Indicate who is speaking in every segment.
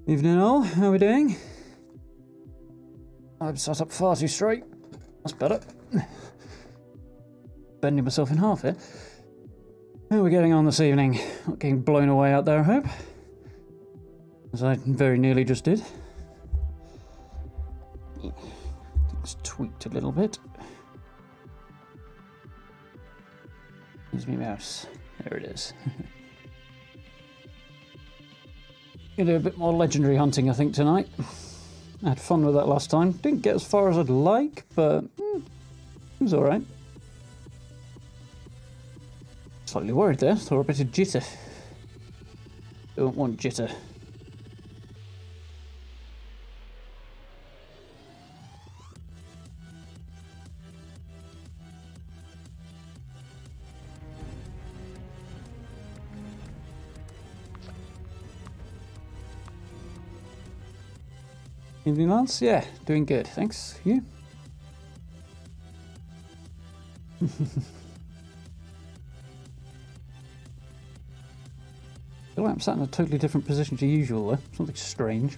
Speaker 1: Evening all, how are we doing? I've sat up far too straight. That's better. Bending myself in half here. How are we getting on this evening? Not getting blown away out there, I hope. As I very nearly just did. It's tweaked a little bit. Here's my mouse. There it is. Gonna do a bit more legendary hunting, I think, tonight. I had fun with that last time. Didn't get as far as I'd like, but it was alright. Slightly worried there, thought a bit of jitter. Don't want jitter. Anything else? Yeah, doing good. Thanks. You? I feel like I'm sat in a totally different position to usual though. Something strange.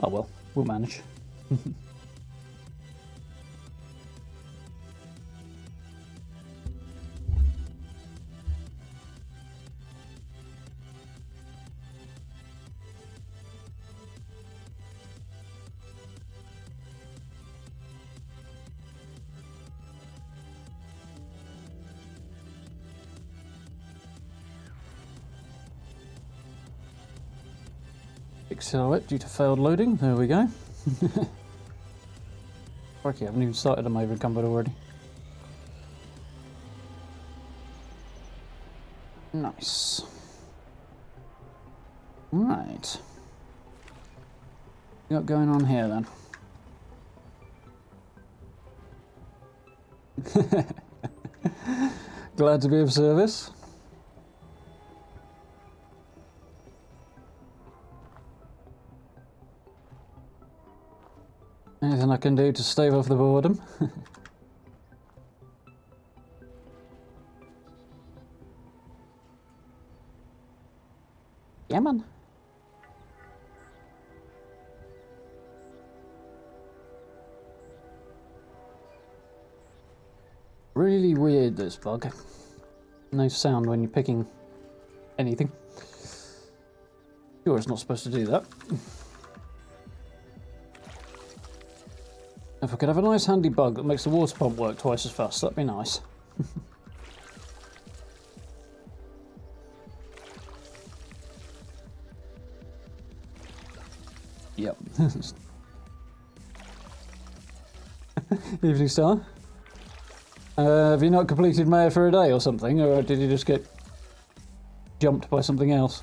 Speaker 1: Oh well, we'll manage. Silhouette due to failed loading. There we go. Crikey, I haven't even started on my encumbered already. Nice. Right. What got going on here then? Glad to be of service. Anything I can do to stave off the boredom? Yeah, man. Really weird, this bug. No sound when you're picking anything. Sure, it's not supposed to do that. If I could have a nice handy bug that makes the water pump work twice as fast, that'd be nice. Yep. Evening Star. Have you not completed Mayor for a day or something, or did you just get jumped by something else?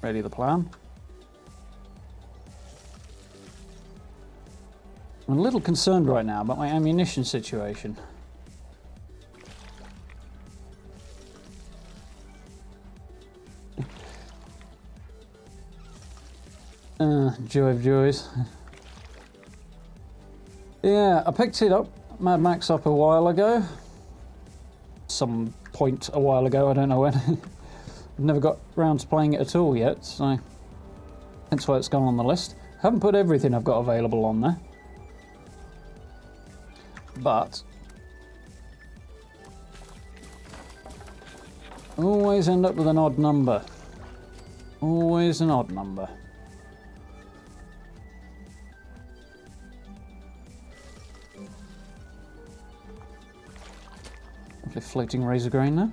Speaker 1: Ready the plan? I'm a little concerned right now about my ammunition situation. Joy of joys. Yeah, I picked it up, Mad Max up a while ago. Some point a while ago, I don't know when. I've never got round to playing it at all yet, so hence why it's gone on the list. Haven't put everything I've got available on there. But always end up with an odd number. Always an odd number. Lovely floating razor grain there.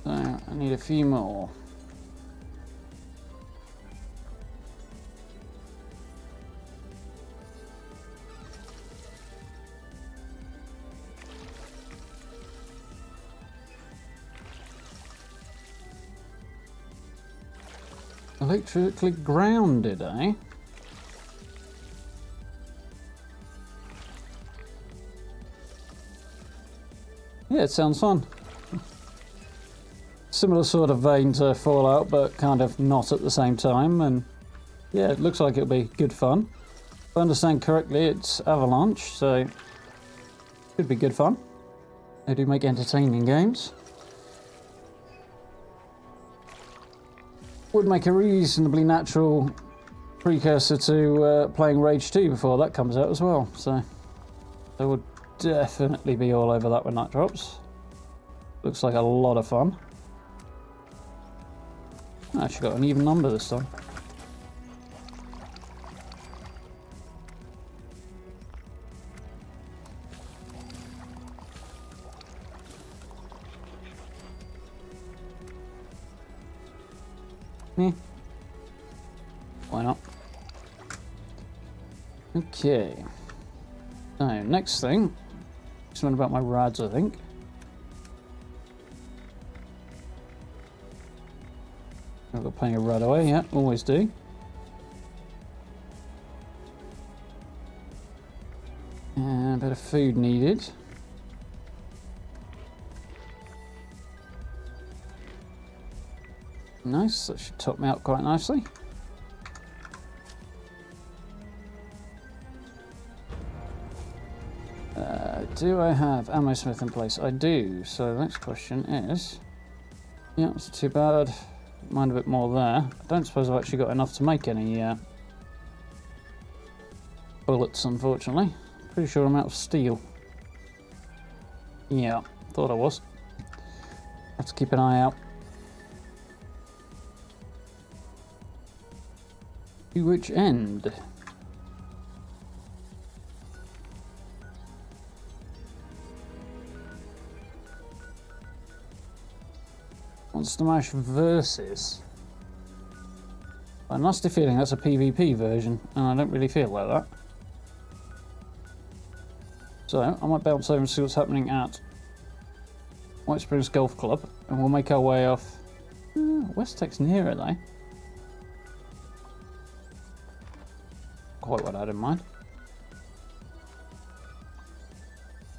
Speaker 1: So, I need a few more. Electrically grounded, eh? Yeah, it sounds fun. Similar sort of vein to Fallout, but kind of not at the same time. And yeah, it looks like it'll be good fun. If I understand correctly, it's Avalanche, so should be good fun. They do make entertaining games. Would make a reasonably natural precursor to playing Rage 2 before that comes out as well. So I would definitely be all over that when that drops. Looks like a lot of fun. I actually got an even number this time. Why not? Okay. So, next thing. Something about my rads, I think. I've got plenty of rad away, yeah, always do. And a bit of food needed. Nice, that should top me up quite nicely. Do I have ammo smith in place? I do. So the next question is... Yeah, it's not too bad. Mind a bit more there. I don't suppose I've actually got enough to make any bullets, unfortunately. Pretty sure I'm out of steel. Yeah, thought I was. Have to keep an eye out. To which end? Monster Mash versus. I have a nasty feeling that's a PvP version, and I don't really feel like that. So, I might bounce over and see what's happening at White Springs Golf Club, and we'll make our way off. West Tech's nearer, though. Quite what I had in mind.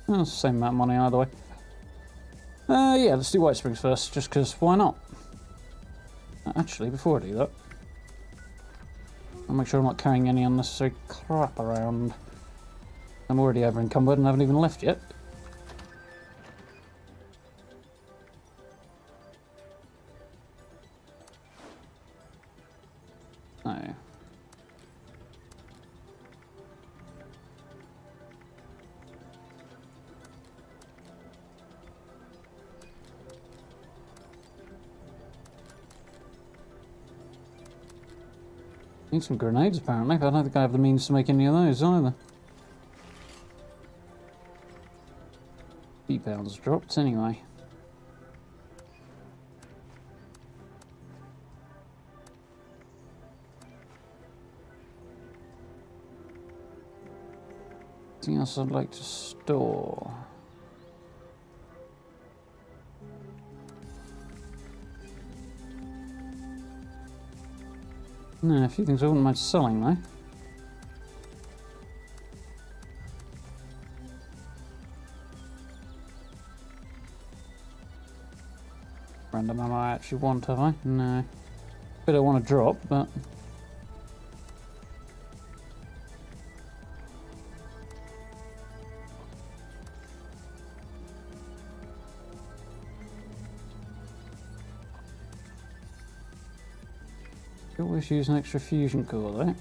Speaker 1: Oh, it's the same amount of money either way. Yeah, let's do White Springs first, just because why not? Actually, before I do that, I'll make sure I'm not carrying any unnecessary crap around. I'm already over encumbered and haven't even left yet. No. Need some grenades apparently, but I don't think I have the means to make any of those either. £8 dropped anyway. Anything else I'd like to store? No, a few things I wouldn't mind selling though. Random ammo I actually want, have I? No. Bit I want to drop, but... Could always use an extra fusion core though.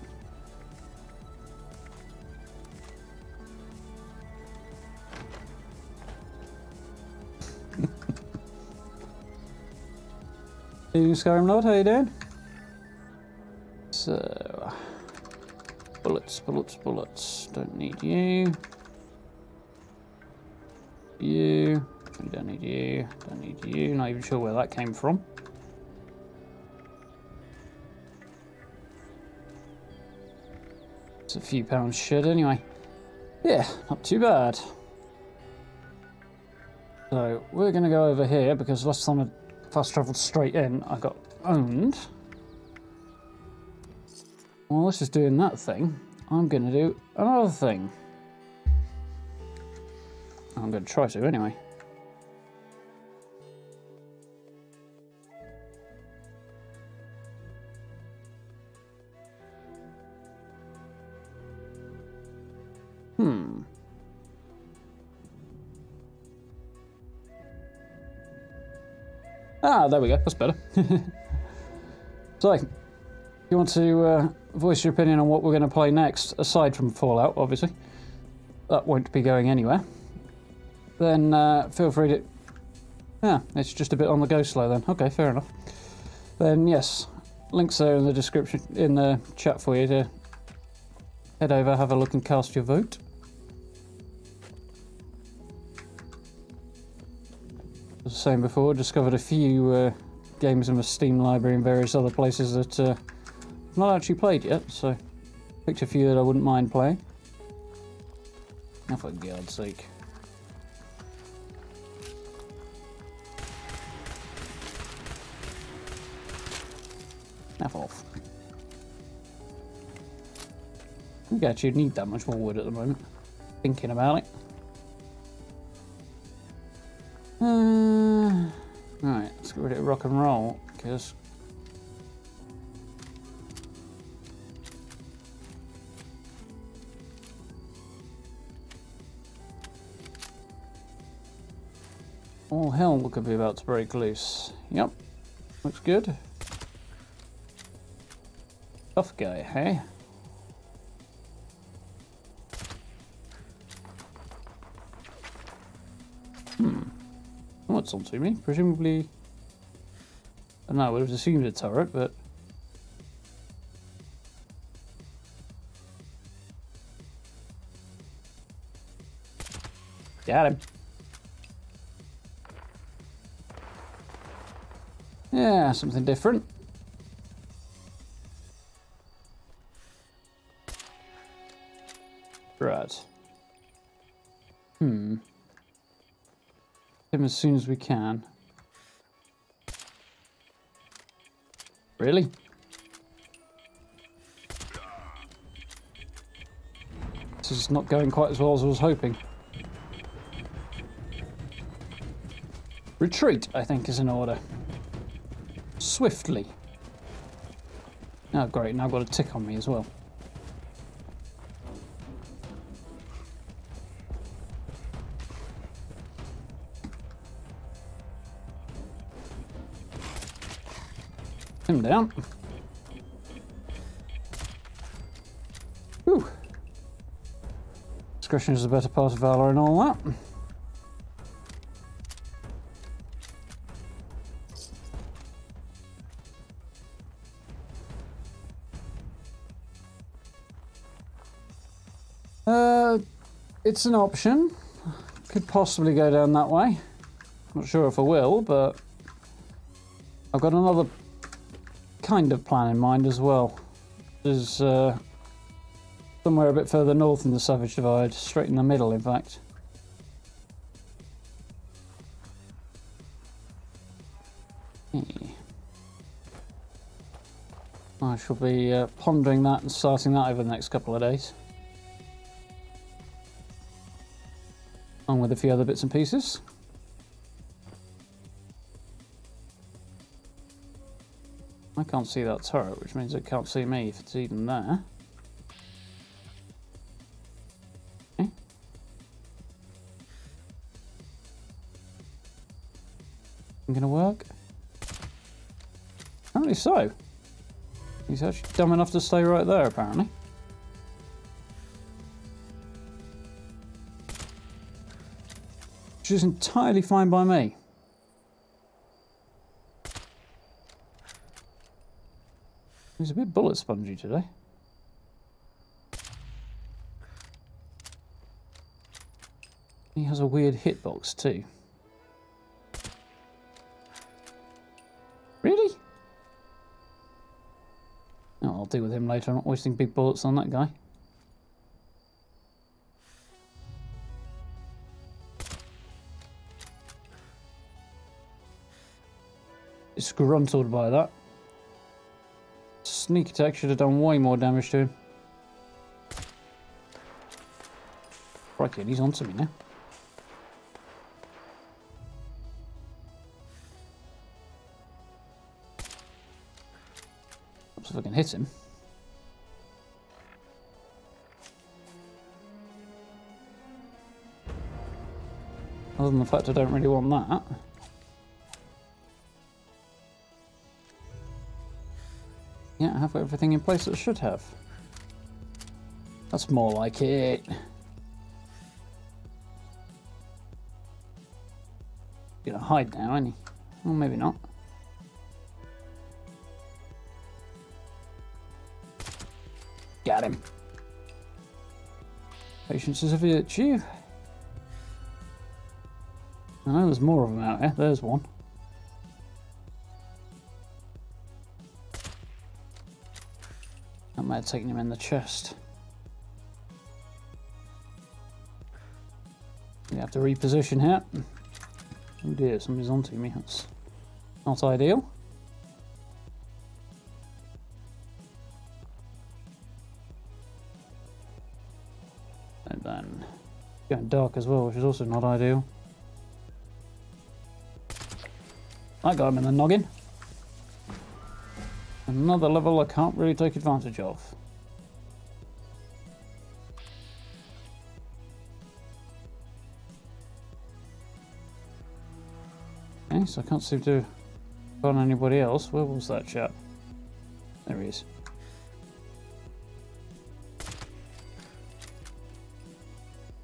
Speaker 1: Hey, C.a.m.p Lord, how you doing? So, bullets, bullets, bullets. Don't need you. You. Don't need you. Don't need you. Not even sure where that came from. It's a few pounds shit anyway. Yeah, not too bad. So, we're going to go over here because last time I fast travelled straight in, I got owned. Well, this is doing that thing. I'm going to do another thing. I'm going to try to anyway. Ah, there we go. That's better. So, you want to voice your opinion on what we're going to play next, aside from Fallout, obviously. That won't be going anywhere. Then feel free to... Yeah, it's just a bit on the go slow then. Okay, fair enough. Then yes, links there in the description, in the chat for you to head over, have a look and cast your vote. As I was saying before, discovered a few games in my Steam library and various other places that I've not actually played yet, so picked a few that I wouldn't mind playing. Oh, for God's sake. F off. I think I actually need that much more wood at the moment. Thinking about it. Right, let's get rid of rock and roll, because all hell could be about to break loose. Yep, looks good. Tough guy, hey? What's onto me? Presumably... I don't know, I would have assumed a turret, but... Got him. Yeah, something different. Right. Him as soon as we can. Really? This is not going quite as well as I was hoping. Retreat, I think, is in order. Swiftly. Oh, great, now I've got a tick on me as well. Him down. Whew. Discretion is the better part of valor and all that. It's an option. Could possibly go down that way. Not sure if I will, but I've got another kind of plan in mind as well. There's somewhere a bit further north in the Savage Divide, straight in the middle, in fact. I shall be pondering that and starting that over the next couple of days. Along with a few other bits and pieces. I can't see that turret, which means it can't see me if it's even there. Okay. Gonna work? Apparently so. He's actually dumb enough to stay right there, apparently. Which is entirely fine by me. He's a bit bullet spongy today. He has a weird hitbox too. Really? Oh, I'll deal with him later. I'm not wasting big bullets on that guy. Disgruntled by that. Sneak attack should have done way more damage to him. Crikey, he's onto me now. Perhaps if I can hit him. Other than the fact I don't really want that. Yeah, I have everything in place that I should have. That's more like it. Gonna hide now, ain't he? Well, maybe not. Got him. Patience is a virtue. I know there's more of them out here. There's one. I might have taken him in the chest. We have to reposition here. Oh dear, somebody's onto me. That's not ideal. And then going dark as well, which is also not ideal. I got him in the noggin. Another level I can't really take advantage of. Okay, so I can't seem to find anybody else. Where was that chap? There he is.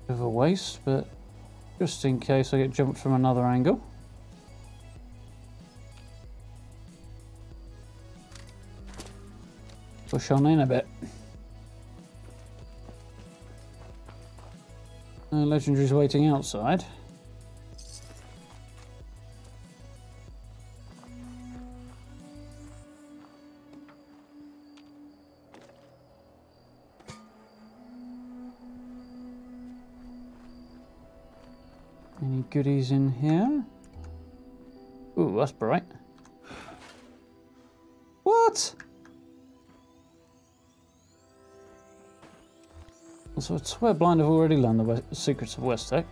Speaker 1: Bit of a waste, but just in case I get jumped from another angle. Push on in a bit. Legendary's waiting outside. Any goodies in here? Ooh, that's bright. What? So I swear blind have already learned the secrets of Westek.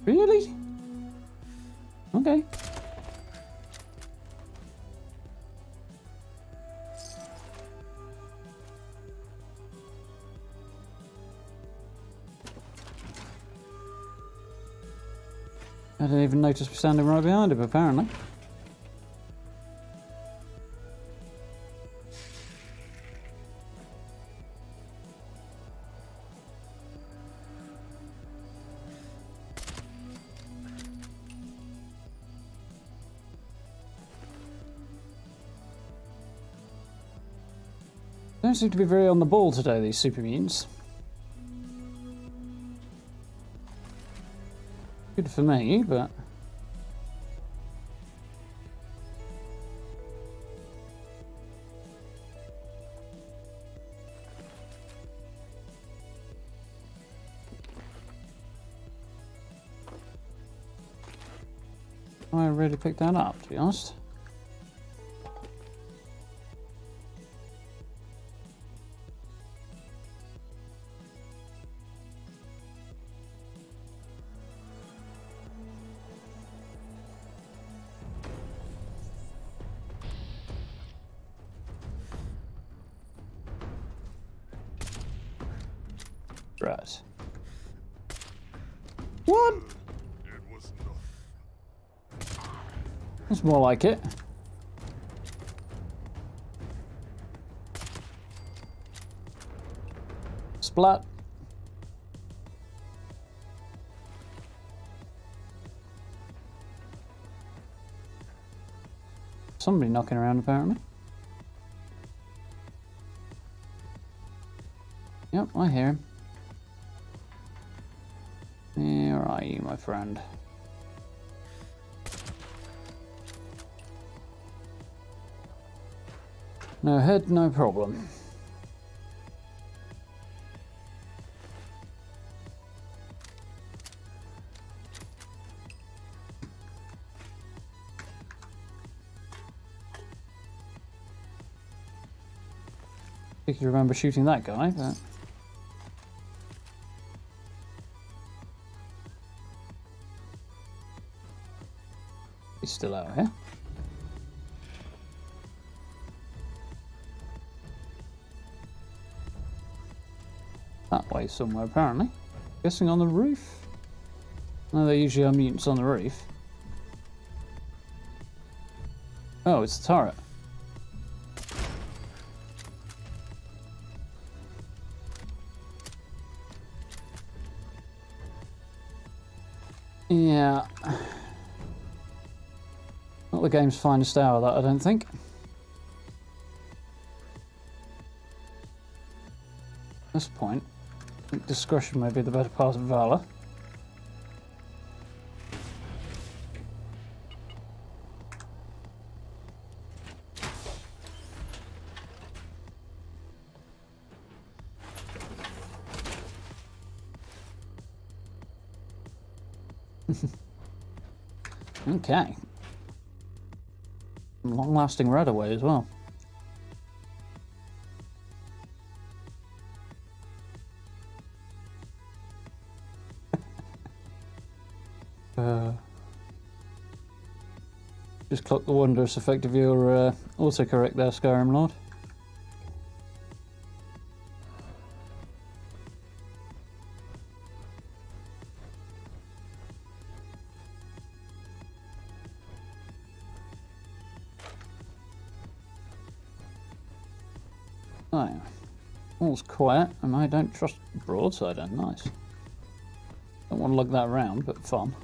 Speaker 1: Really? Okay. I didn't even notice me standing right behind him, apparently. Don't seem to be very on the ball today, these super mutants. Good for me, but... I really picked that up, to be honest. Right. What? That's more like it. Splat. Somebody knocking around apparently. Yep, I hear him. Where are you, my friend? No head, no problem. I think you remember shooting that guy, but... he's still out here. That way somewhere, apparently. Guessing on the roof? No, they usually are mutants on the roof. Oh, it's the turret. Yeah. Not the game's finest hour, that, I don't think. At this point, I think discretion may be the better part of valor. Okay. Long-lasting red away as well. Just clock the wondrous effect of your autocorrect there, Skyrim Lord. Oh, all's quiet, and I don't trust broadside end. Nice. Don't want to lug that around, but fun.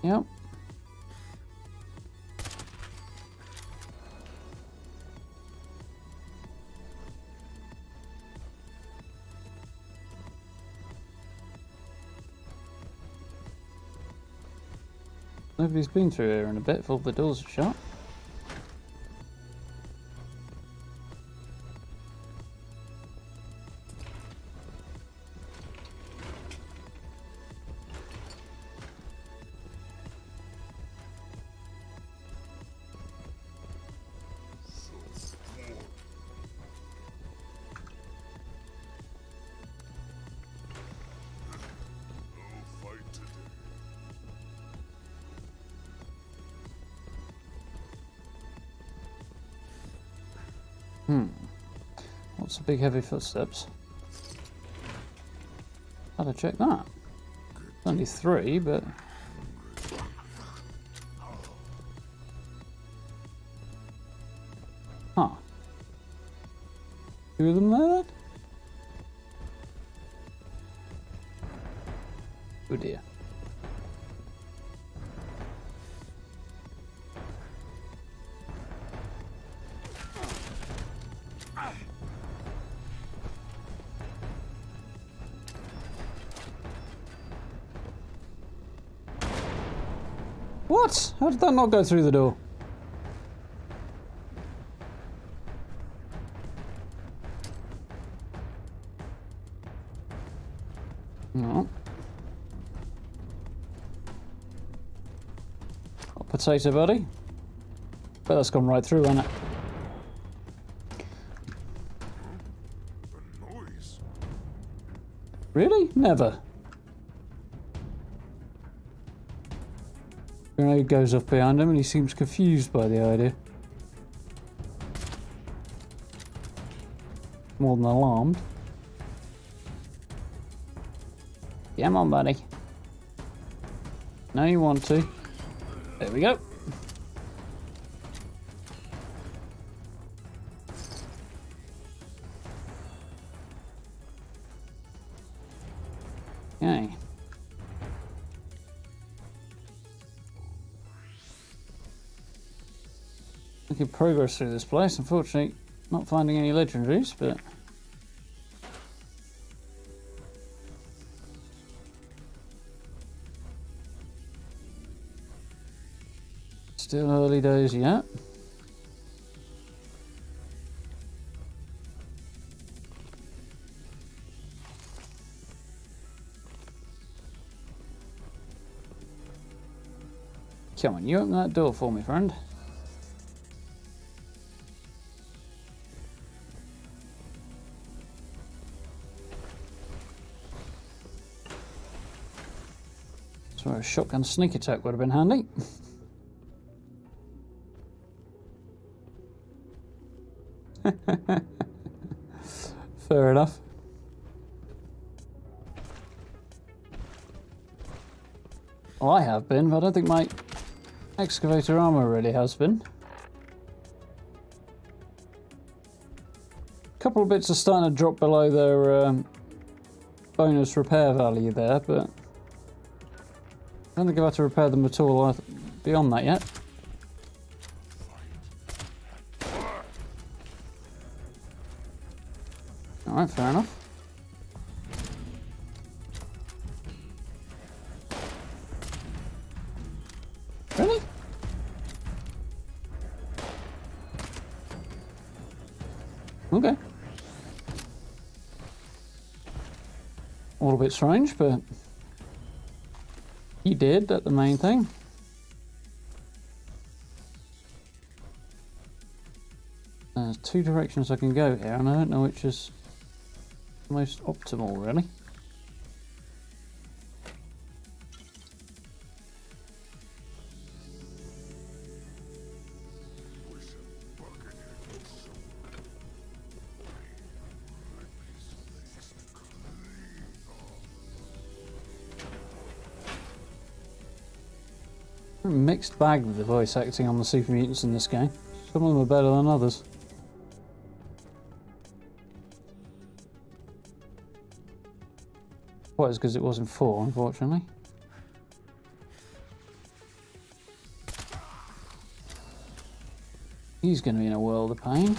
Speaker 1: Yep. Nobody's been through here in a bit, if all the doors are shut. Lots of big heavy footsteps. Had to check that. Only 3, but... huh. 2 of them there? Oh dear. What? How did that not go through the door? No. A potato buddy. Bet that's gone right through, hasn't it?
Speaker 2: The noise.
Speaker 1: Really? Never. Grenade goes off behind him and he seems confused by the idea. more than alarmed. Come on, buddy. Now you want to. There we go. Okay. Making progress through this place. Unfortunately, not finding any legendaries, but still early days yet. Come on, you open that door for me, friend. That's where a shotgun sneak attack would have been handy. Fair enough. Well, I have been, but I don't think my excavator armor really has been. A couple of bits are starting to drop below their bonus repair value there, but I don't think I've had to repair them at all beyond that yet. Alright, fair enough. Really? Okay. A little bit strange, but he did, that's the main thing. There's two directions I can go here, and I don't know which is most optimal, really. Mixed bag with the voice acting on the super mutants in this game. Some of them are better than others. Quite as good as it was in 4, unfortunately. He's going to be in a world of pain.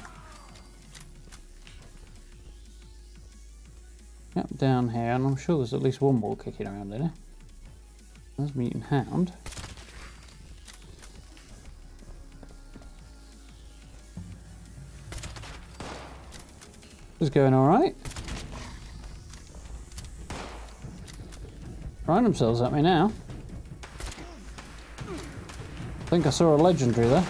Speaker 1: Yep, down here, and I'm sure there's at least one more kicking around in here. There's Mutant Hound. This is going alright. Throwing themselves at me now. I think I saw a legendary there.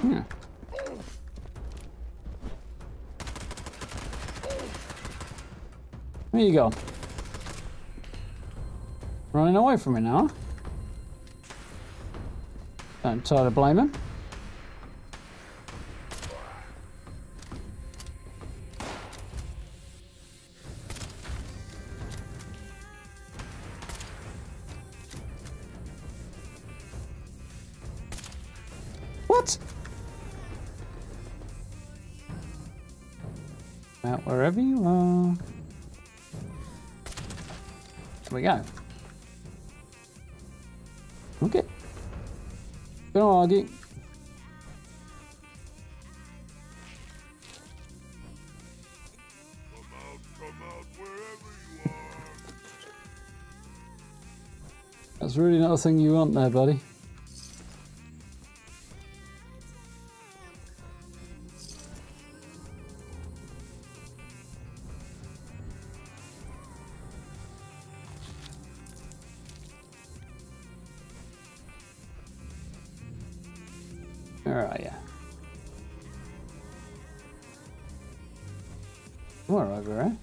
Speaker 1: Yeah. Where you go? Running away from me now? Don't entirely blame him. What? Out wherever you are. There we go. Okay. Don't argue.
Speaker 2: Come out wherever you are.
Speaker 1: That's really not a thing you want there, buddy. Where are you? We're over here.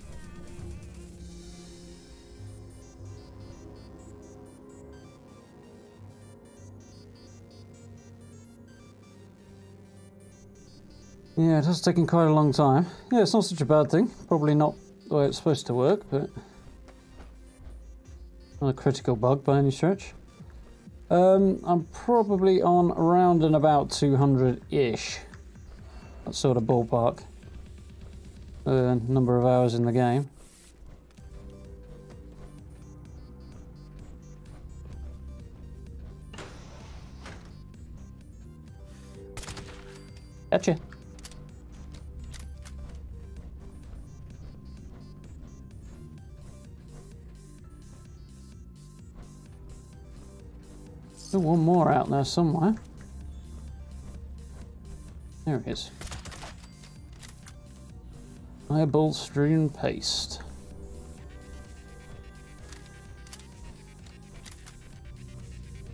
Speaker 1: Yeah, it has taken quite a long time. Yeah, it's not such a bad thing. Probably not the way it's supposed to work, but not a critical bug by any stretch. I'm probably on around and about 200-ish. That sort of ballpark. Number of hours in the game. Gotcha. There's one more out there somewhere. There it is. Eyeball strewn paste.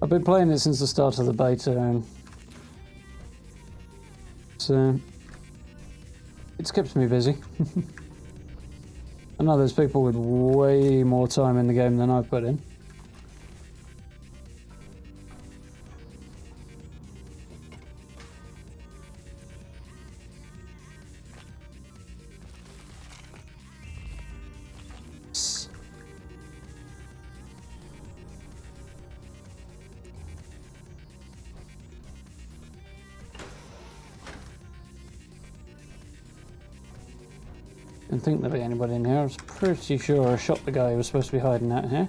Speaker 1: I've been playing it since the start of the beta, and it's kept me busy. I know there's people with way more time in the game than I've put in. Didn't think there'd be anybody in here. I was pretty sure I shot the guy who was supposed to be hiding out here.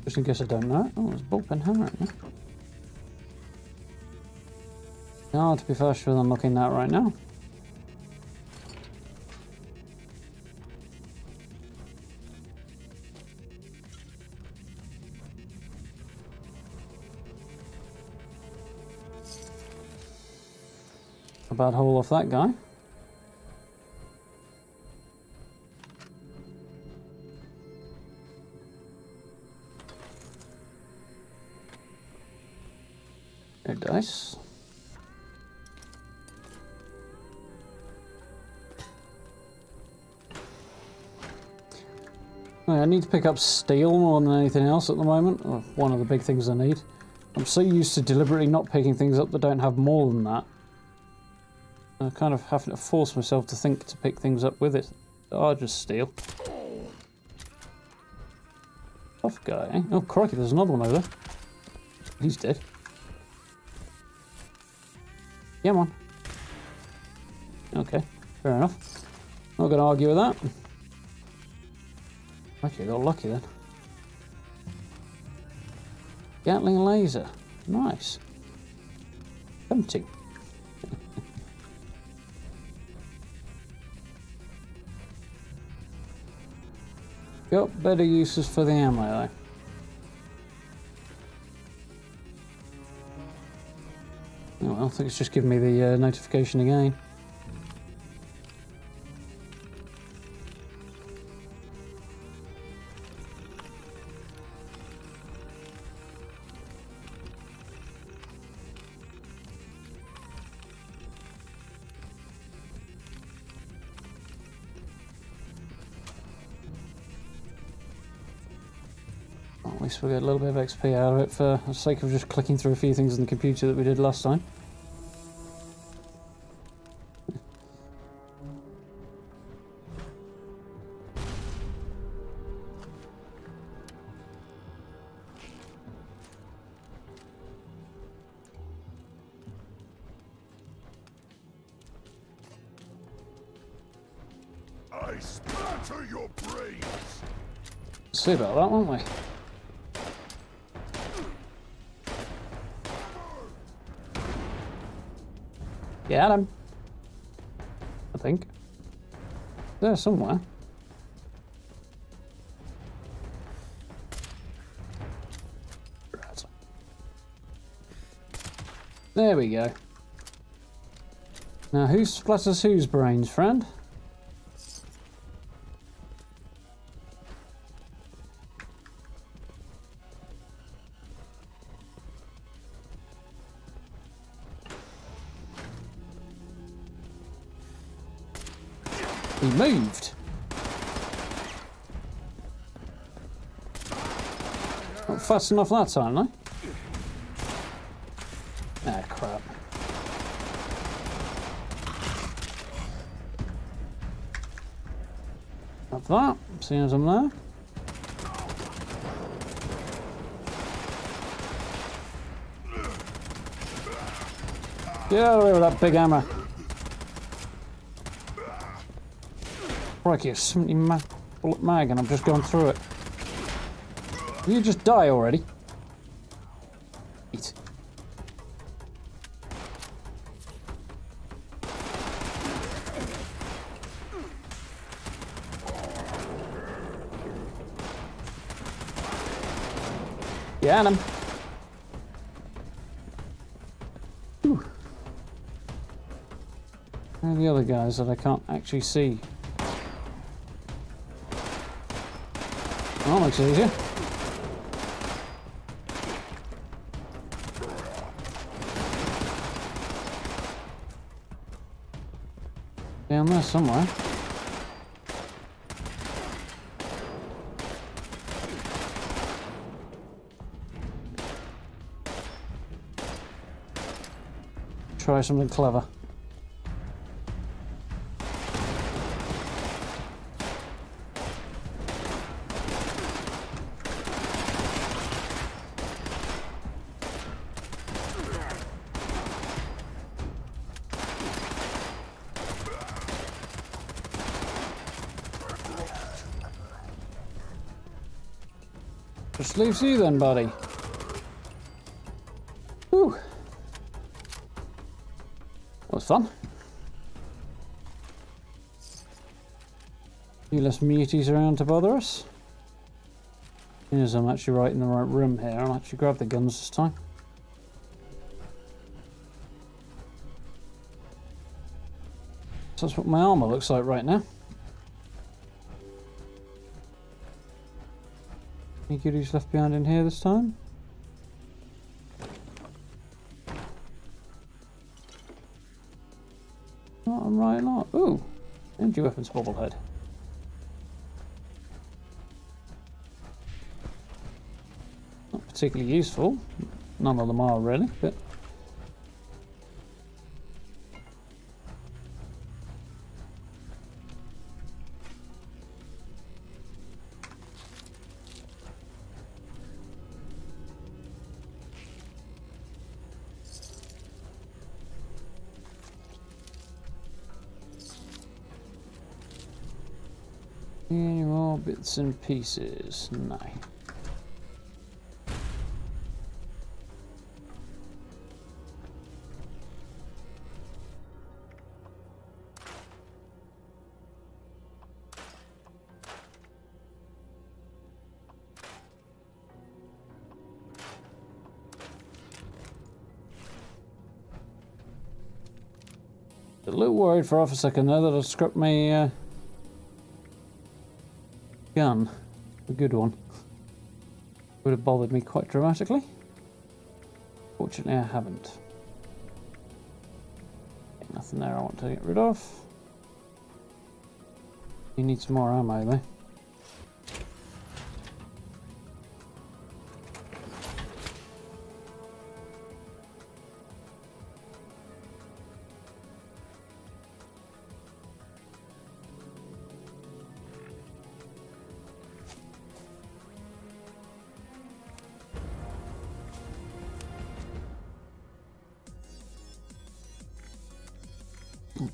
Speaker 1: Just in case I don't know it. Oh, there's a bullpen hammer in there. Hard to be faster than looking that right now. A bad hole off that guy. No dice. I need to pick up steel more than anything else at the moment. One of the big things I need. I'm so used to deliberately not picking things up that don't have more than that. I kind of having to force myself to think to pick things up with it. Oh, just steel. Tough guy, eh? Oh, crikey, there's another one over there. He's dead. Yeah, man. Okay, fair enough. Not going to argue with that. Okay, got lucky then. Gatling laser. Nice. Tempting. Got better uses for the ammo though. Oh well, I think it's just giving me the notification again. At least we'll get a little bit of XP out of it for the sake of just clicking through a few things on the computer that we did last time.
Speaker 2: I splatter your brains.
Speaker 1: See about that, won't we? Get him. I think. There somewhere. Right. There we go. Now who splatters whose brains, friend? He moved. Not fast enough that time, though. Ah, crap. Up that, seeing as I'm there. Get out of there with that big hammer. Crikey, a 70 bullet mag and I've just gone through it. Will you just die already? Eat. Yeah, and him. Whew. Where are the other guys that I can't actually see? That looks easier. Down there somewhere. Try something clever. Just leaves you then, buddy. Whew. That was fun. A few less muties around to bother us. As I'm actually right in the right room here, I'll actually grab the guns this time. So that's what my armour looks like right now. Any goodies left behind in here this time? Not a right lot. Ooh, energy weapons bobblehead. Not particularly useful. None of them are really, but any more bits and pieces? No. A little worried for half a second there that I scrapped my gun, a good one. Would have bothered me quite dramatically. Fortunately I haven't. Nothing there I want to get rid of. You need some more ammo though.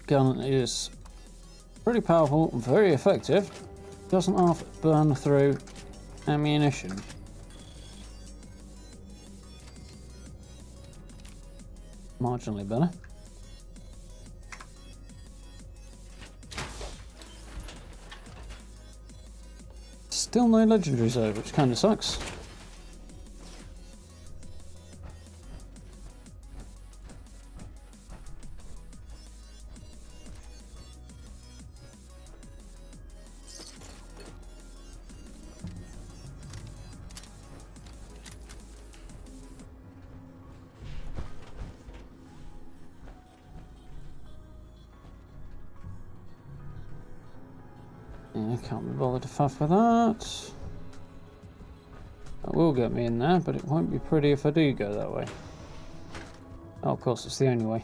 Speaker 1: Gun is pretty powerful and very effective. Doesn't half burn through ammunition. Marginally better. Still no legendaries though, which kind of sucks. I can't be bothered to faff with that. That will get me in there, but it won't be pretty if I do go that way. Oh, of course, it's the only way.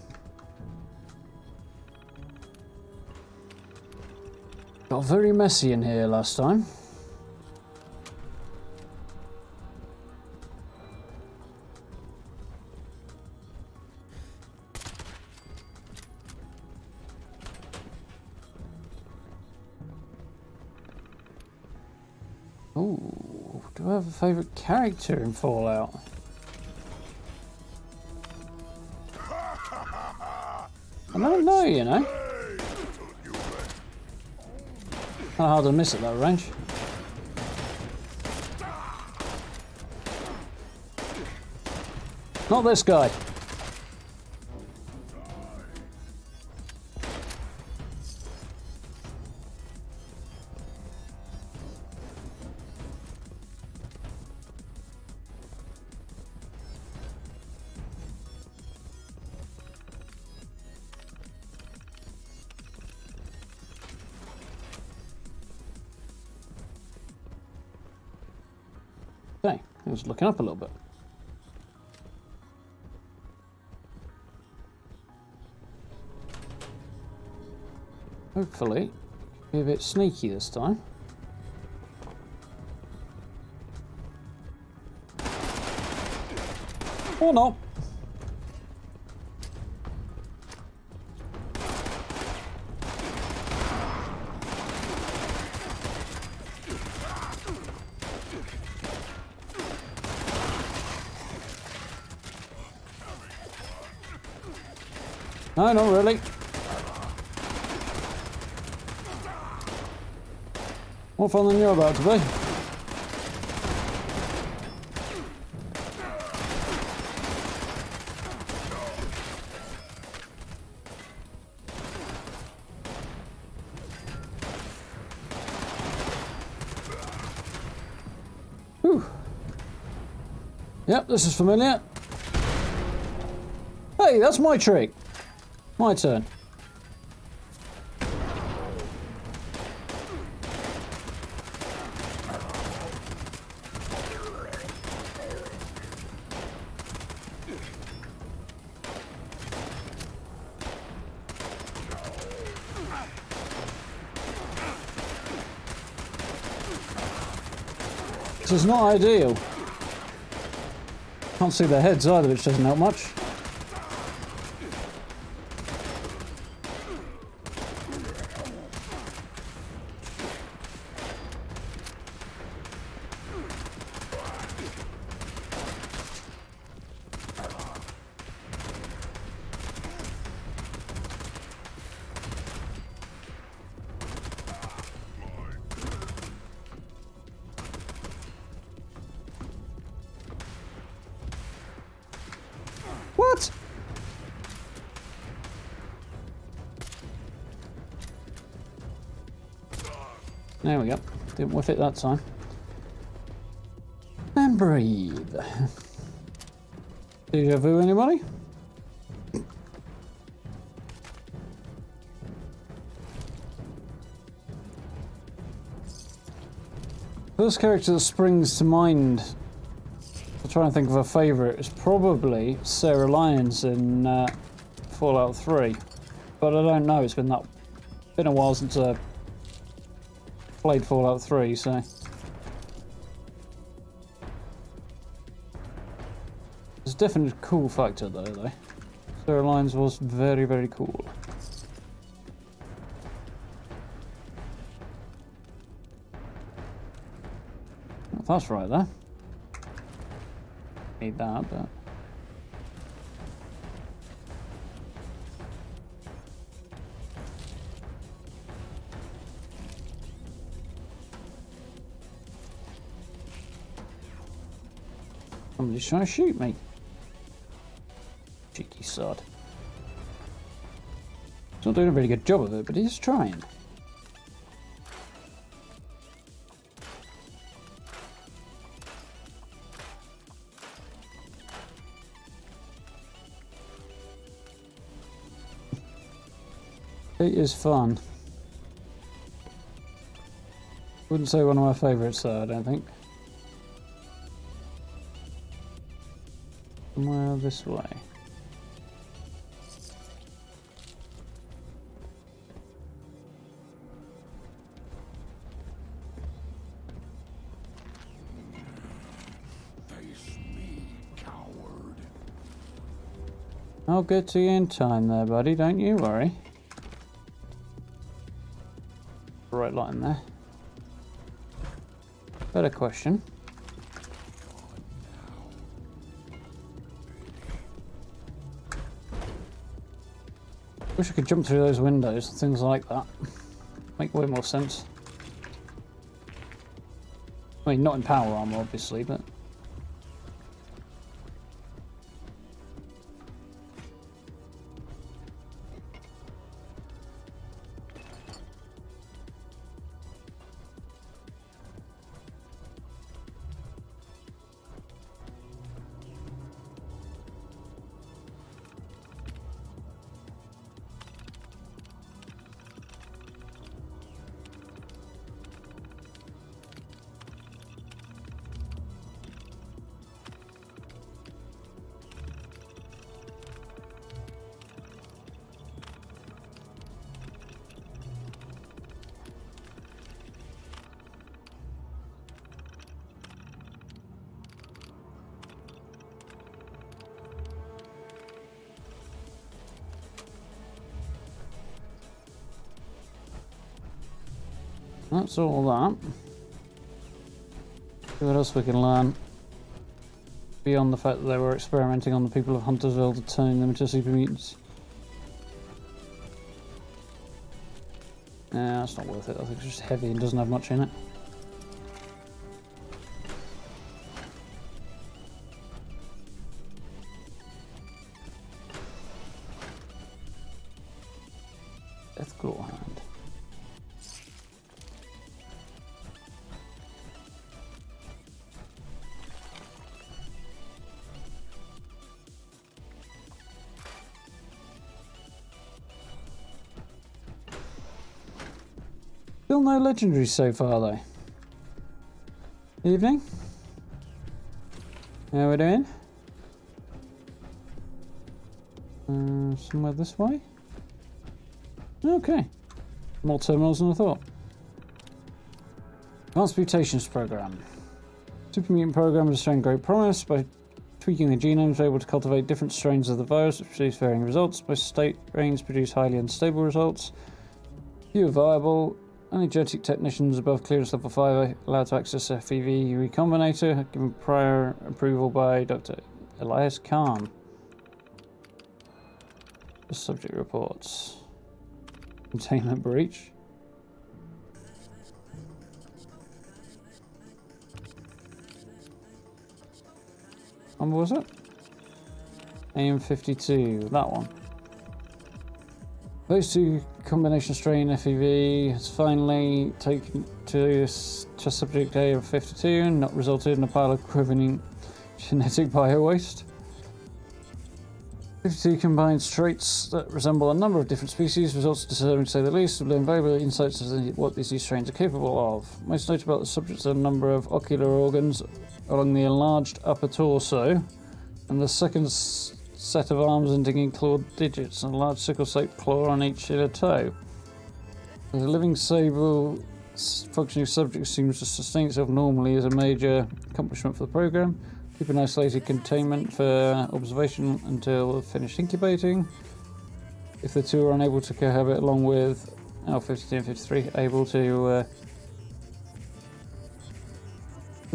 Speaker 1: Got very messy in here last time. Ooh, do I have a favourite character in Fallout? I don't know, you know. Kind of hard to miss at that range. Not this guy. Okay, I was looking up a little bit. Hopefully, be a bit sneaky this time. Or not. No, not really. More fun than you're about to be. Whew. Yep, this is familiar. Hey, that's my trick. My turn. This is not ideal. Can't see their heads either, which doesn't help much. What? There we go. Didn't whiff it that time. And breathe. Deja vu, anybody? First character that springs to mind, I'm trying to think of a favourite, is probably Sarah Lyons in Fallout 3. But I don't know, it's been a while since I played Fallout 3, so... There's definitely a cool factor though. Sarah Lyons was very, very cool. Well, that's right there. Need that, but... Somebody's trying to shoot me. Cheeky sod. He's not doing a very good job of it, but he's trying. It is fun. Wouldn't say one of my favourites though, I don't think. Somewhere this way.
Speaker 2: Face me, coward.
Speaker 1: I'll get to you in time there, buddy, don't you worry. Right line there. Better question. Wish I could jump through those windows, things like that. Make way more sense. I mean, not in power armor, obviously, but... That's all that. See what else we can learn. Beyond the fact that they were experimenting on the people of Huntersville to turn them into super mutants. Nah, that's not worth it. I think it's just heavy and doesn't have much in it. Death Claw Hand. Still no legendaries so far though. Evening. How we doing? Somewhere this way? Okay. More terminals than I thought. Advanced Mutations Program. Super Mutant Program is showing great promise. By tweaking the genomes, we're able to cultivate different strains of the virus, which produce varying results. Most state strains produce highly unstable results. Few are viable. Only genetic technicians above clearance level 5 are allowed to access FEV Recombinator, given prior approval by Dr. Elias Khan. The subject reports. Containment breach. What was it? c.a.m.p, that one. Those two combination strain FEV has finally taken to test subject A of 52 and not resulted in a pile of quivering genetic bio-waste. 52 combines traits that resemble a number of different species, results disturbing to say the least, with invaluable insights as to what these new strains are capable of. Most notable about the subjects are a number of ocular organs along the enlarged upper torso, and the second set of arms ending in clawed digits, and a large sickle-shaped claw on each inner toe. The living stable functioning subject seems to sustain itself normally as a major accomplishment for the program. Keep an isolated containment for observation until finished incubating. If the two are unable to cohabit along with 52 and 53, the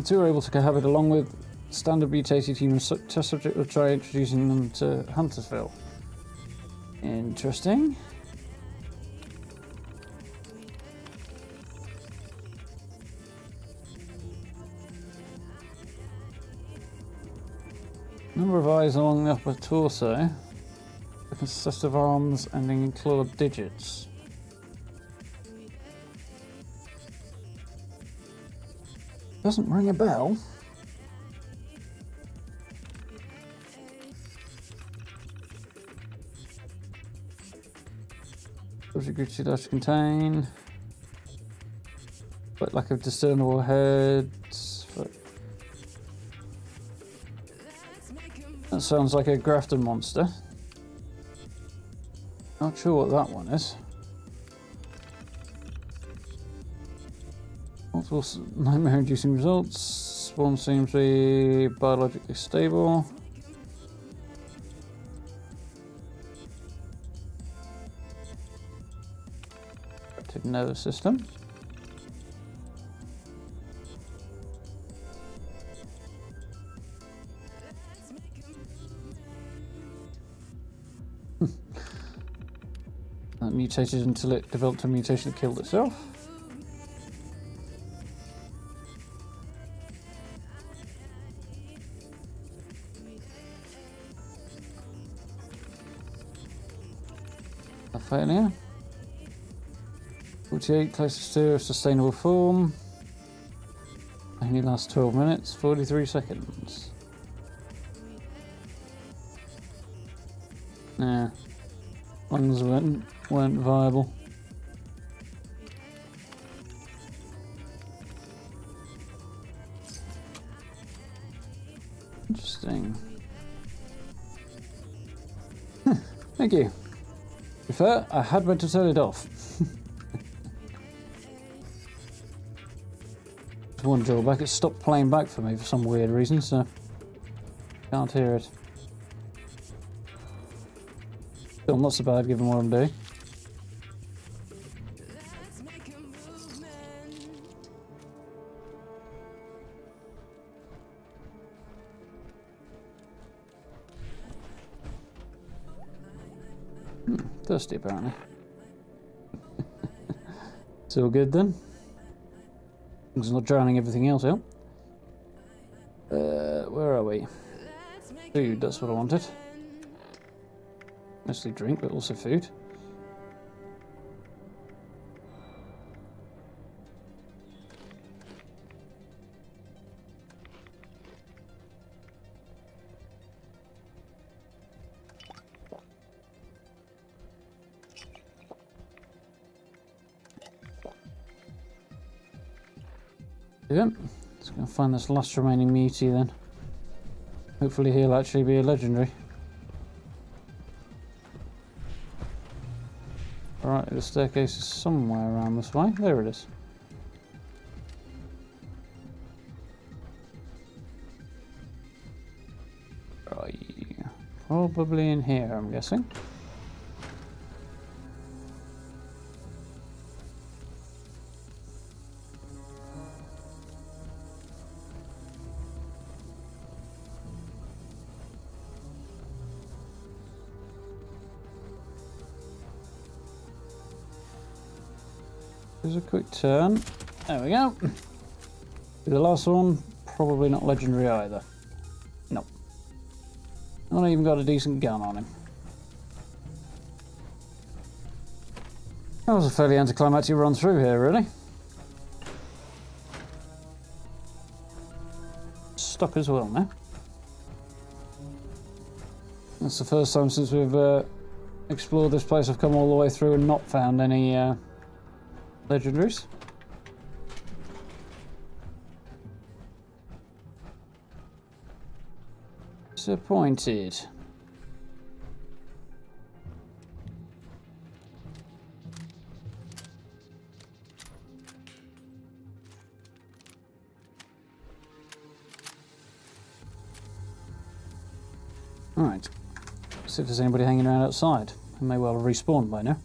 Speaker 1: two are able to cohabit along with standard mutated human test subject, will try introducing them to Huntersville. Interesting. Number of eyes along the upper torso. Different set of arms ending in clawed digits. Doesn't ring a bell. Subject group to contain. But lack of discernible heads. But that sounds like a grafted monster. Not sure what that one is. Multiple nightmare-inducing results. One seems to be biologically stable. Active nervous system. That mutated until it developed a mutation that killed itself. A failure. 48 closest to a sustainable form. Only lasts 12 minutes, 43 seconds. Nah. Lungs weren't viable. Interesting. Thank you. To be fair, I had meant to turn it off. One drawback, it stopped playing back for me for some weird reason, so can't hear it. Still not so bad given what I'm doing. Thirsty apparently. It's all good then. It's not drowning everything else out. Where are we? Food, that's what I wanted. Mostly drink, but also food. Yeah, let's go and find this last remaining mutie then. Hopefully he'll actually be a legendary. Alright, the staircase is somewhere around this way. There it is. Right. Probably in here, I'm guessing. There's a quick turn. There we go. The last one, probably not legendary either. Nope. Not even got a decent gun on him. That was a fairly anticlimactic run through here, really. Stuck as well now. That's the first time since we've explored this place I've come all the way through and not found any legendaries. Disappointed. Alright. See if there's anybody hanging around outside. They may well have respawned by now.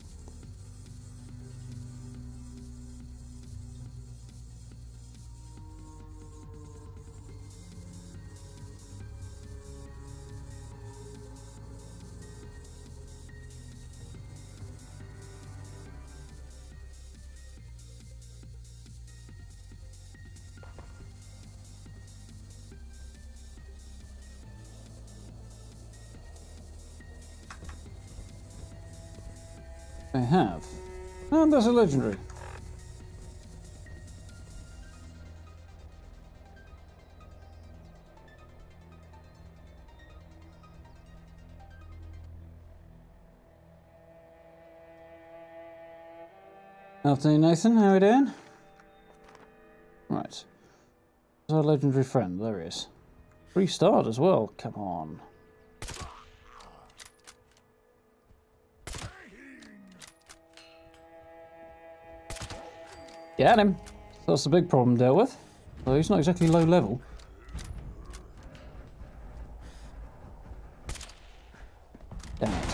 Speaker 1: They have. And there's a legendary. Afternoon, Nathan. How are we doing? There's our legendary friend. There he is. 3-starred as well. Come on. Get him. That's the big problem dealt with. So he's not exactly low level. Damn it.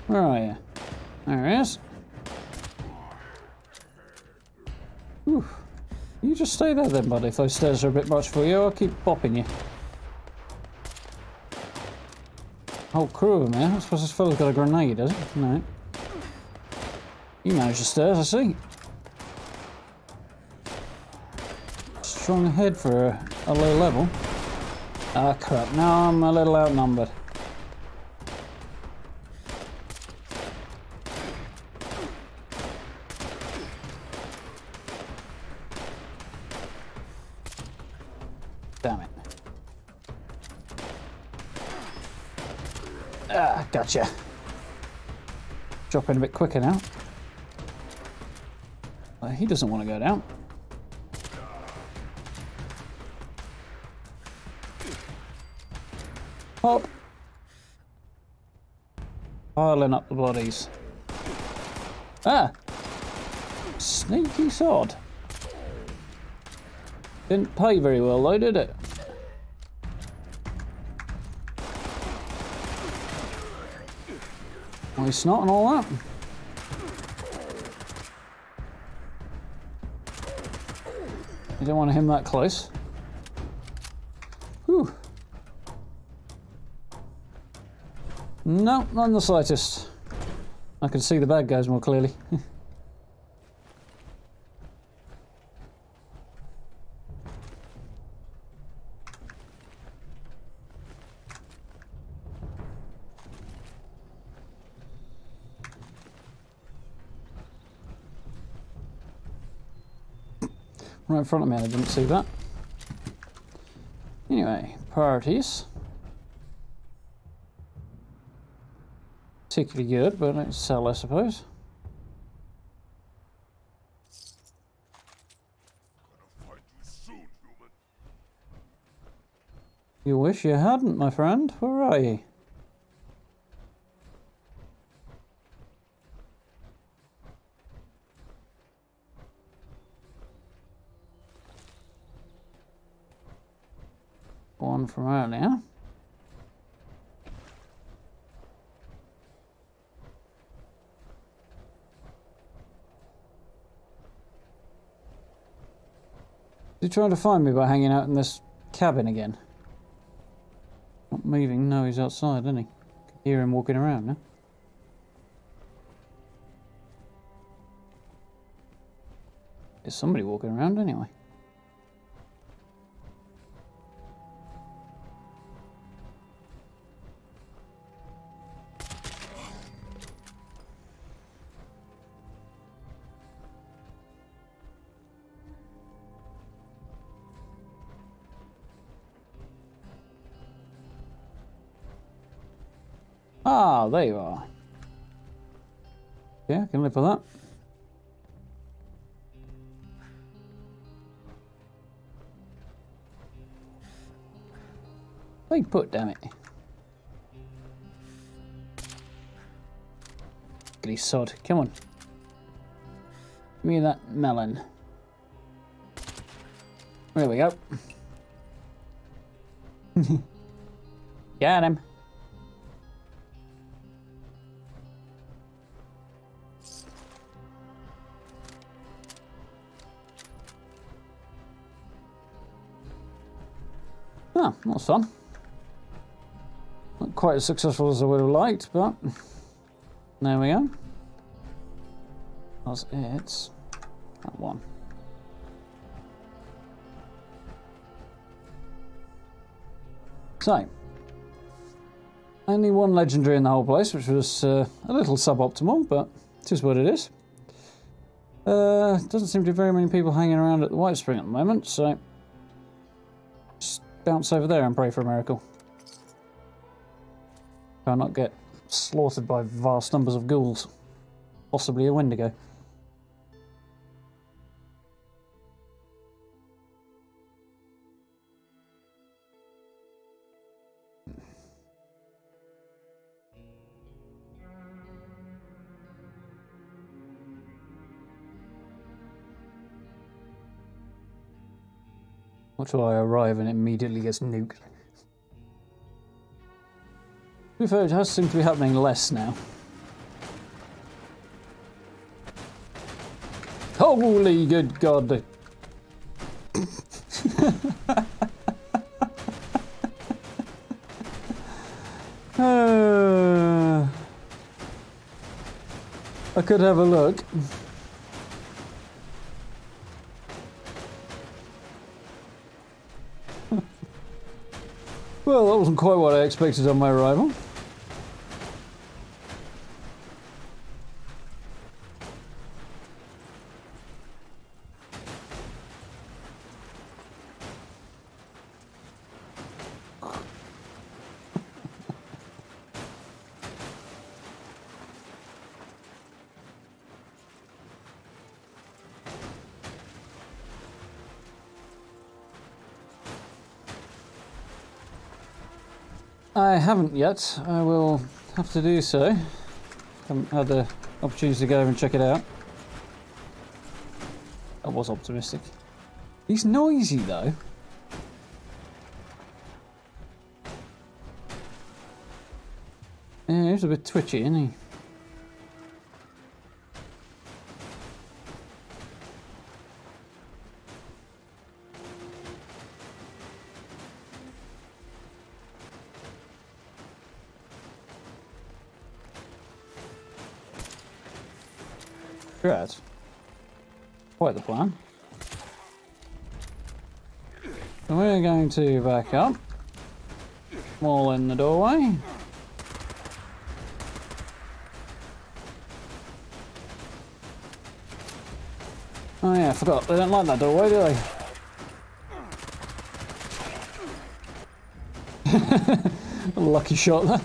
Speaker 1: Where are you? There he is. Whew. You just stay there then, buddy. If those stairs are a bit much for you, I'll keep bopping you. Whole crew of them here. I suppose this fella's got a grenade, does he? No. You manage the stairs, I see. Strong head for a low level. Ah, crap. Now I'm a little outnumbered. Damn it. Ah, gotcha. Dropping a bit quicker now. He doesn't want to go down. Hop. Piling up the bodies. Ah! Sneaky sod. Didn't pay very well though, did it? Well, he's snot and all that. You don't want him that close. Whew. No, not in the slightest. I can see the bad guys more clearly. Right in front of me, I didn't see that. Anyway, priorities. Particularly good, but let's sell, I suppose. You wish you hadn't, my friend. Where are you? One from earlier. Is he trying to find me by hanging out in this cabin again? Not moving. No, he's outside, isn't he? Can hear him walking around now. There's somebody walking around anyway. Ah, there you are. Yeah, I can live with that. Big put, damn it. Goody sod. Come on. Give me that melon. There we go. Got him. Oh, that was fun. Not quite as successful as I would have liked, but there we go. That's it. That one. So, only one legendary in the whole place, which was a little suboptimal, but it is what it is. Doesn't seem to be very many people hanging around at the White Spring at the moment, so just bounce over there and pray for a miracle. Try not get slaughtered by vast numbers of ghouls. Possibly a Wendigo. Watch till I arrive and it immediately gets nuked. To be fair, it has seemed to be happening less now. Holy good God! I could have a look. Well, that wasn't quite what I expected on my arrival. I haven't yet. I will have to do so. Haven't had the opportunity to go over and check it out. I was optimistic. He's noisy though. Yeah, he's a bit twitchy, isn't he? Right. Quite the plan. So we're going to back up. Wall in the doorway. Oh yeah, I forgot. They don't like that doorway, do they? A lucky shot there.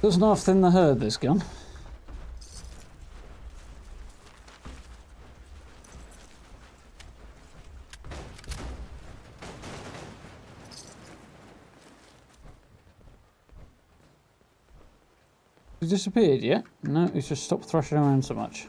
Speaker 1: Doesn't half thin the herd, this gun. He disappeared yet? No, he's just stopped thrashing around so much.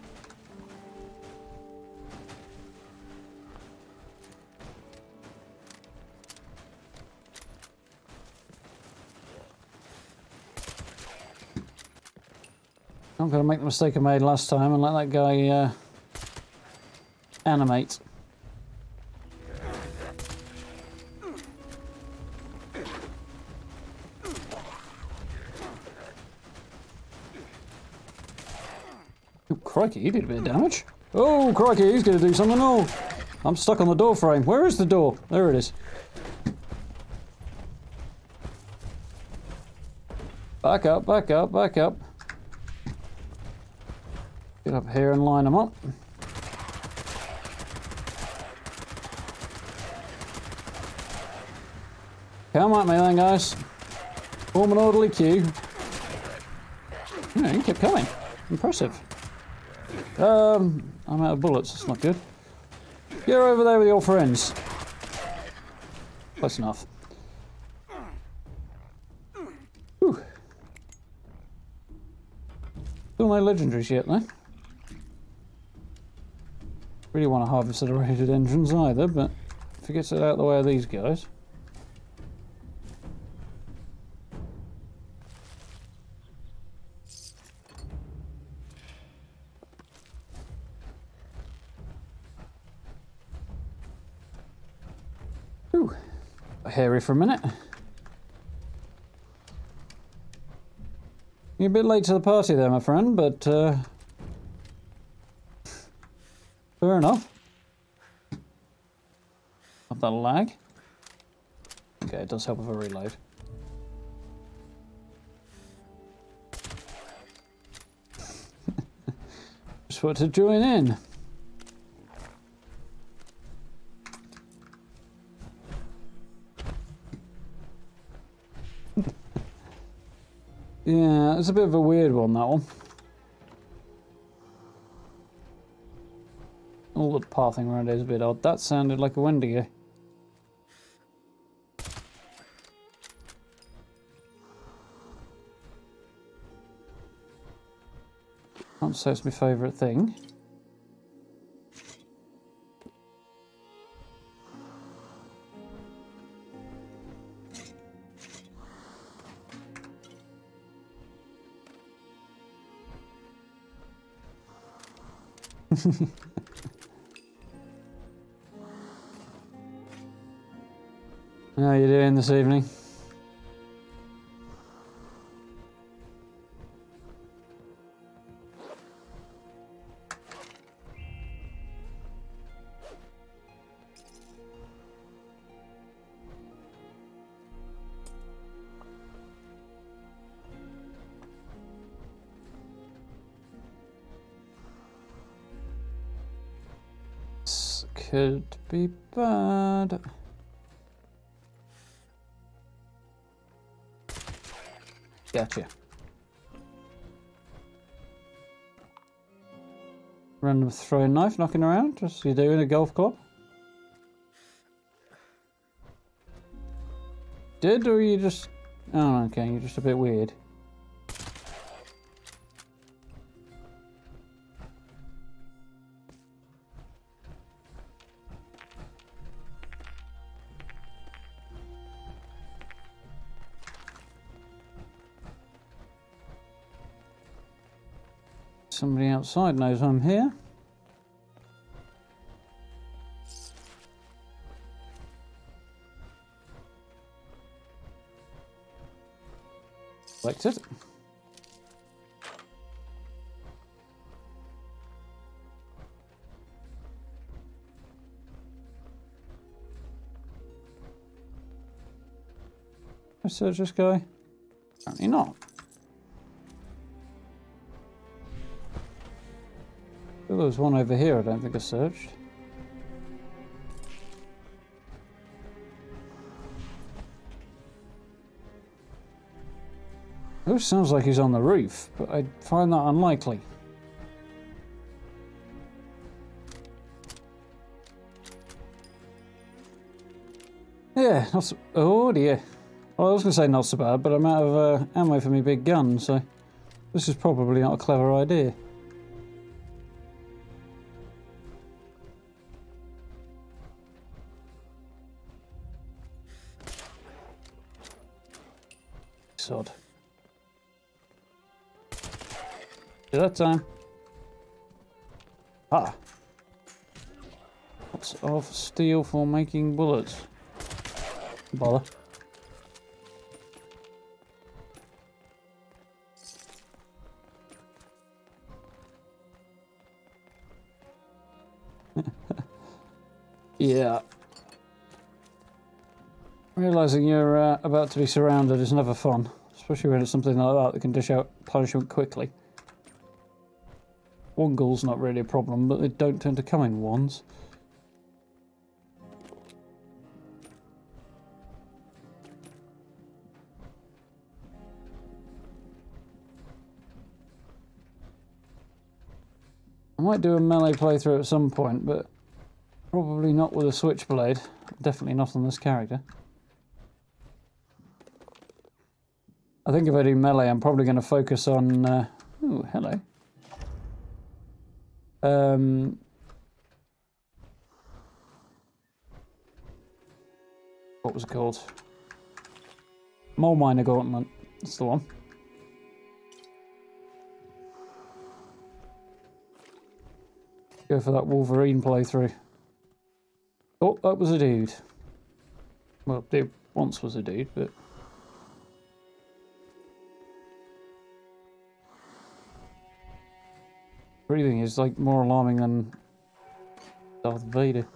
Speaker 1: I'm going to make the mistake I made last time and let that guy animate. Oh, crikey, he did a bit of damage. Oh, crikey, he's going to do something. Oh, I'm stuck on the door frame. Where is the door? There it is. Back up, back up, back up. Get up here and line them up. Come at me then, guys. Form an orderly queue. Yeah, he kept coming. Impressive. I'm out of bullets. That's not good. Get over there with your friends. Close enough. Whew. Still no legendaries yet, though. Really want to harvest the rated engines either, but if it gets it out of the way of these guys. Ooh, hairy for a minute. You're a bit late to the party there, my friend, but fair enough. Not that lag. Okay, it does help with a reload. just want to join in. Yeah, it's a bit of a weird one, that one. All the pathing around it is a bit odd. That sounded like a Wendigo. Can't say it's my favourite thing. How are you doing this evening? This could be bad. Gotcha. Random throwing knife knocking around, just you do in a golf club. Did, or you just... Oh, okay, you're just a bit weird. Somebody outside knows I'm here. Selected. I search this guy? Apparently not. Oh, there was one over here I don't think I searched. Oh, sounds like he's on the roof, but I find that unlikely. Yeah, not so... Oh dear. Well, I was going to say not so bad, but I'm out of ammo for my big gun, so this is probably not a clever idea. Sod. Do that time. Ah. Lots of steel for making bullets. Bother. Yeah. Realising you're about to be surrounded is never fun, especially when it's something like that that can dish out punishment quickly. One ghoul's not really a problem, but they don't tend to come in ones. I might do a melee playthrough at some point, but probably not with a switchblade. Definitely not on this character. I think if I do melee, I'm probably going to focus on... oh, hello. What was it called? Mole Miner Gauntlet. That's the one. Go for that Wolverine playthrough. Oh, that was a dude. Well, it once was a dude, but... breathing is like more alarming than Darth Vader.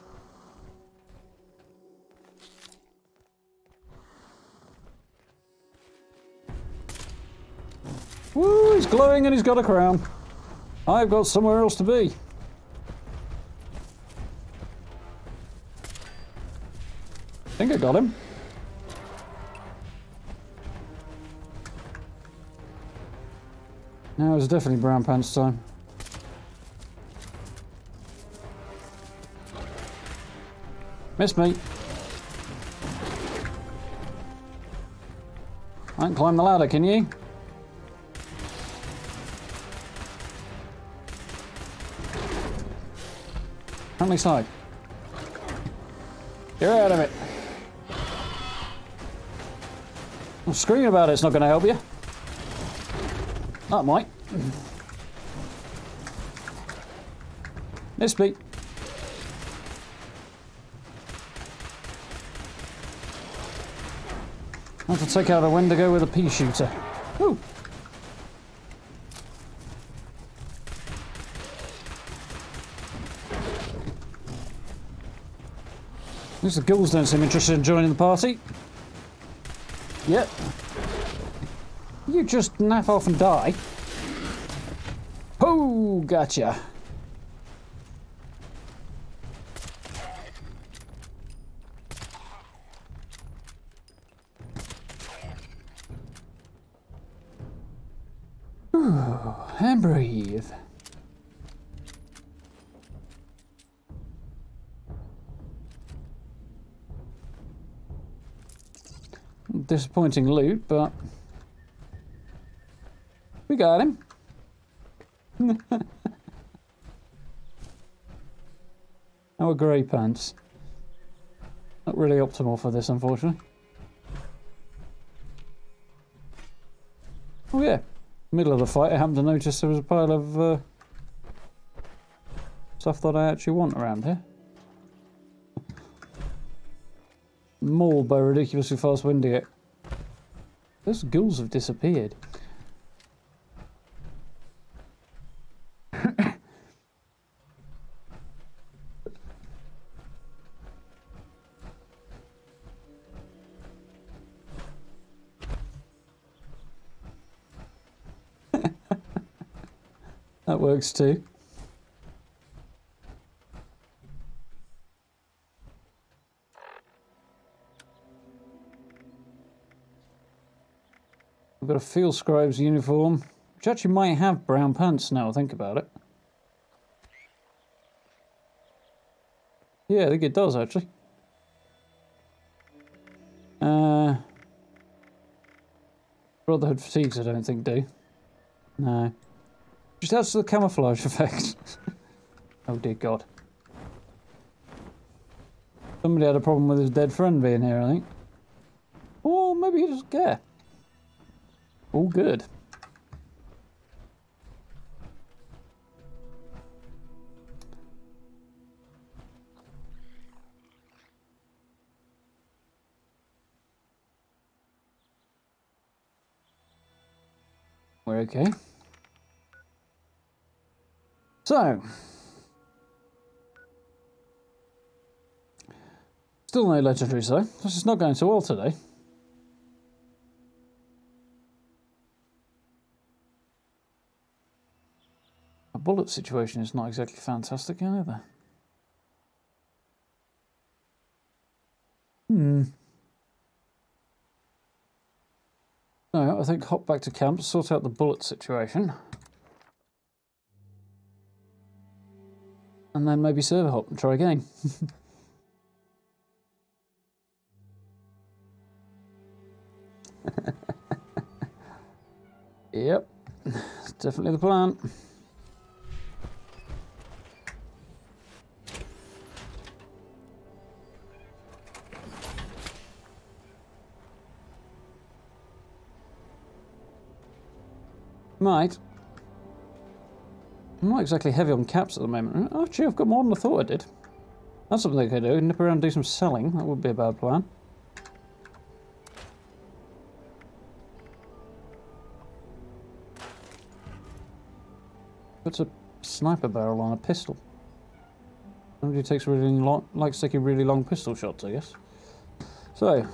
Speaker 1: Woo, he's glowing and he's got a crown. I've got somewhere else to be. I think I got him. Now it's definitely brown pants time. Missed me. I can climb the ladder, can you? Friendly side. You're out of it. I'm screaming about it, it's not going to help you. That might. Missed me. I have to take out a Wendigo with a pea shooter. Woo! At least the ghouls don't seem interested in joining the party. Yep. You just nap off and die. Oh, gotcha. And breathe. Disappointing loot, but we got him. Our grey pants. Not really optimal for this, unfortunately. Oh yeah. Middle of the fight, I happened to notice there was a pile of stuff that I actually want around here. Mauled by a ridiculously fast Wendigo. Those ghouls have disappeared. That works too. I've got a field scribe's uniform, which actually might have brown pants now I think about it. Yeah, I think it does actually. Brotherhood fatigues I don't think do. No. Just adds to the camouflage effect. Oh dear God. Somebody had a problem with his dead friend being here, I think. Or maybe he doesn't care. All good. We're okay. So, still no legendaries though. This is not going so well today. A bullet situation is not exactly fantastic either. So, I think hop back to camp, sort out the bullet situation. And then maybe server hop and try again. Yep, that's definitely the plan. Might. I'm not exactly heavy on caps at the moment. Oh, gee, I've got more than I thought I did. That's something I could do. Nip around and do some selling. That would be a bad plan. Puts a sniper barrel on a pistol. Somebody takes really long, likes taking really long pistol shots, I guess. So.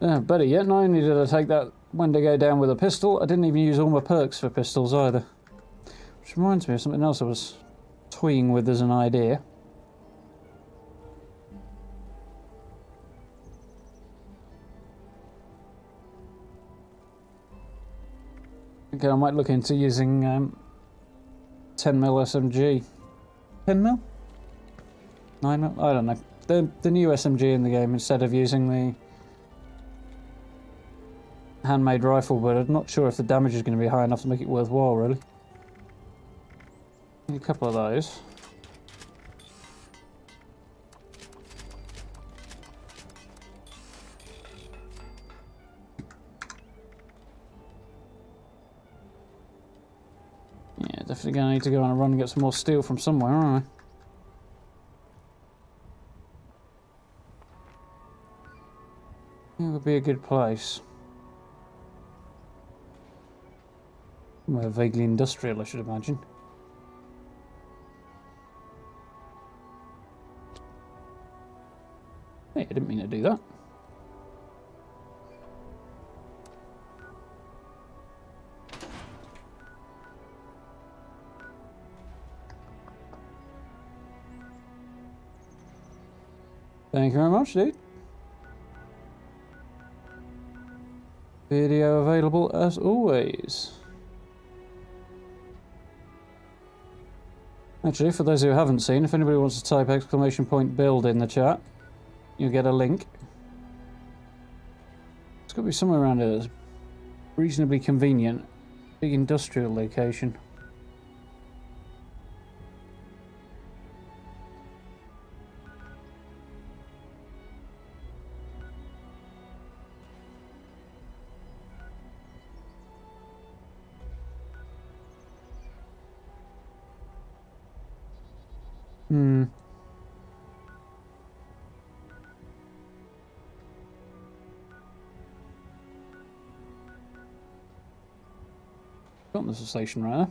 Speaker 1: Better yet, not only did I take that Wendigo down with a pistol, I didn't even use all my perks for pistols either. Which reminds me of something else I was toying with as an idea. Okay, I might look into using 10mm SMG. 10mm? 9mm? I don't know. The new SMG in the game instead of using the handmade rifle, but I'm not sure if the damage is going to be high enough to make it worthwhile, really. Need a couple of those. Yeah, definitely going to need to go on a run and get some more steel from somewhere, aren't I? It would be a good place. Well, vaguely industrial, I should imagine. Hey, I didn't mean to do that. Thank you very much, dude. Video available as always. Actually, for those who haven't seen, if anybody wants to type !build in the chat, you'll get a link. It's got to be somewhere around here that's reasonably convenient. Big industrial location. There's a station right there.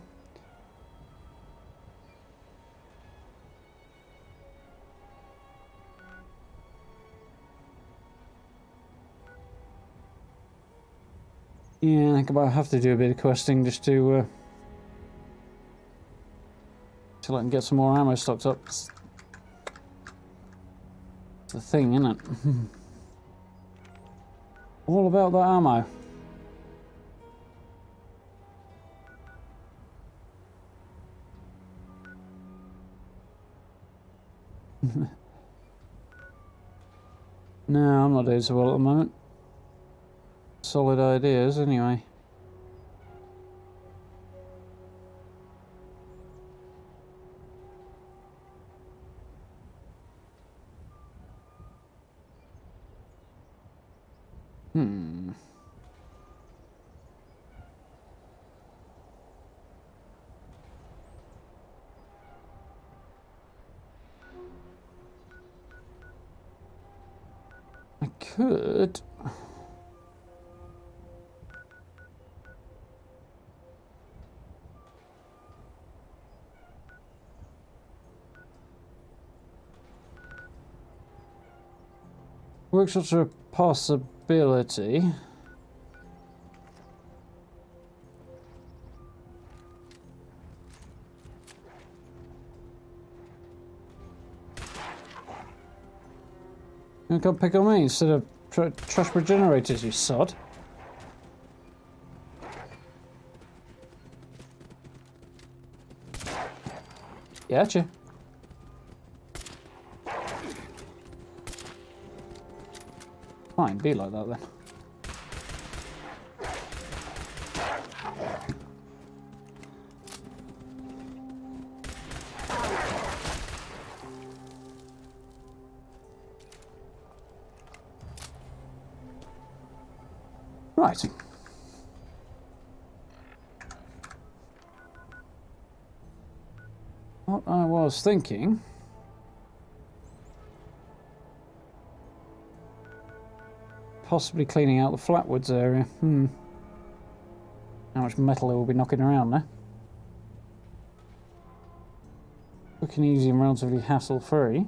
Speaker 1: Yeah, I think I might have to do a bit of questing just to till I can get some more ammo stocked up. It's the thing, isn't it? All about that ammo. No, I'm not doing so well at the moment. Solid ideas, anyway. I could... Workshops are a possibility. You come pick on me instead of trash regenerators, you sod. Gotcha. Fine, be like that then. Right. What I was thinking... possibly cleaning out the flatwoods area. How much metal it will be knocking around there. Looking easy and relatively hassle-free.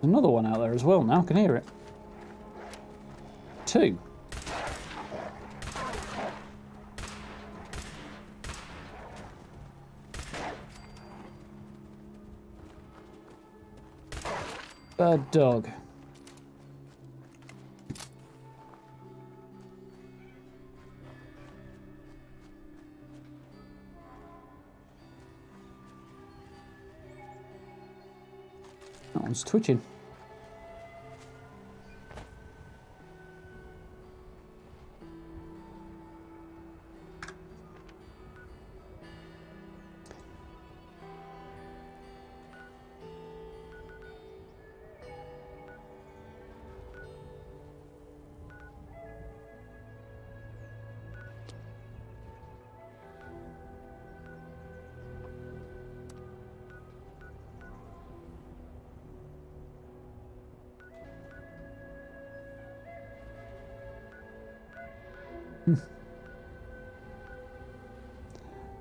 Speaker 1: There's another one out there as well now, I can hear it. 2. Bad dog. That one's twitching.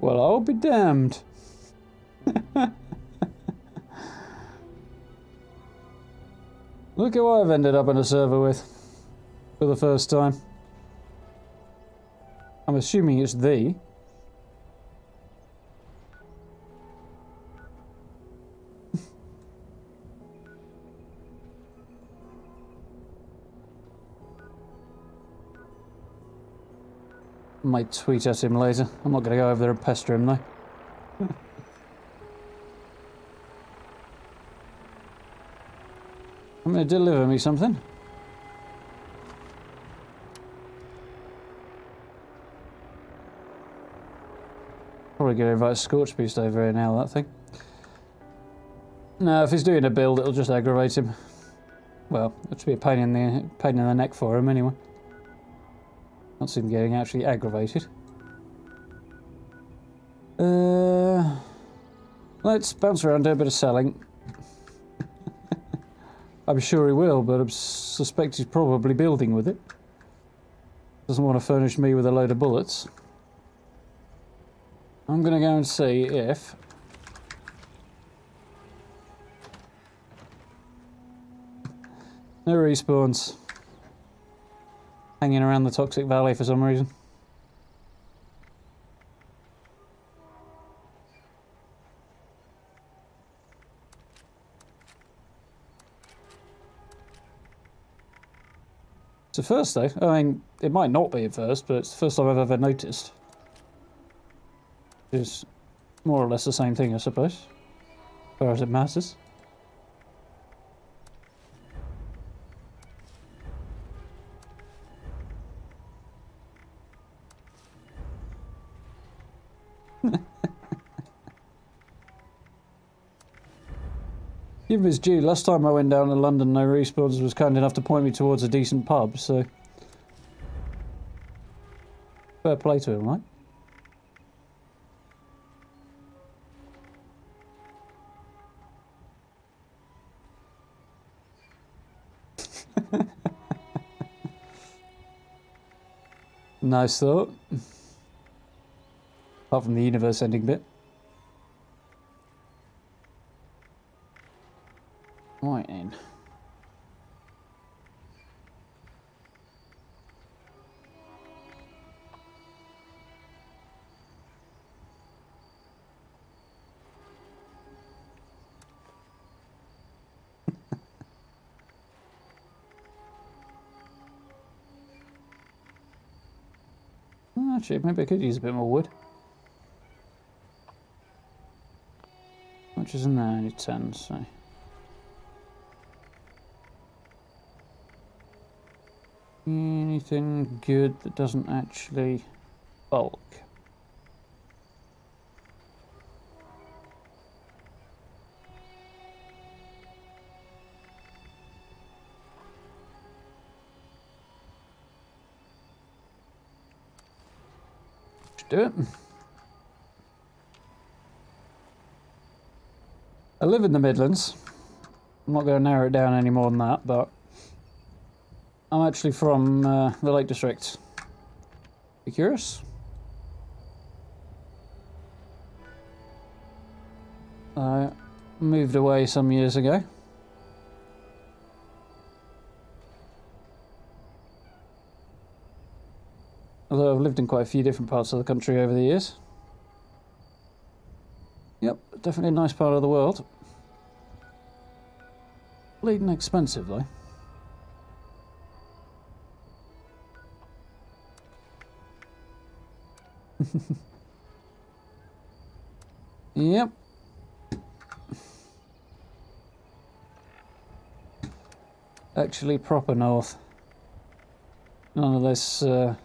Speaker 1: Well, I'll be damned. Look at what I've ended up on a server with for the first time. I'm assuming it's the. Might tweet at him later. I'm not going to go over there and pester him though. I'm going to deliver me something. Probably going to invite a Scorch Beast over here now, that thing. No, if he's doing a build, it'll just aggravate him. Well, it'll be a pain in the neck for him anyway. Not see him getting actually aggravated. Let's bounce around, do a bit of selling. I'm sure he will, but I suspect he's probably building with it. Doesn't want to furnish me with a load of bullets. I'm going to go and see if... No respawns. Hanging around the Toxic Valley for some reason. It's a first though. I mean, it might not be a first, but it's the first time I've ever noticed. It's more or less the same thing, I suppose, as far as it matters. Give him his due. Last time I went down to London, No Respawns was kind enough to point me towards a decent pub, so... Fair play to him, right? Nice thought. Apart from the universe ending bit. Right in. Actually, maybe I could use a bit more wood. How much is in there? Only 10, so... Anything good that doesn't actually bulk? Let's do it. I live in the Midlands. I'm not going to narrow it down any more than that, but I'm actually from the Lake District. You curious? I moved away some years ago. lived in quite a few different parts of the country over the years. Yep, definitely a nice part of the world. Bleeding expensive though. Yep. Actually proper north. None of this... The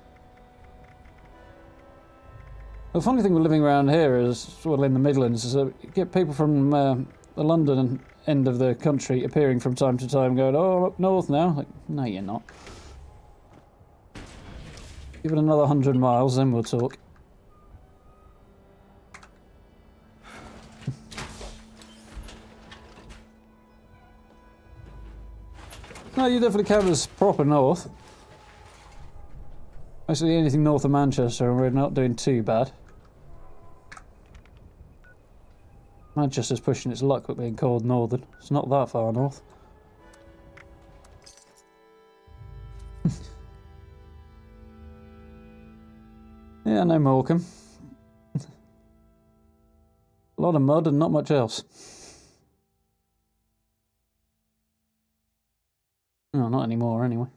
Speaker 1: funny thing with living around here is, well, in the Midlands, is that you get people from the London end of the country appearing from time to time going, oh, up north now. Like, no, you're not. Give it another 100 miles, then we'll talk. No, you definitely count as proper north. Basically anything north of Manchester, and we're not doing too bad. Manchester's pushing its luck with being called northern. It's not that far north. Yeah, no Morecambe. A lot of mud and not much else. No, not anymore anyway.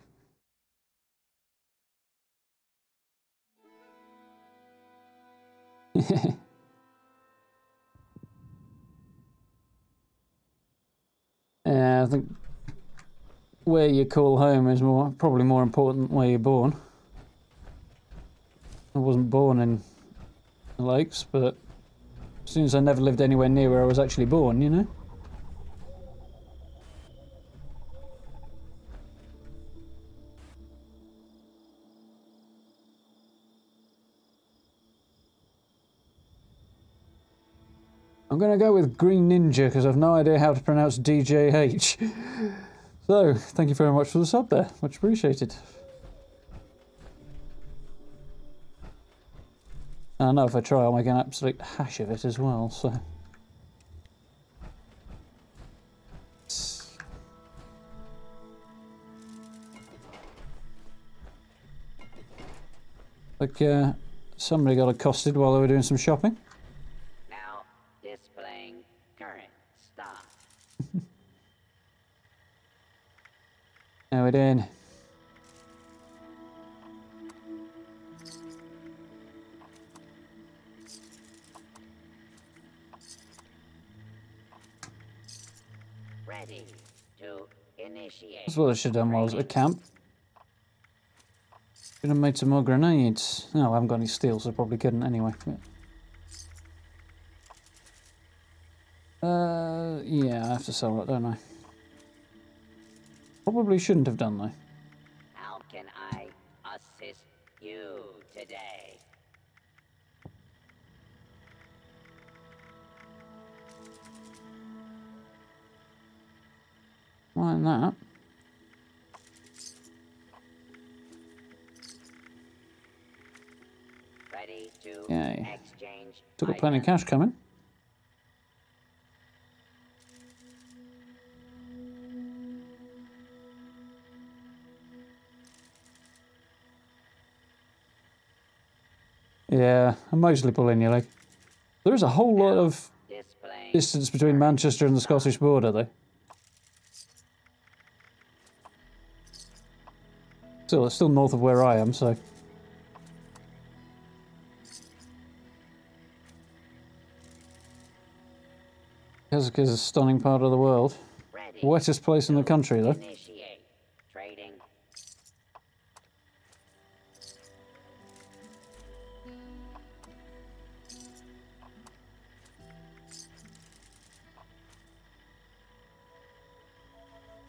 Speaker 1: Yeah, I think where you call home is probably more important than where you're born. I wasn't born in the lakes, but as soon as I never lived anywhere near where I was actually born, you know? I'm going to go with Green Ninja because I've no idea how to pronounce DJH. So, thank you very much for the sub there. Much appreciated. I know if I try, I'll make an absolute hash of it as well, so... Like, somebody got accosted while they were doing some shopping.
Speaker 3: Now, displaying current stock.
Speaker 1: How we doing?
Speaker 3: Ready to initiate.
Speaker 1: That's what I should have done while I was at camp. Should have made some more grenades. No, I haven't got any steel, so I probably couldn't anyway. Yeah, I have to sell it, don't I? Probably shouldn't have done though.
Speaker 3: How can I assist you today?
Speaker 1: Why not that?
Speaker 3: Ready to
Speaker 1: Yay.
Speaker 3: exchange.
Speaker 1: Still got plenty of
Speaker 3: items.
Speaker 1: cash coming. Yeah, I'm mostly pulling your leg. There is a whole lot of
Speaker 3: Displaying
Speaker 1: distance between Manchester and the Scottish border, though. Still, it's still north of where I am, so... Kazakh is a stunning part of the world.
Speaker 3: ready.
Speaker 1: Wettest place in the country, though.
Speaker 3: Initiate trading.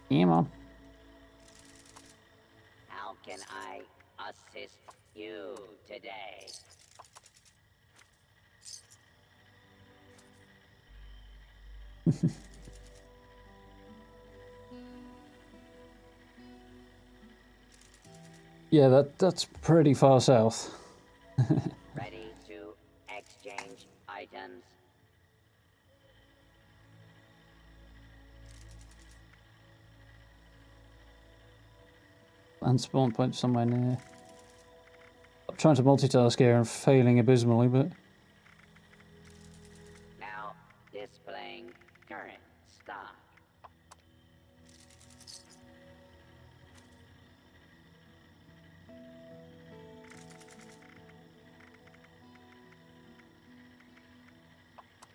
Speaker 1: Yeah, man.
Speaker 3: How can I assist you today?
Speaker 1: Yeah, that's pretty far south.
Speaker 3: Ready to exchange items.
Speaker 1: And spawn point somewhere near. trying to multitask here and failing abysmally, but...
Speaker 3: Now displaying current stock.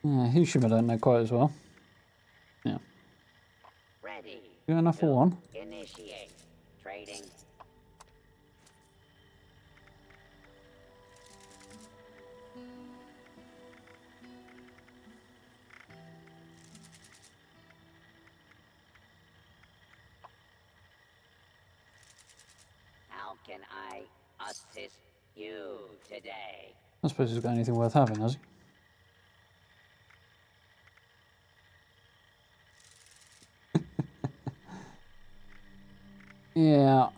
Speaker 1: Yeah, Xion I don't know quite as well. Yeah.
Speaker 3: Ready.
Speaker 1: Good enough for one.
Speaker 3: Initiate trading. How can I assist you today?
Speaker 1: I suppose he's got anything worth having, has he? Yeah.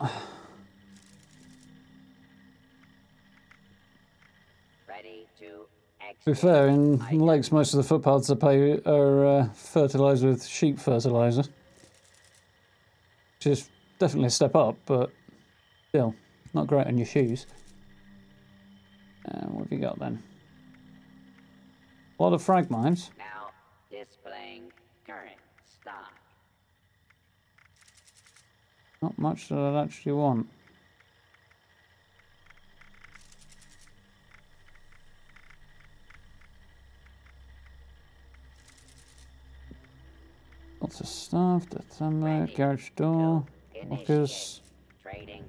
Speaker 3: Ready to
Speaker 1: To
Speaker 3: exit.
Speaker 1: be fair, in lakes, most of the footpaths are fertilised with sheep fertiliser. Which is definitely a step up, but still, not great on your shoes. What have you got then? A lot of frag mines.
Speaker 3: Now displaying current stock.
Speaker 1: Not much that I'd actually want. Lots of stuff, that's ammo, garage door, lockers.
Speaker 3: Trading.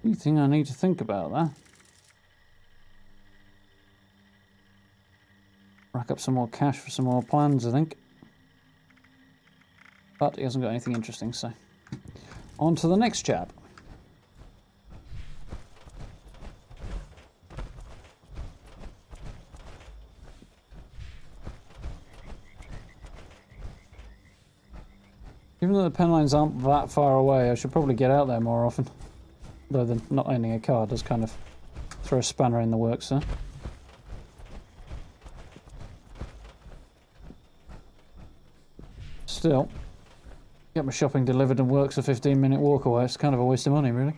Speaker 1: Anything I need to think about there? Rack up some more cash for some more plans, I think. But he hasn't got anything interesting, so... On to the next chap. Given that the pen lines aren't that far away, I should probably get out there more often. Though the not owning a car does kind of throw a spanner in the works there. Still, get my shopping delivered and work's a 15-minute walk away. It's kind of a waste of money, really.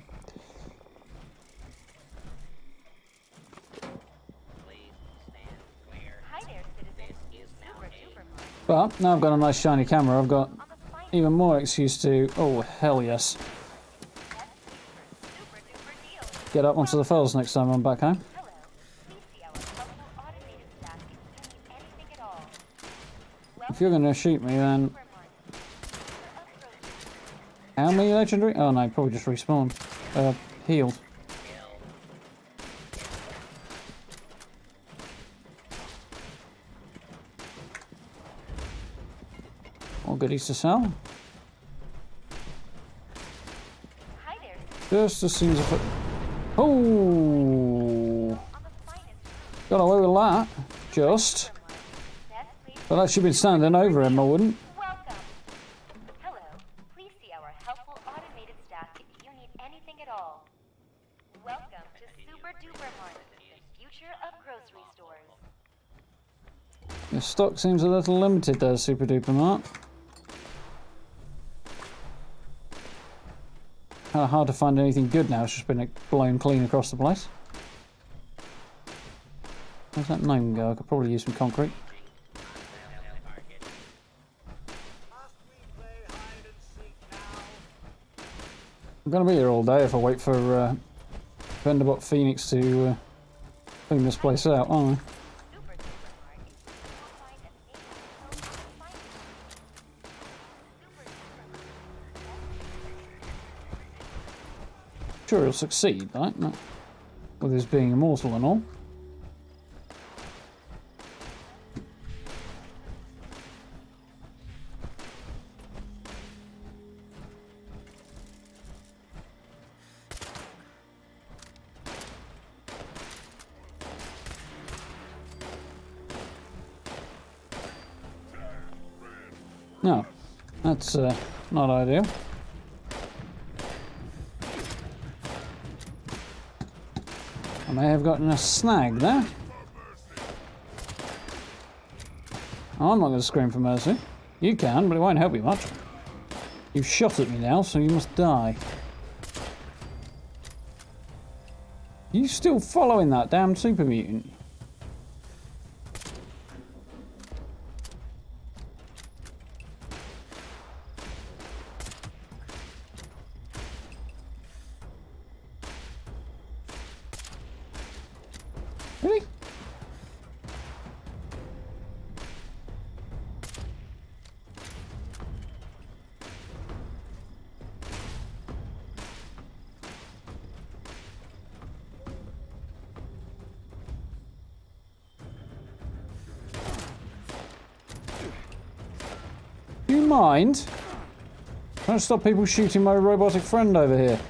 Speaker 3: Please stand clear.
Speaker 4: Hi there, citizen.
Speaker 3: This is now a
Speaker 1: But now I've got a nice shiny camera, I've got even more excuse to... Oh, hell yes. Get up onto the fells next time I'm back home.
Speaker 4: Hello. Please see our helpful automated staff if you need anything at all.
Speaker 1: If you're going to shoot me, then... How many legendary? Oh no, probably just respawned. Healed. All goodies to sell.
Speaker 4: Hi there.
Speaker 1: Just as soon as I put... Oh! Got away with that. Just. But I've actually been standing over him, I wouldn't.
Speaker 4: Welcome. Hello. Please see our helpful automated staff if you need anything at all. Welcome to Super Duper Mart, the future of grocery stores.
Speaker 1: Your stock seems a little limited there, Super Duper Mart. Kind of hard to find anything good now. It's just been blown clean across the place. Where's that gnome go? I could probably use some concrete. I'm going to be here all day if I wait for Venderbot Phoenix to clean this place out, aren't I?
Speaker 4: Super Duper Mart is where you will find amazing clothes and finance.
Speaker 1: Sure he'll succeed, right? No. With his being immortal and all. No, that's not ideal. I may have gotten a snag there. Oh, I'm not going to scream for mercy. You can, but it won't help you much. You've shot at me now, so you must die. You still following that damn super mutant? Really? Do you mind? Trying to stop people shooting my robotic friend over here.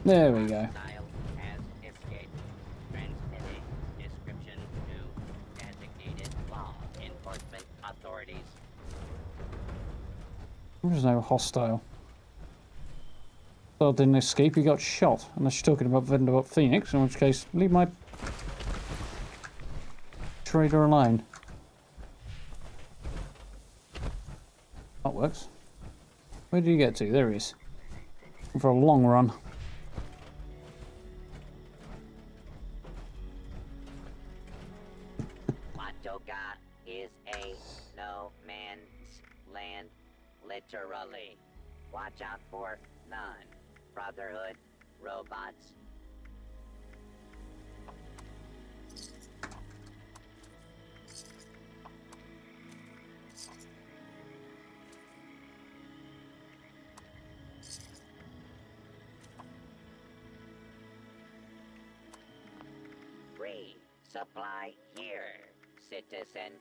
Speaker 1: There we go.
Speaker 3: Style has escaped. Transmitting description to designated law enforcement authorities.
Speaker 1: There's no hostile. Well, didn't escape, he got shot. Unless you're talking about Vanderbilt Phoenix, in which case, leave my trader alone. That works. Where did he get to? There he is. For a long run.
Speaker 3: Watoga is a no man's land, literally. Watch out for non-brotherhood robots. Free supply here, citizen.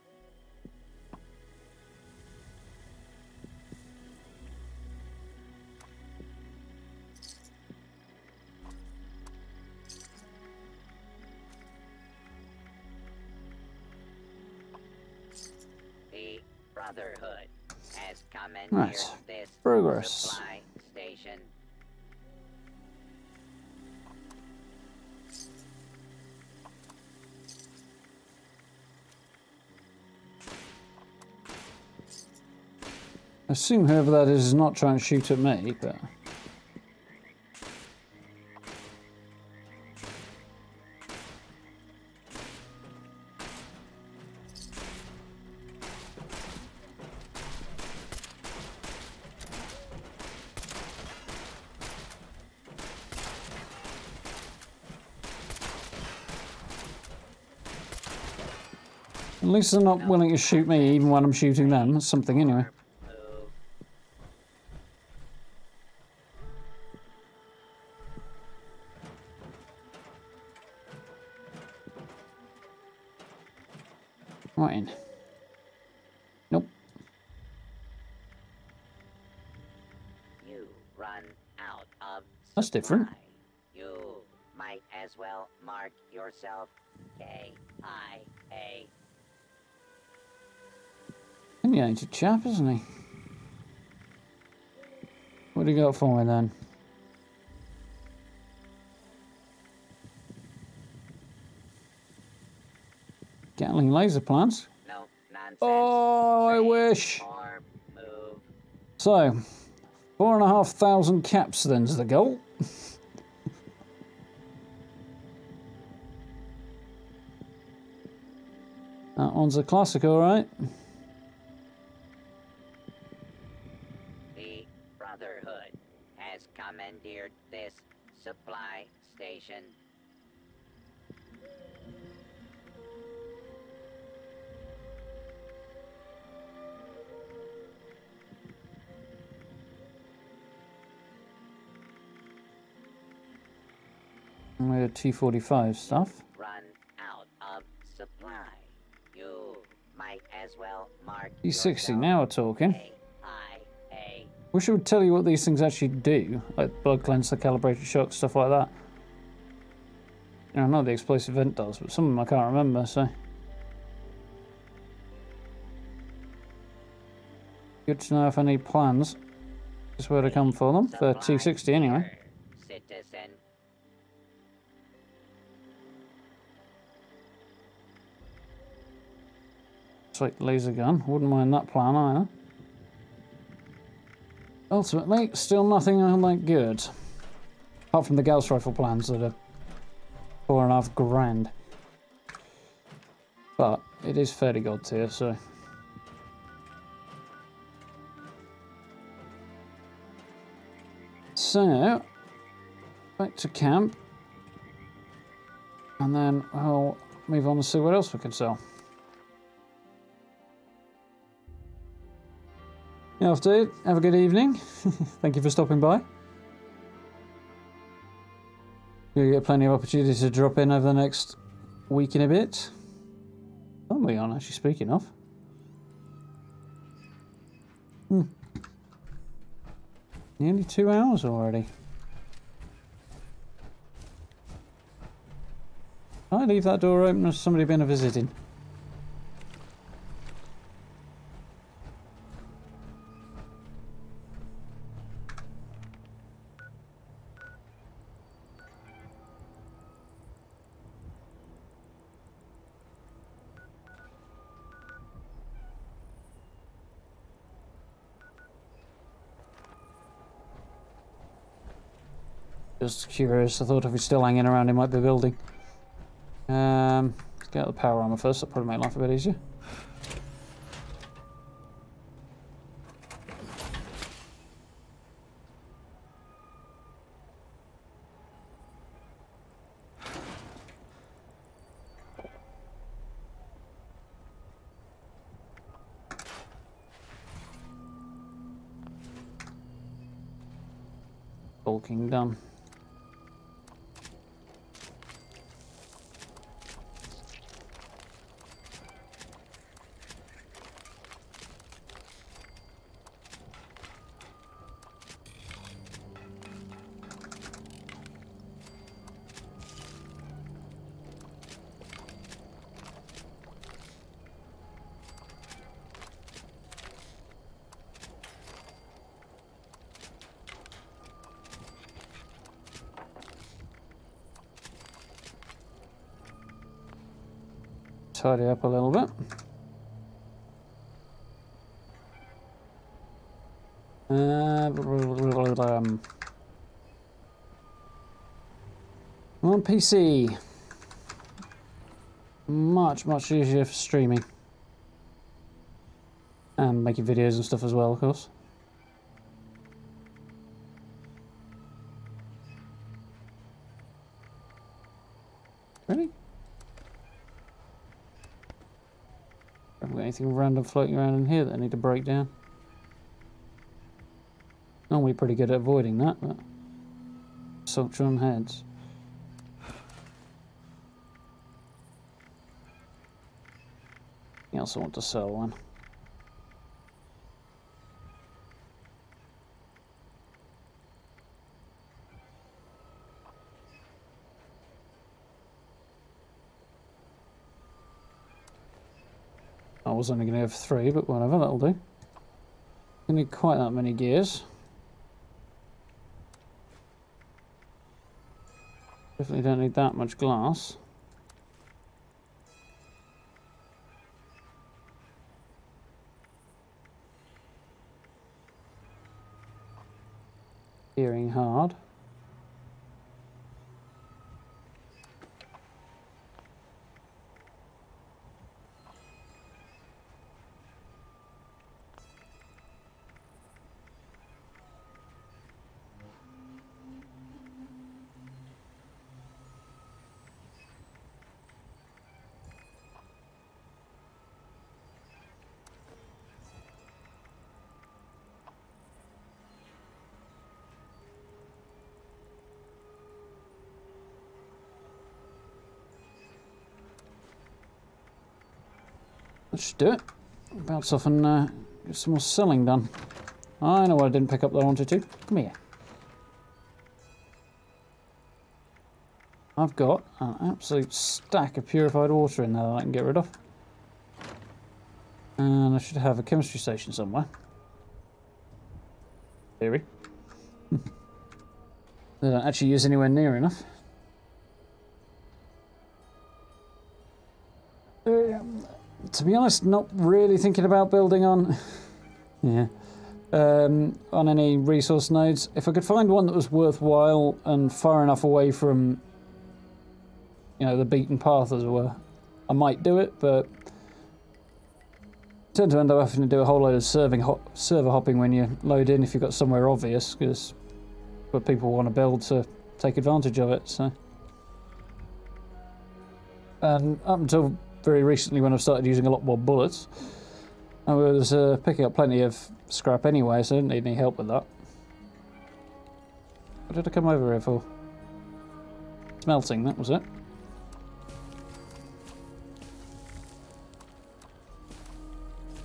Speaker 3: The Brotherhood has commandeered
Speaker 1: Right.
Speaker 3: this
Speaker 1: Progress.
Speaker 3: supply station.
Speaker 1: I assume whoever that is not trying to shoot at me, but... At least they're not willing to shoot me even when I'm shooting them. That's something anyway.
Speaker 3: Move.
Speaker 1: Right in. Nope.
Speaker 3: You run out of
Speaker 1: That's different.
Speaker 3: supply. You might as well mark yourself K.I.A.
Speaker 1: Opinionated chap, isn't he? What do you got for me then? Gatling laser plants.
Speaker 3: No nonsense.
Speaker 1: Oh, I
Speaker 3: Train
Speaker 1: wish.
Speaker 3: Or move.
Speaker 1: So, 4,500 caps then's the goal. That one's a classic, alright.
Speaker 3: The Brotherhood has commandeered this supply station.
Speaker 1: We had T-45 stuff.
Speaker 3: Run out of supply. You might as well mark
Speaker 1: T-60,
Speaker 3: yourself
Speaker 1: now we're talking.
Speaker 3: K.I.A.
Speaker 1: Wish it would tell you what these things actually do, like blood cleanser, calibrated shock, stuff like that. You know, I know the explosive vent does, but some of them I can't remember, so. Good to know if I need plans. Just where to come for them, for
Speaker 3: Supply
Speaker 1: T-60 anyway.
Speaker 3: here, citizen.
Speaker 1: Sweet laser gun. Wouldn't mind that plan either. Ultimately, still nothing all that good. Apart from the Gauss rifle plans that are $4.5 grand. But it is fairly god tier, so. So, back to camp. And then I'll move on and see what else we can sell. Yeah, dude. Have a good evening. Thank you for stopping by. You'll get plenty of opportunities to drop in over the next week and a bit. Oh, we aren't actually speaking of. Nearly 2 hours already. I leave that door open as somebody been a visiting. Just curious, I thought if he's still hanging around he might be building. Let's get out the power armor first, that'll probably make life a bit easier. Bulking done. Tidy up a little bit. On PC. Much easier for streaming. And making videos and stuff as well, of course. Really? Haven't got anything random floating around in here that I need to break down. Normally pretty good at avoiding that, but Soltron heads. Anything else I want to sell one? I was only going to have 3, but whatever, that'll do. You need quite that many gears. Definitely don't need that much glass. Gearing hard. That should do it. Bounce off and get some more selling done. I know what I didn't pick up that I wanted to. Come here. I've got an absolute stack of purified water in there that I can get rid of. And I should have a chemistry station somewhere. Theory. They don't actually use anywhere near enough. To be honest, not really thinking about building on... yeah. On any resource nodes. If I could find one that was worthwhile and far enough away from, you know, the beaten path, as it were, I might do it, but I tend to end up having to do a whole load of server hopping when you load in if you've got somewhere obvious, because but people want to build to take advantage of it. So, and up until very recently, when I've started using a lot more bullets, I was picking up plenty of scrap anyway, so I didn't need any help with that. What did I come over here for? Smelting, that was it.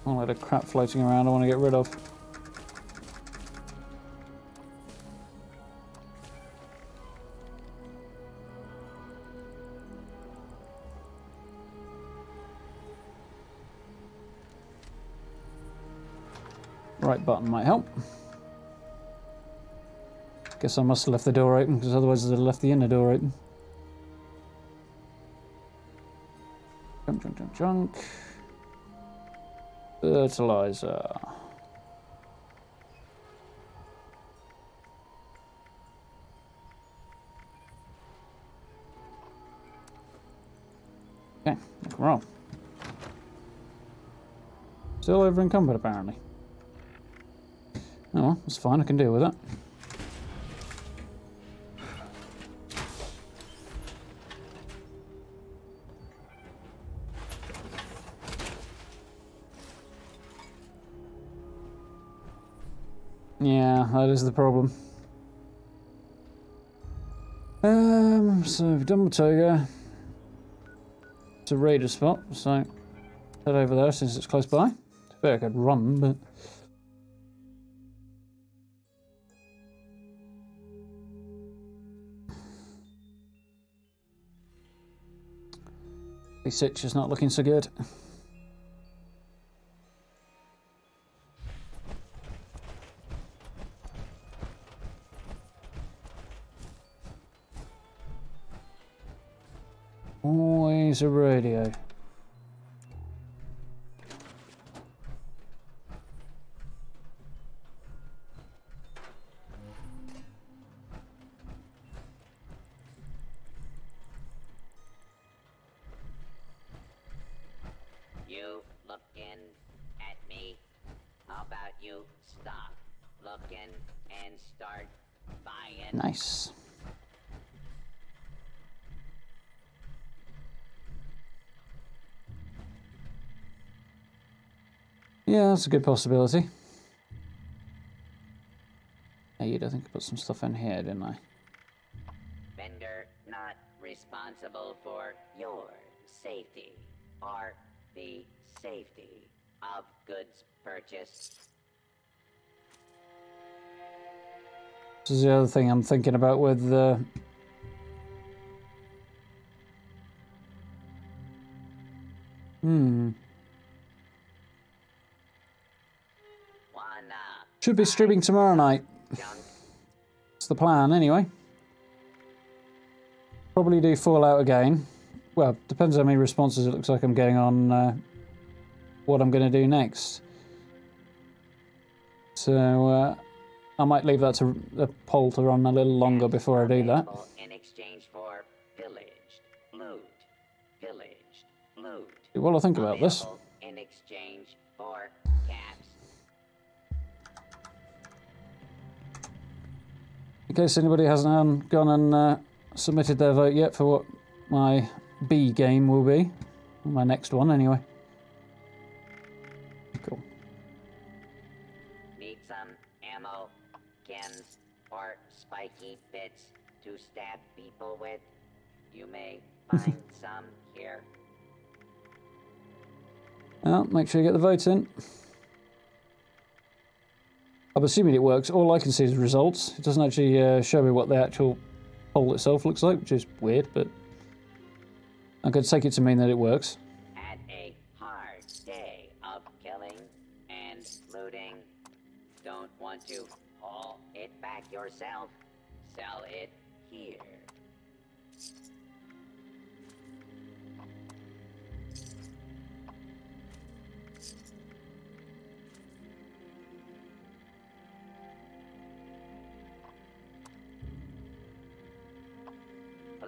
Speaker 1: A load of crap floating around I want to get rid of. Right button might help. Guess I must have left the door open, because otherwise I'd have left the inner door open. Junk, junk, junk, junk. Fertilizer. Okay, rock and roll. Still over encumbered apparently. Oh well, that's fine, I can deal with that. Yeah, that is the problem. So we've done Matoga. It's a raider spot, so head over there since it's close by. I bet I could run, but the sitch is not looking so good. Always a radio.
Speaker 3: You looking at me? How about you stop looking and start buying?
Speaker 1: Nice. Yeah, that's a good possibility. Hey, I think I put some stuff in here, didn't I?
Speaker 3: Vendor not responsible for your safety or the safety of goods purchased.
Speaker 1: This is the other thing I'm thinking about with should be streaming tomorrow night. It's the plan, anyway. Probably do Fallout again. Well, depends how many responses it looks like I'm getting on what I'm going to do next. So I might leave that to the poll to run a little longer before I do that.
Speaker 3: In exchange for pillaged loot. Pillaged loot.
Speaker 1: What I think about this.
Speaker 3: In exchange for caps.
Speaker 1: In case anybody hasn't gone and submitted their vote yet for what my B game will be. My next one, anyway. Cool.
Speaker 3: Need some ammo, chems, or spiky bits to stab people with? You may find some here.
Speaker 1: Well, make sure you get the votes in. I'm assuming it works. All I can see is results. It doesn't actually show me what the actual poll itself looks like, which is weird, but I could take it to mean that it works.
Speaker 3: Had a hard day of killing and looting. Don't want to haul it back yourself? Sell it here.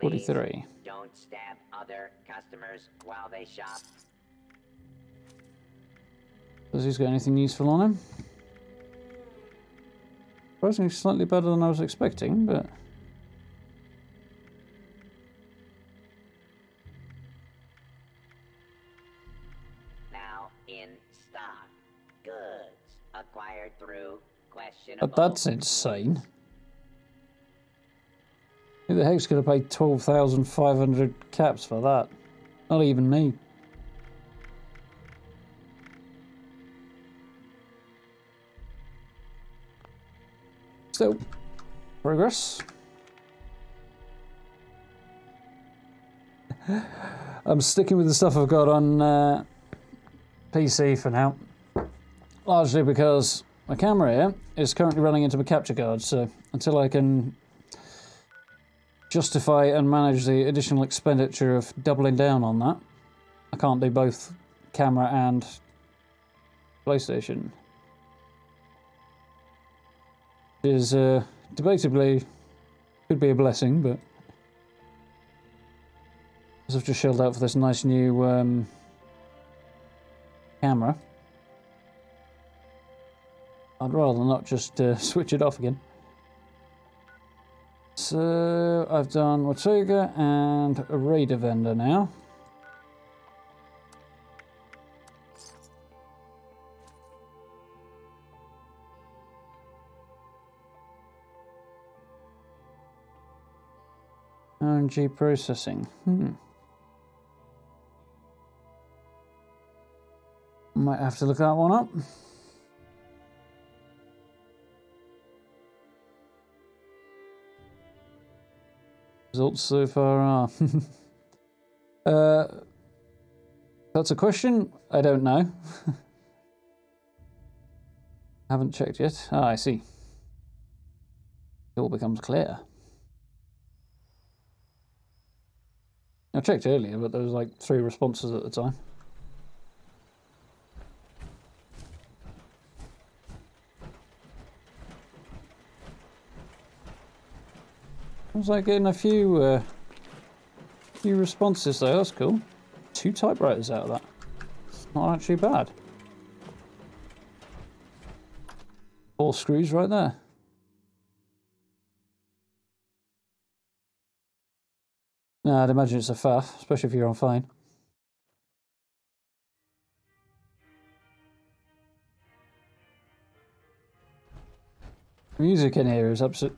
Speaker 3: Please
Speaker 1: 43.
Speaker 3: don't stab other customers while they shop.
Speaker 1: Does he's got anything useful on him? Surprisingly slightly better than I was expecting, but...
Speaker 3: Now in stock. Goods acquired through questionable...
Speaker 1: But that's insane. Who the heck's going to pay 12,500 caps for that? Not even me. Still, progress. I'm sticking with the stuff I've got on PC for now. Largely because my camera here is currently running into my capture card, so until I can justify and manage the additional expenditure of doubling down on that, I can't do both camera and PlayStation. Which is debatably could be a blessing, but as I've just shelled out for this nice new camera, I'd rather not just switch it off again. So I've done Watuga and a Raider vendor now. RNG processing. Might have to look that one up. Results so far are... that's a question? I don't know. Haven't checked yet. Ah, I see. It all becomes clear. I checked earlier, but there was like 3 responses at the time. I was like getting a few responses though. That's cool. 2 typewriters out of that. It's not actually bad. 4 screws right there. No, I'd imagine it's a faff, especially if you're on fine. Music in here is absolute.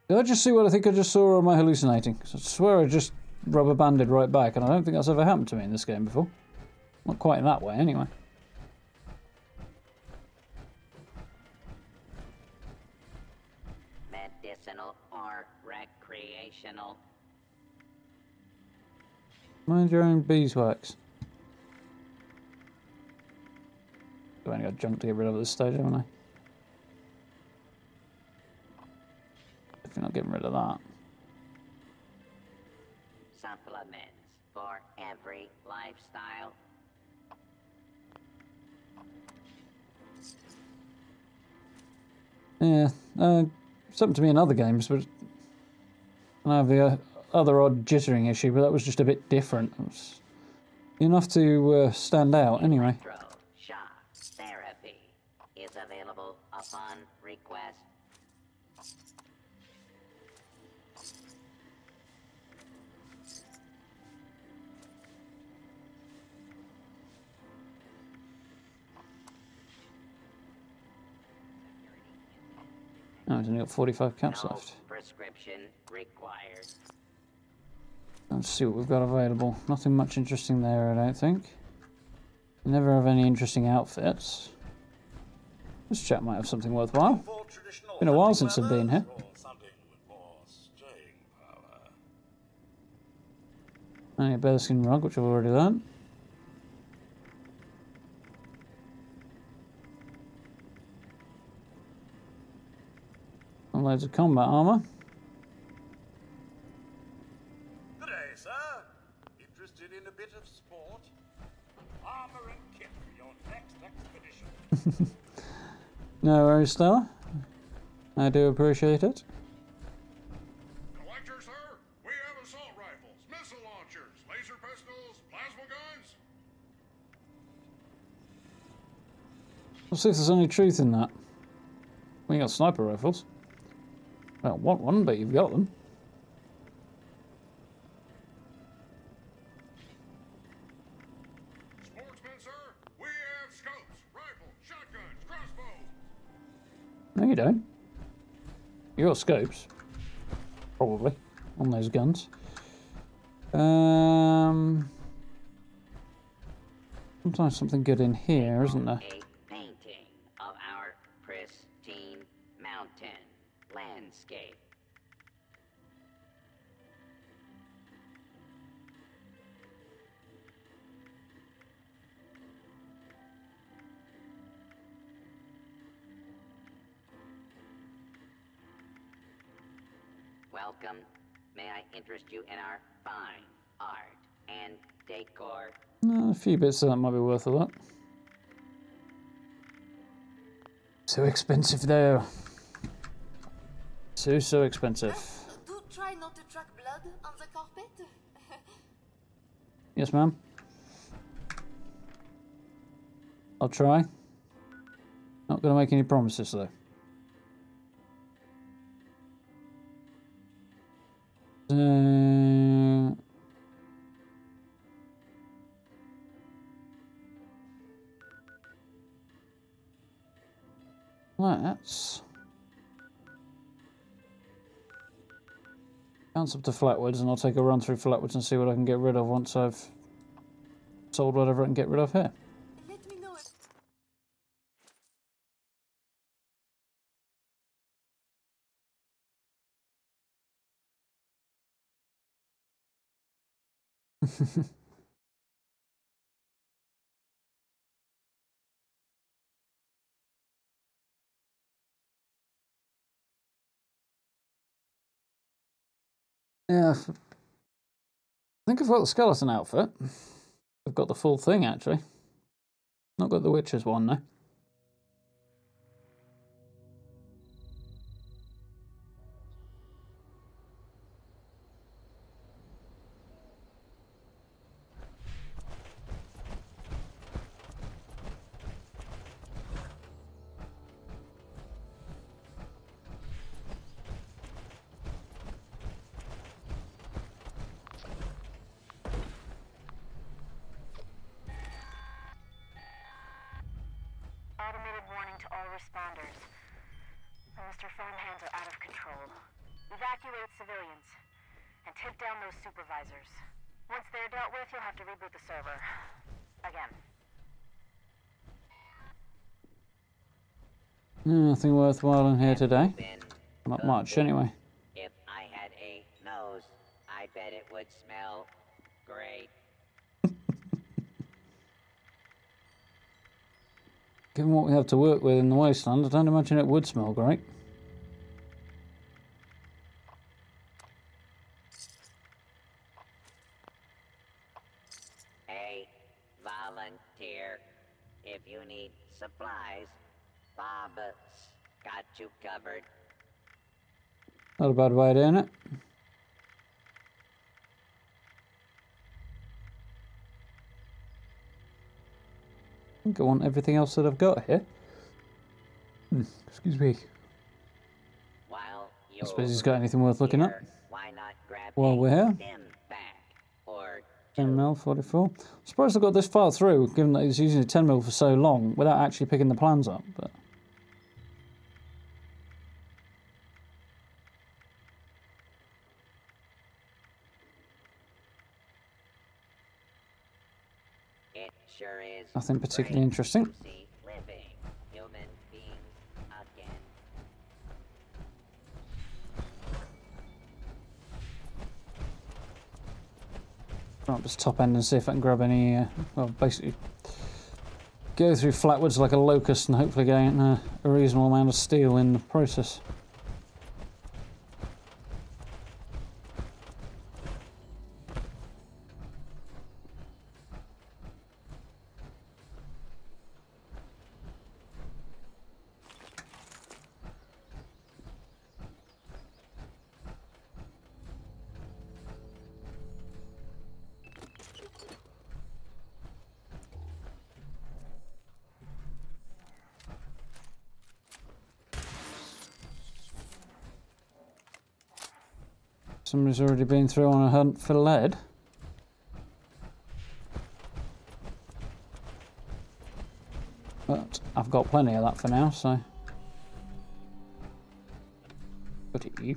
Speaker 1: Did I just see what I think I just saw, or am I hallucinating? 'Cause I swear I just rubber banded right back, and I don't think that's ever happened to me in this game before. Not quite in that way, anyway.
Speaker 3: Medicinal or recreational.
Speaker 1: Mind your own beeswax. I've only got junk to get rid of at this stage, haven't I? Definitely not getting rid of that.
Speaker 3: Supplements for every lifestyle.
Speaker 1: Yeah, it's happened to me in other games, but I have the other odd jittering issue, but that was just a bit different. It was enough to stand out, anyway.
Speaker 3: Electroshock therapy is available upon request.
Speaker 1: Oh, it's only got 45 caps
Speaker 3: No
Speaker 1: left.
Speaker 3: prescription required.
Speaker 1: Let's see what we've got available. Nothing much interesting there, I don't think. We never have any interesting outfits. This chap might have something worthwhile. Been a while since I've been here. Only a bearskin rug, which I've already done. And loads of combat armor.
Speaker 2: Good day, sir. Interested in a bit of sport? Armor and kit for your next expedition.
Speaker 1: No worries, Stella. I do appreciate it. We'll see if there's any truth in that. We got sniper rifles. I don't want one, but you've got them.
Speaker 2: Sportsman, sir, we have scopes, rifles, shotguns, crossbows.
Speaker 1: No, you don't. You got scopes. Probably. On those guns. Sometimes something good in here, isn't there?
Speaker 3: A painting of our pristine mountain landscape. Welcome. May I interest you in our fine art and decor?
Speaker 1: A few bits of that might be worth a lot. So expensive though. So expensive.
Speaker 5: Do try not to track blood on the carpet.
Speaker 1: Yes, ma'am. I'll try. Not going to make any promises though. Let's bounce up to Flatwoods and I'll take a run through Flatwoods and see what I can get rid of once I've sold whatever I can get rid of here.
Speaker 5: Let me know if...
Speaker 1: Yeah, I think I've got the skeleton outfit. I've got the full thing actually. Not got the Witcher's one though.
Speaker 6: Automated warning to all responders. The Mr. Farmhands are out of control. Evacuate civilians. And take down those supervisors. Once they're dealt with, you'll have to reboot the server. Again.
Speaker 1: Nothing worthwhile in here today.
Speaker 3: Been
Speaker 1: Not much anyway.
Speaker 3: If I had a nose, I bet it would smell great.
Speaker 1: Given what we have to work with in the wasteland, I don't imagine it would smell great.
Speaker 3: A volunteer. If you need supplies, Bob's got you covered.
Speaker 1: Not a bad way of doing it. I think I want everything else that I've got here. Excuse me.
Speaker 3: While
Speaker 1: I suppose he's got anything worth looking at.
Speaker 3: Why not grab
Speaker 1: While we're here.
Speaker 3: stim pack or
Speaker 1: 10mm, 44. I'm surprised I got this far through, given that he's using a 10mm for so long, without actually picking the plans up. But
Speaker 3: it sure is
Speaker 1: nothing particularly
Speaker 3: great
Speaker 1: interesting.
Speaker 3: to see living human beings again.
Speaker 1: Try up this top end and see if I can grab any, well, basically go through Flatwoods like a locust and hopefully gain a reasonable amount of steel in the process. Somebody's already been through on a hunt for lead. But I've got plenty of that for now, so... Put it you.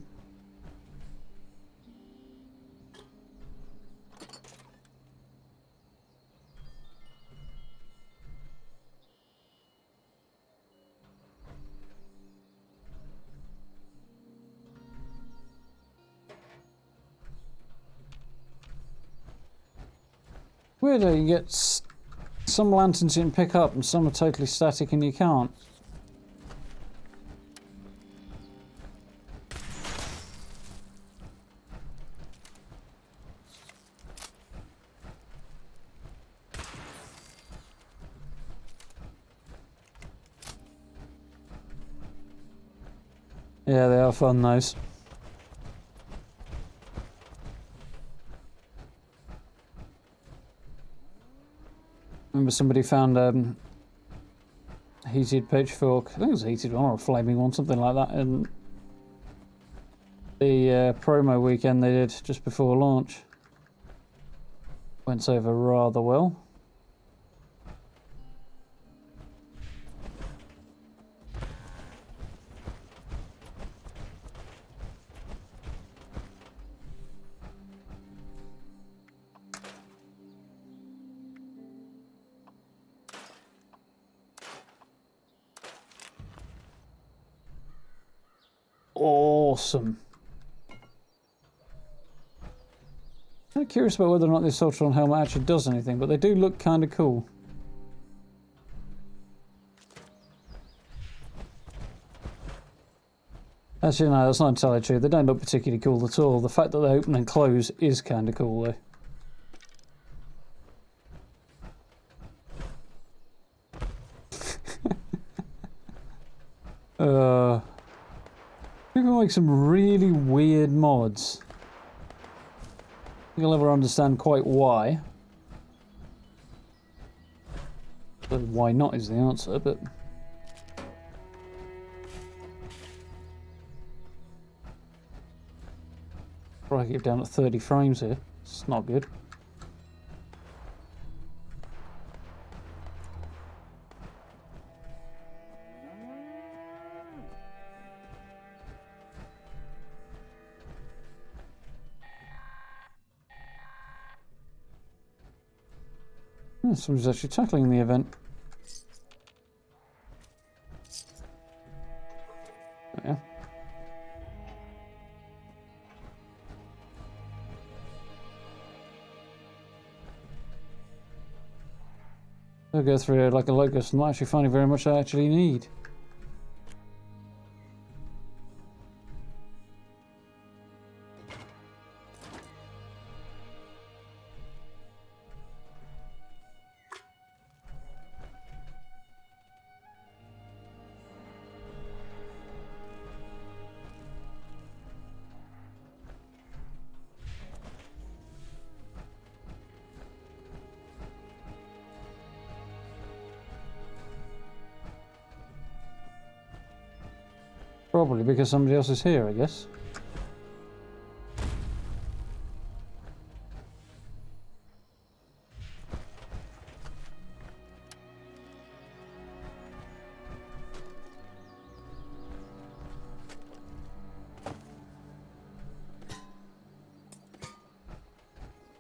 Speaker 1: Weird how you get some lanterns you can pick up and some are totally static and you can't. Yeah, they are fun, those. Remember somebody found heated pitchfork, I think it was a heated one or a flaming one, something like that, in the promo weekend they did just before launch. Went over rather well. Awesome. I'm curious about whether or not this Ultron helmet actually does anything, but they do look kind of cool. Actually, no, that's not entirely true. They don't look particularly cool at all. The fact that they open and close is kind of cool, though. People make some really weird mods. I think I'll never understand quite why. But why not is the answer, but... Probably keep down at 30 frames here. It's not good. Somebody's actually tackling the event. Yeah. I'll go through it like a locust and not actually finding very much I actually need. Probably because somebody else is here, I guess.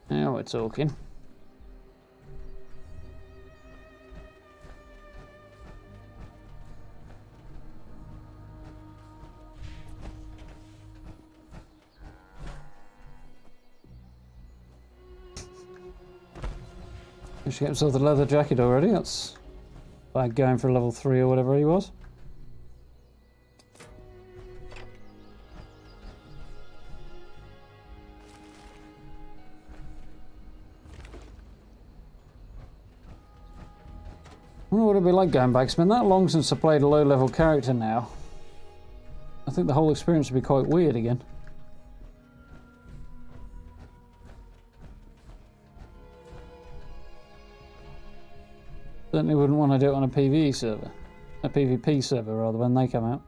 Speaker 1: Now we're talking. He get himself the leather jacket already. That's like going for level 3 or whatever he was. I wonder what it'd be like going back. It's been that long since I played a low-level character now. I think the whole experience would be quite weird again. Certainly wouldn't want to do it on a PvE server. A PvP server, rather, when they come out.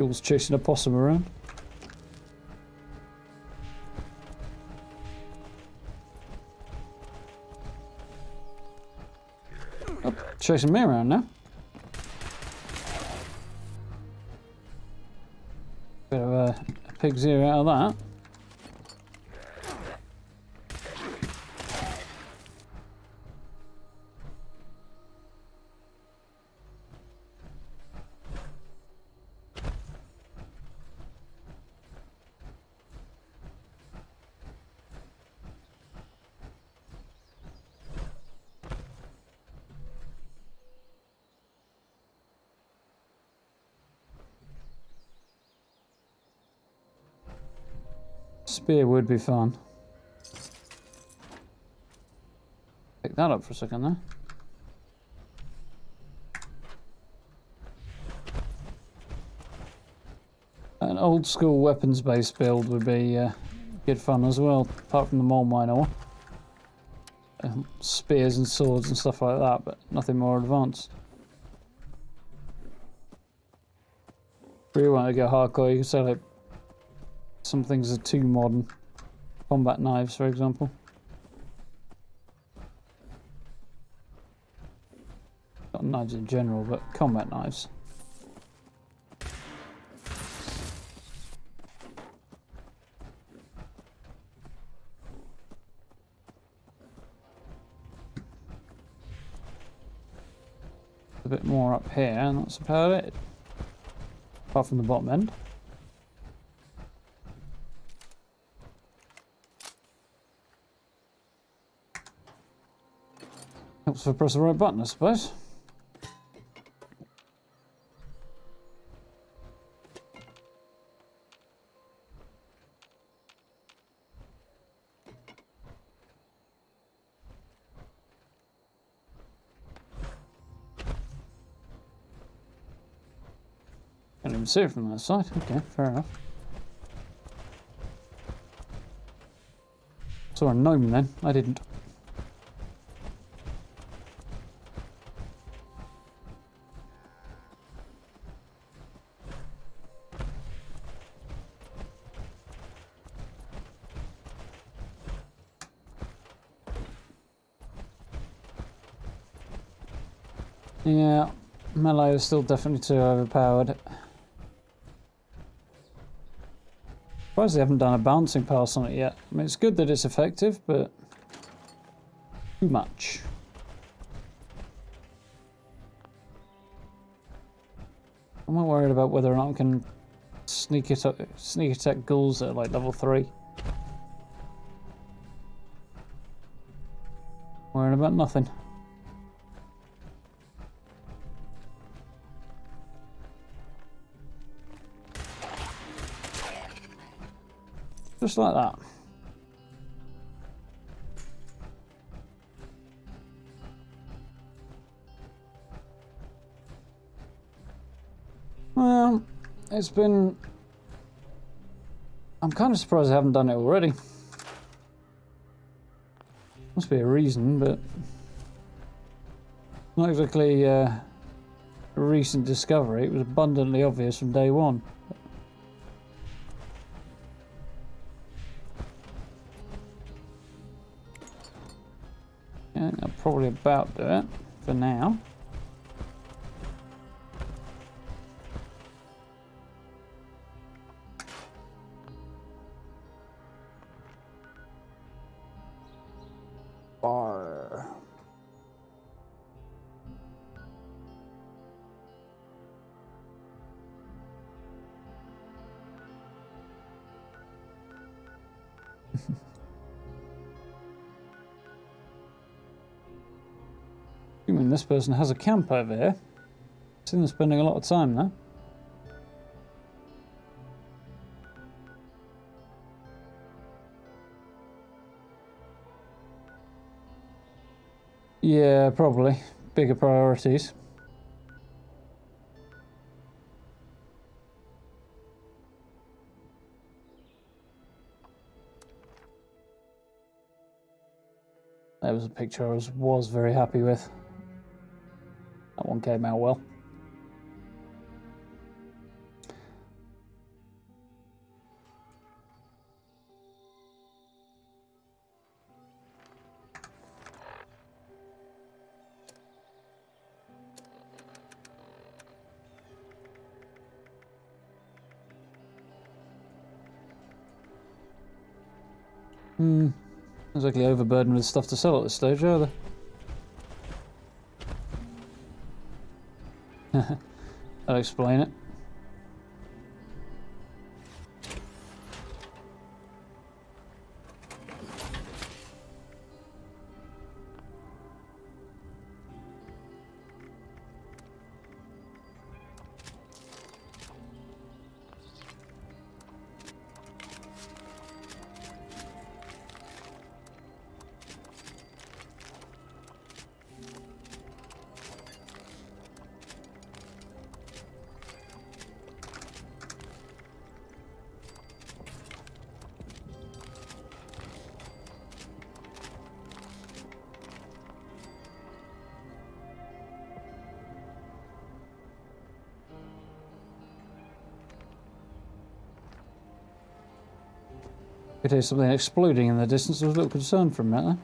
Speaker 1: Jules chasing a possum around. Oh, chasing me around now. Bit of a pig's ear out of that. Spear would be fun. Pick that up for a second there. An old school weapons based build would be good fun as well, apart from the mole miner one. Spears and swords and stuff like that, but nothing more advanced. If you really want to go hardcore, you can say like some things are too modern. Combat knives, for example. Not knives in general, but combat knives. A bit more up here, and that's about it. Apart from the bottom end. Helps if I press the right button, I suppose. Can't even see it from that side. Okay, fair enough. Saw a gnome then. I didn't. Yeah, melee is still definitely too overpowered. Surprised they haven't done a bouncing pass on it yet. I mean, it's good that it's effective, but too much. I'm not worried about whether or not I can sneak attack ghouls at like level 3. Worrying about nothing. Just like that. Well, it's been... I'm kind of surprised I haven't done it already. Must be a reason, but... Not exactly a recent discovery. It was abundantly obvious from day one. Yeah, I'll probably about do it for now. Bar. I mean, this person has a camp over here. I've seen them spending a lot of time there. Yeah, probably. Bigger priorities. That was a picture I was very happy with. That one came out well. Not exactly overburdened with stuff to sell at this stage, are they? I'll explain it. Could hear something exploding in the distance. I was a little concerned for a minute.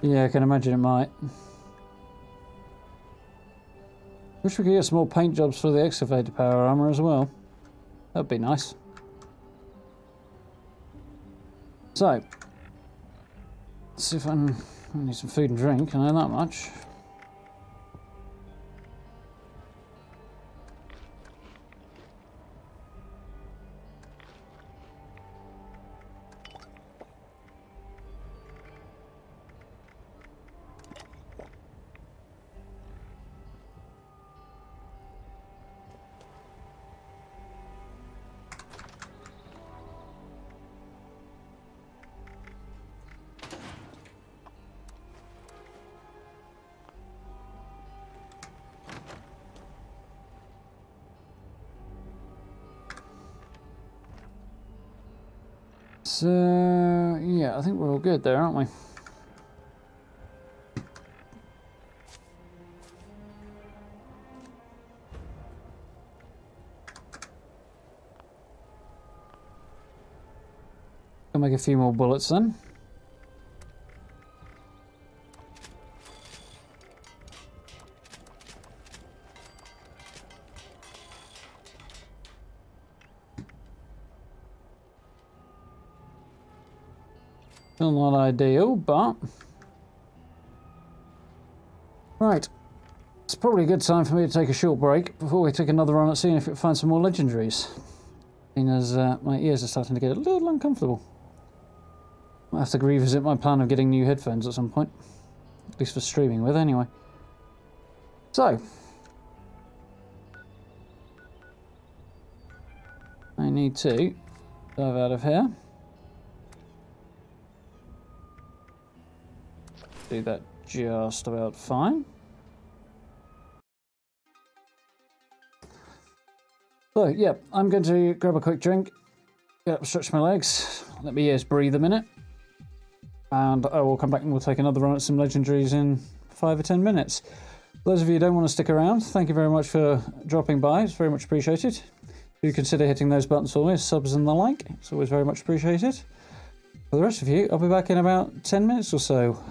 Speaker 1: Yeah, I can imagine it might. Wish we could get some more paint jobs for the excavator power armor as well. That'd be nice. So, let's see if I need some food and drink. I know that much. So, yeah, I think we're all good there, aren't we? I'll make a few more bullets then. Still not ideal, but... Right. It's probably a good time for me to take a short break before we take another run at seeing if we can find some more legendaries. Seeing as my ears are starting to get a little uncomfortable. Might have to revisit my plan of getting new headphones at some point. At least for streaming with, anyway. So. I need to dive out of here. Do that just about fine. So, yeah, I'm going to grab a quick drink, get up, stretch my legs, let my ears breathe a minute, and I will come back and we'll take another run at some legendaries in 5 or 10 minutes. For those of you who don't want to stick around, thank you very much for dropping by, it's very much appreciated. Do consider hitting those buttons for me, subs and the like, it's always very much appreciated. For the rest of you, I'll be back in about 10 minutes or so.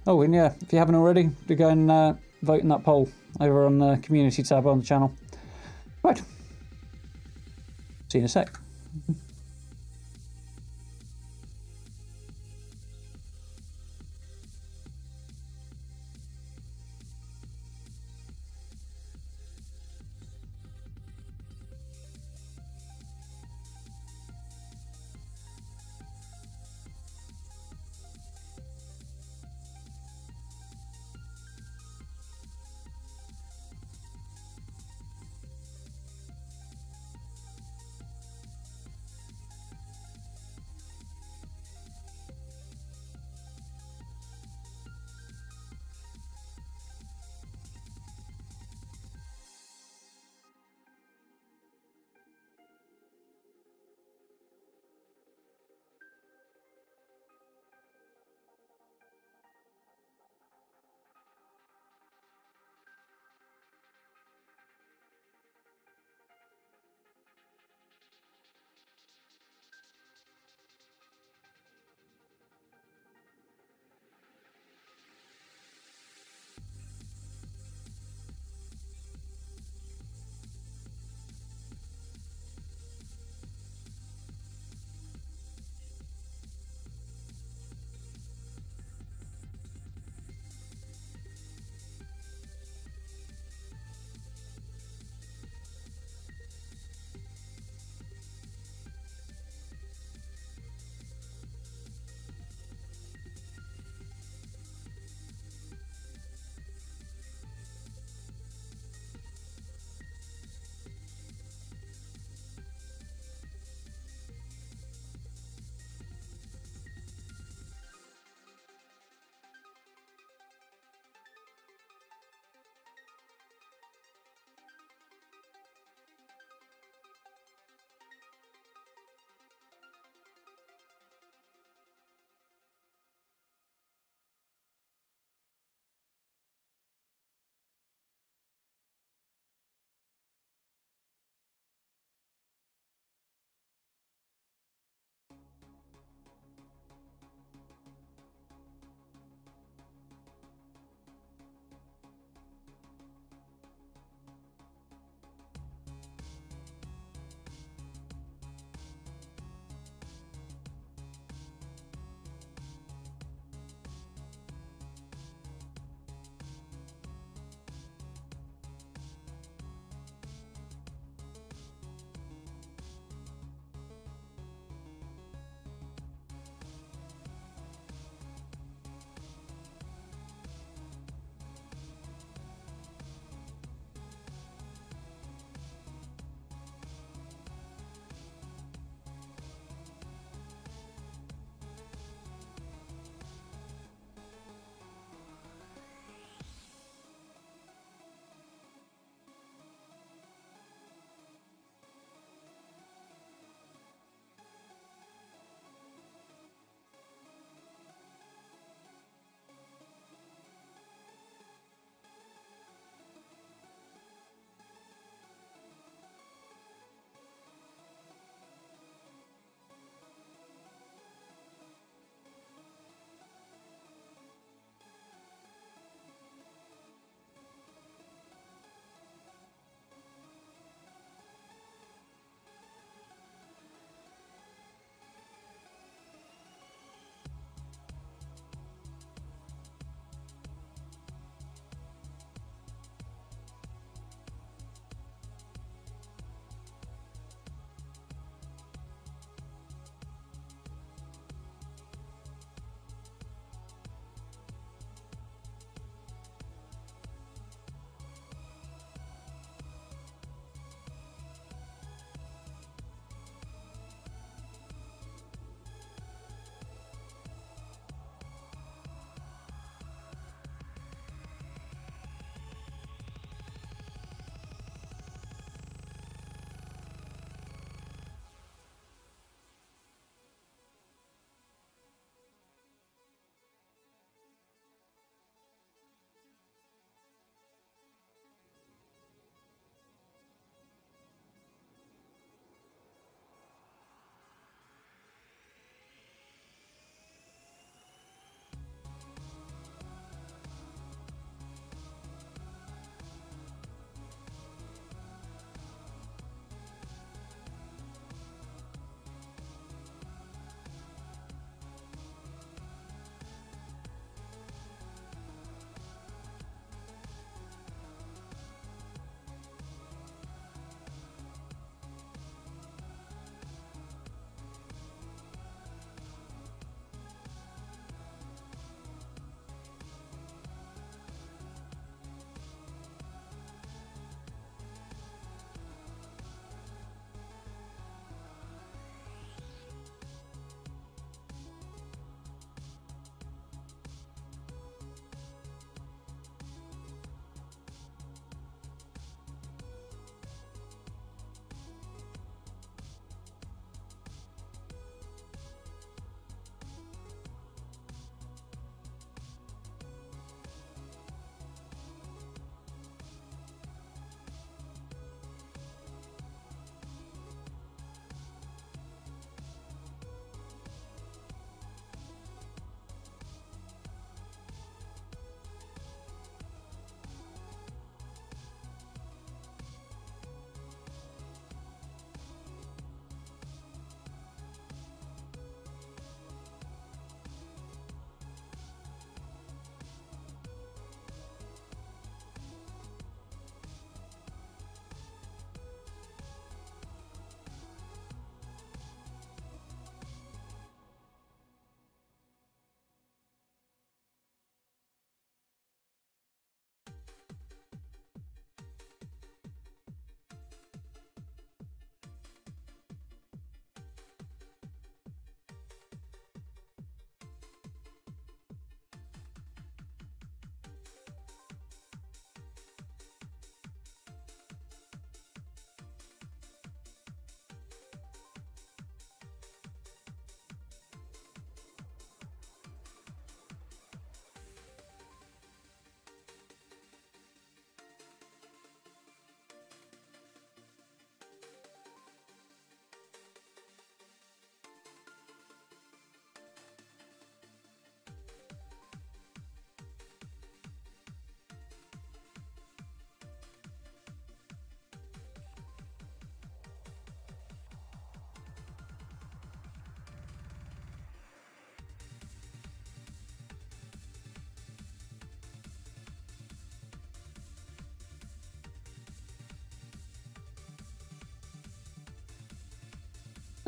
Speaker 1: Oh, and yeah, if you haven't already, do go and vote in that poll over on the community tab on the channel. Right. See you in a sec.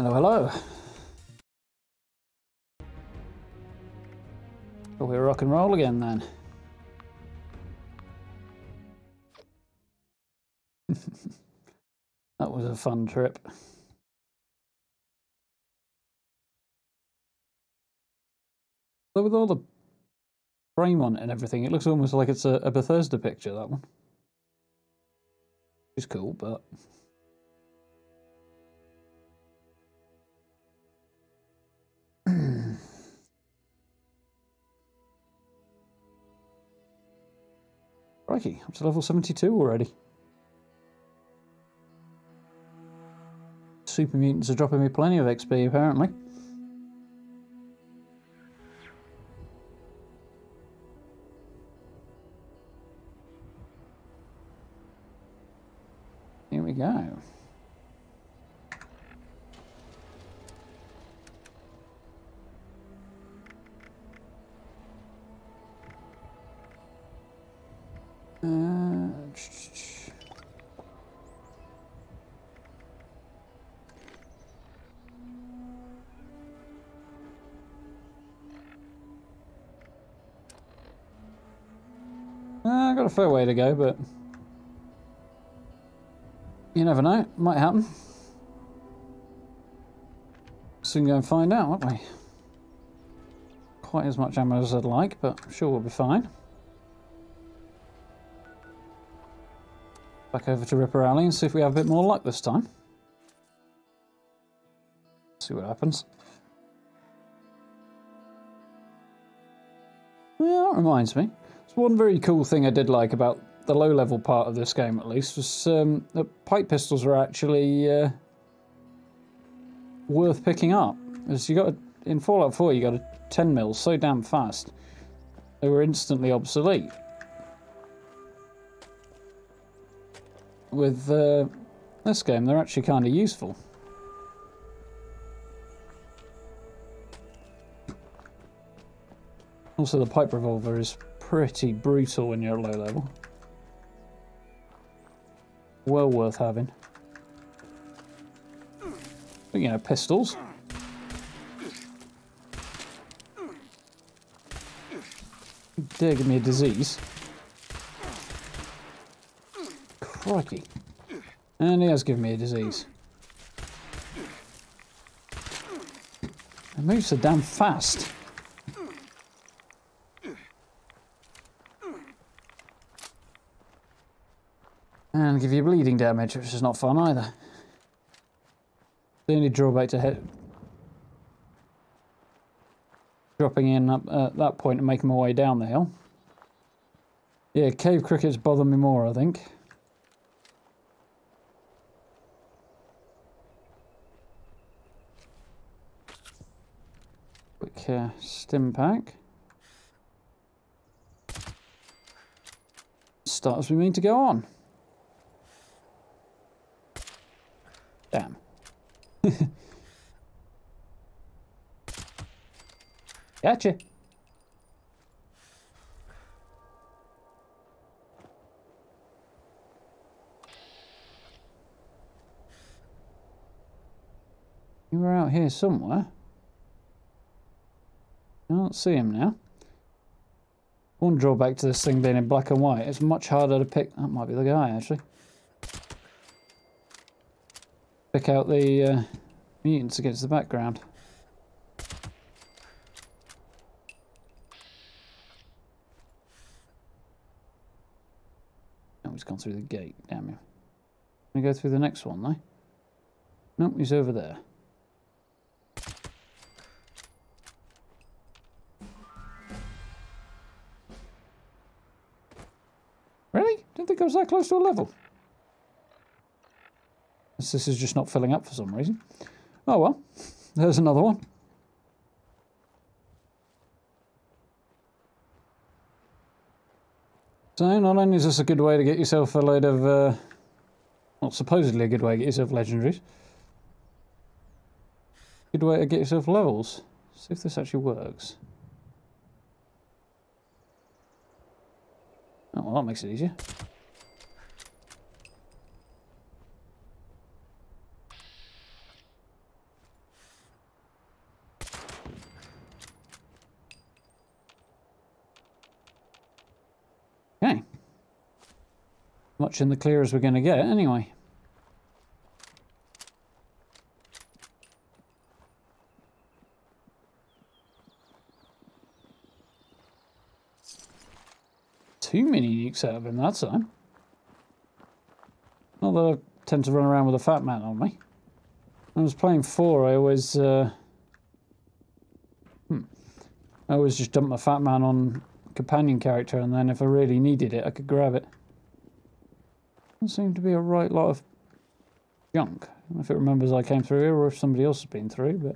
Speaker 1: Hello, hello. Shall we rock and roll again then? That was a fun trip. But with all the frame on it and everything, it looks almost like it's a Bethesda picture, that one. Which is cool, but... Crikey, up to level 72 already. Super mutants are dropping me plenty of XP, apparently. Here we go. I've got a fair way to go, but you never know, it might happen. Soon go and find out, won't we? Quite as much ammo as I'd like, but I'm sure we'll be fine. Back over to Ripper Alley and see if we have a bit more luck this time. See what happens. Yeah, that reminds me. There's one very cool thing I did like about the low-level part of this game, at least, was the pipe pistols were actually worth picking up. As you got in Fallout 4, you got a 10 mil so damn fast, they were instantly obsolete. With this game, they're actually kind of useful. Also, the pipe revolver is pretty brutal when you're at low level. Well worth having. But, you know, pistols. You dare give me a disease. Crikey. And he has given me a disease. It moves so damn fast. And give you bleeding damage, which is not fun either. The only drawback to dropping in up at that point and making my way down the hill. Yeah, cave crickets bother me more, I think. Quick stim pack. Start as we mean to go on. Damn. Gotcha. You were out here somewhere. I don't see him now. One drawback to this thing being in black and white, it's much harder to pick. That might be the guy, actually. Pick out the mutants against the background. Oh, he's gone through the gate, damn him. Gonna go through the next one, though. Nope, he's over there. Really? Didn't think I was that close to a level. This is just not filling up for some reason. Oh well, there's another one. So not only is this a good way to get yourself a load of, well, supposedly a good way to get yourself legendaries. Good way to get yourself levels. See if this actually works. Oh, well, that makes it easier. Okay. Much in the clear as we're going to get, anyway. Too many nukes out of him that time. Not that I tend to run around with a fat man on me. When I was playing 4, I always just dumped my fat man on companion character, and then if I really needed it, I could grab it. Doesn't seem to be a right lot of junk. I don't know if it remembers I came through here or if somebody else has been through, but...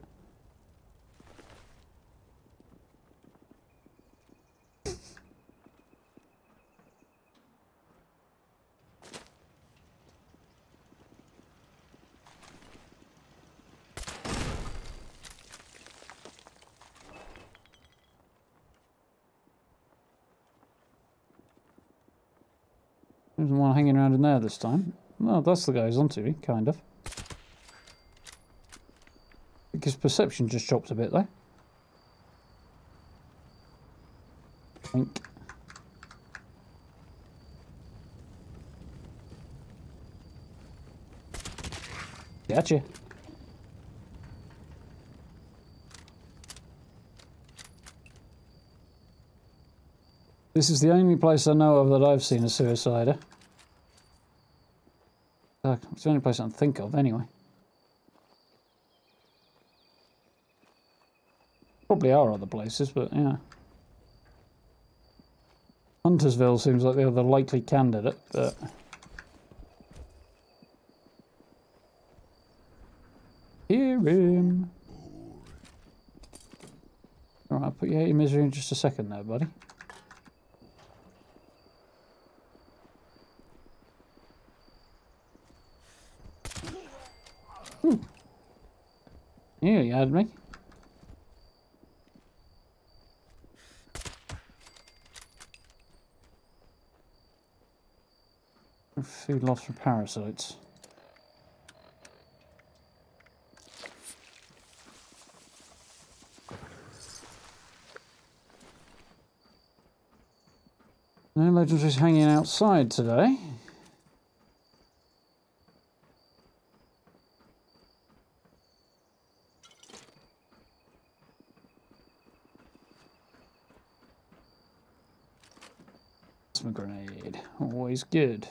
Speaker 1: There's one hanging around in there this time. Well, that's the guy who's onto me, kind of. Because perception just chopped a bit there. Think. Gotcha. This is the only place I know of that I've seen a suicider. It's the only place I can think of, anyway. Probably are other places, but yeah. Huntersville seems like the other likely candidate, but... Hear him! Alright, I'll put you out of your misery in just a second there, buddy. Yeah, you had me. Food loss from parasites. No legendaries hanging outside today. Plasma grenade, always good.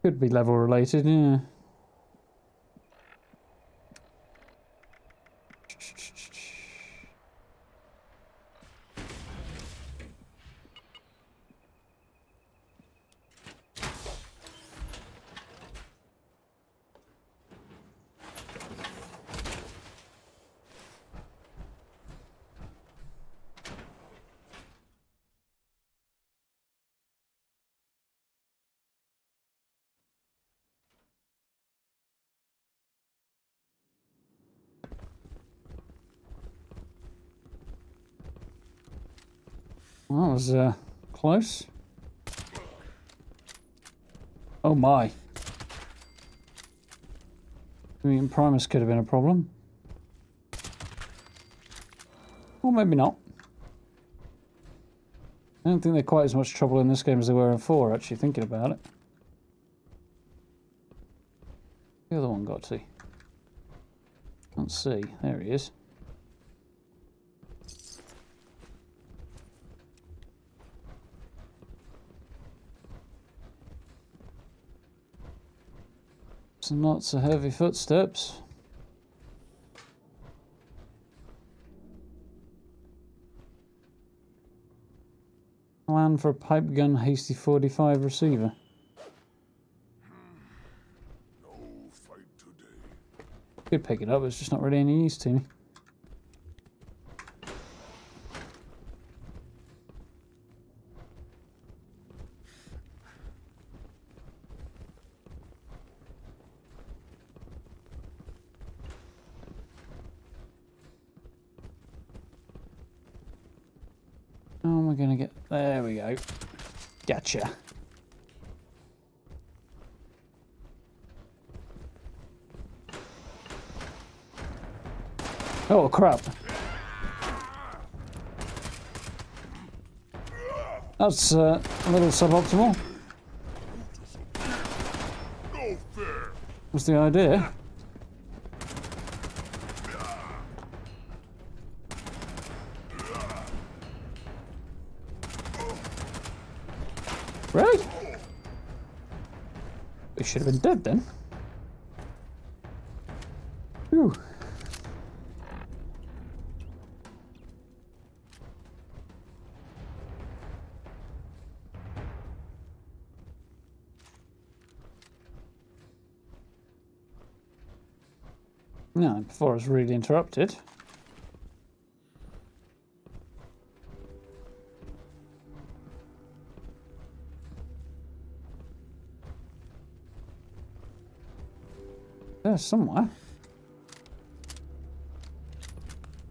Speaker 1: Could be level related, yeah. Well, that was close. Oh my. I mean, Primus could have been a problem. Or maybe not. I don't think they're quite as much trouble in this game as they were in 4, actually, thinking about it. The other one got to. Can't see. There he is. Some lots of heavy footsteps. Plan for a pipe gun hasty 45 receiver.
Speaker 2: No fight today.
Speaker 1: Could pick it up, it's just not really any use to me. How am I going to get... There we go. Gotcha. Oh crap. That's a little suboptimal. What's the idea? Really? We should have been dead then. Whew. No, before I was really interrupted. There's somewhere.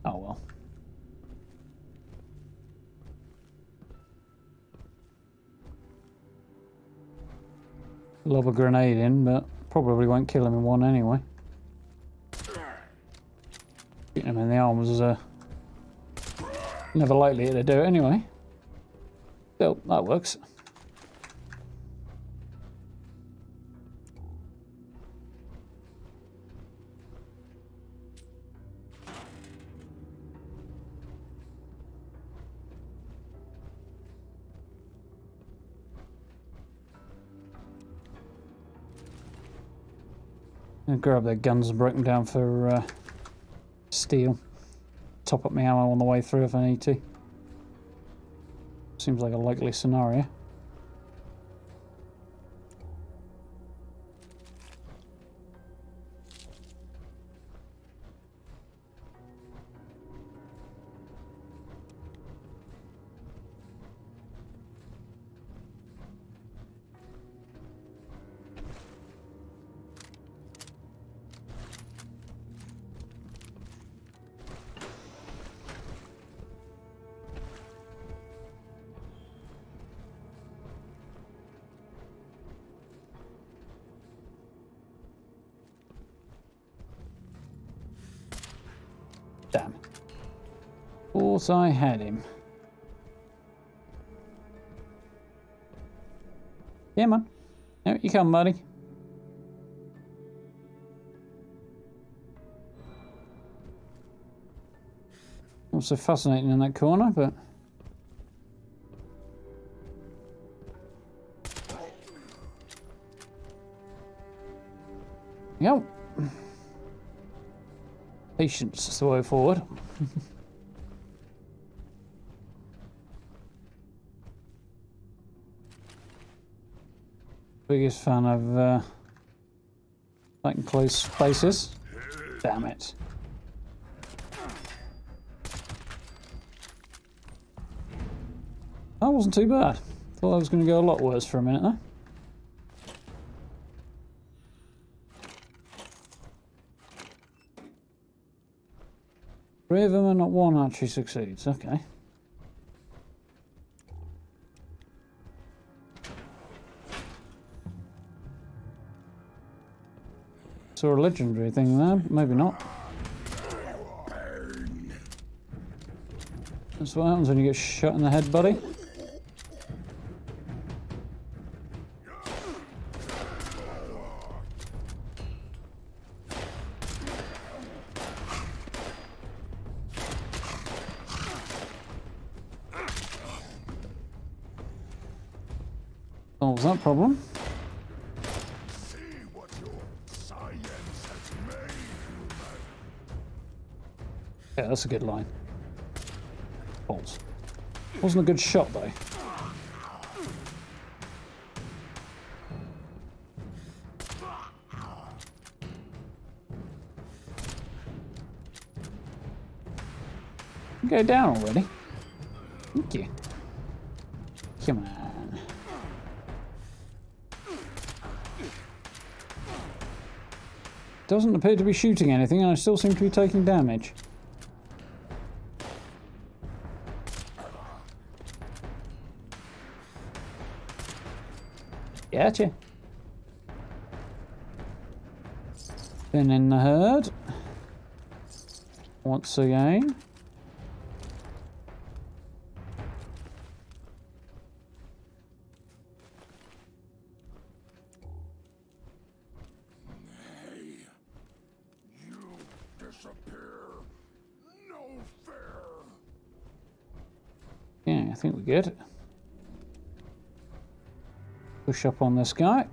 Speaker 1: Oh well. Lob a grenade in, but probably won't kill him in one anyway. Shooting him in the arm was never likely to do it anyway. Still, that works. I'll grab their guns and break them down for steel. Top up my ammo on the way through if I need to. Seems like a likely scenario. Damn. Thought I had him. Yeah, man. Out you come, buddy. Not so fascinating in that corner, but... Yep. Patience is the way forward. Biggest fan of fighting close spaces. Damn it. That wasn't too bad. Thought that was going to go a lot worse for a minute though. Three of them and not one actually succeeds. Okay. Saw a legendary thing there, maybe not. That's what happens when you get shot in the head, buddy. Solves that problem.
Speaker 2: See what your science has made, human.
Speaker 1: Yeah, that's a good line. Balls. Wasn't a good shot though. Go down already. Thank you. Come on. Doesn't appear to be shooting anything, and I still seem to be taking damage. Gotcha. Been in the herd. once again. Yeah, I think we're good. Push up on this guy.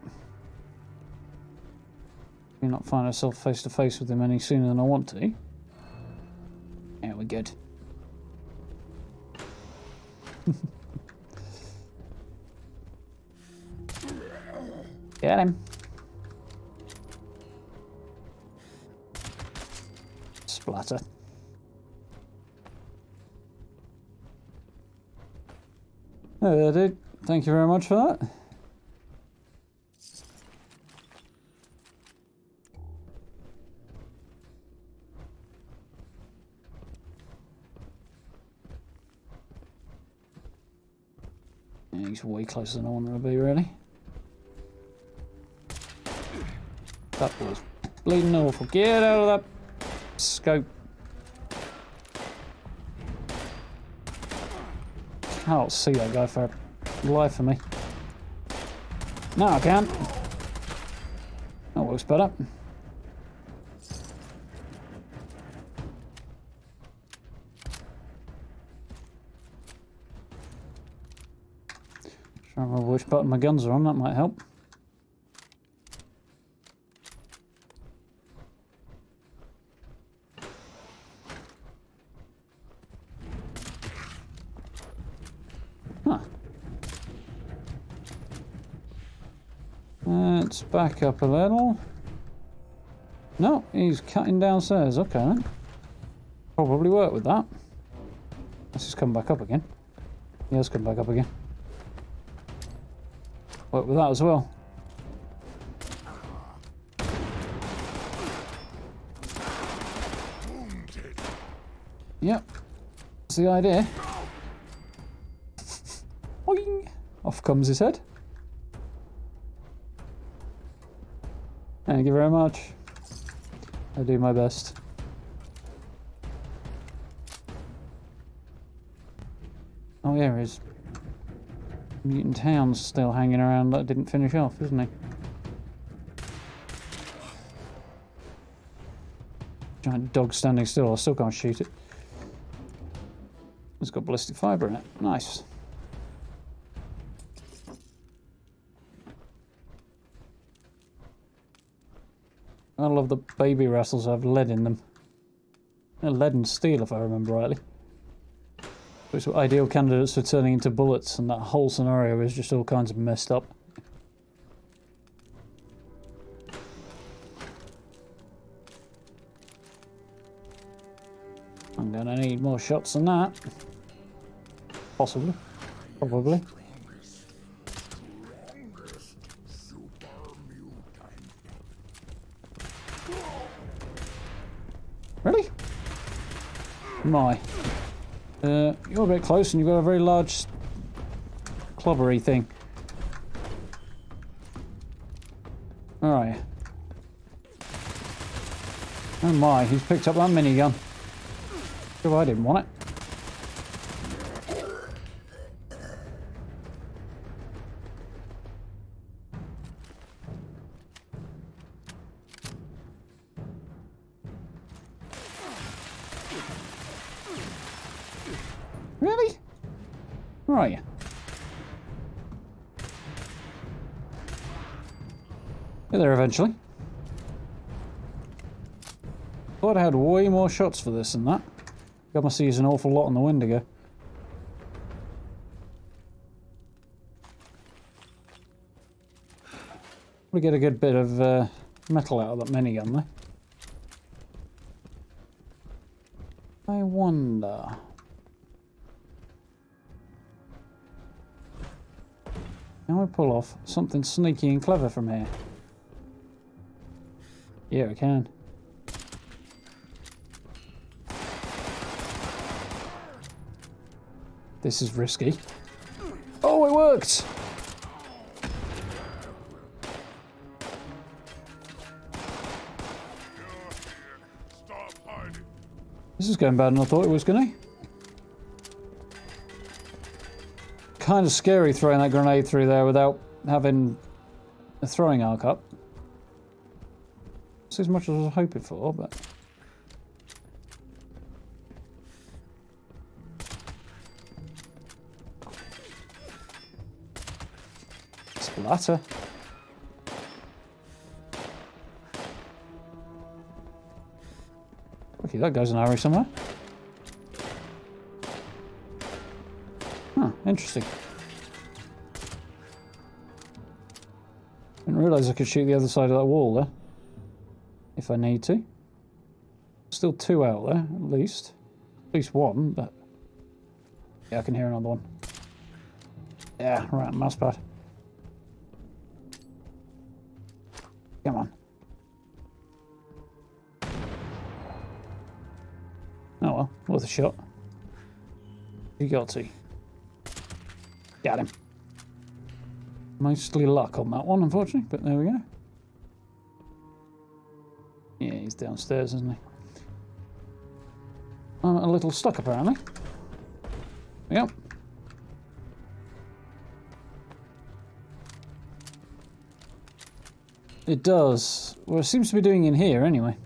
Speaker 1: May not find ourselves face to face with him any sooner than I want to. Yeah, we're good. Get him. Splatter. There, dude. Thank you very much for that. Yeah, he's way closer than I want him to be, really. That was bleeding awful. Get out of that scope. Can't see that guy for the life of me. Now I can. That works better. Trying to remember which button my guns are on, that might help. Huh. Let's back up a little. No, he's cutting downstairs. Okay then. Probably work with that. Let's just come back up again. Yeah, let's come back up again. Work with that as well. Yep. That's the idea. Boing! Off comes his head. Thank you very much. I do my best. Oh yeah, his mutant hound's still hanging around that didn't finish off, isn't he? Giant dog standing still, I still can't shoot it. It's got ballistic fibre in it. Nice. I love the baby rattles have lead in them. They're lead and steel, if I remember rightly. Which were ideal candidates for turning into bullets, and that whole scenario is just all kinds of messed up. I'm gonna need more shots than that. Possibly. Probably. Really? My. You're a bit close and you've got a very large clobbery thing. Alright. Oh my, he's picked up that minigun. If I didn't want it. Really? Where are you? Get there eventually. Thought I had way more shots for this than that. I must use an awful lot on the Wendigo. We get a good bit of metal out of that minigun though. I wonder. Can we pull off something sneaky and clever from here? Yeah, I can. This is risky. Oh, it worked!
Speaker 2: Stop hiding.
Speaker 1: This is going better than I thought it was going to. Kind of scary throwing that grenade through there without having a throwing arc up. It's as much as I was hoping for, but... Splatter. Okay, that goes in a hurry somewhere. Huh, interesting. Didn't realise I could shoot the other side of that wall there. If I need to. Still two out there, at least. At least one, but... Yeah, I can hear another one. Yeah, right, mouse pad. Come on. Oh well, worth a shot. You got to. Got him. Mostly luck on that one, unfortunately, but there we go. Yeah, he's downstairs, isn't he? I'm a little stuck, apparently. Yep. It does. Well, it seems to be doing in here, anyway.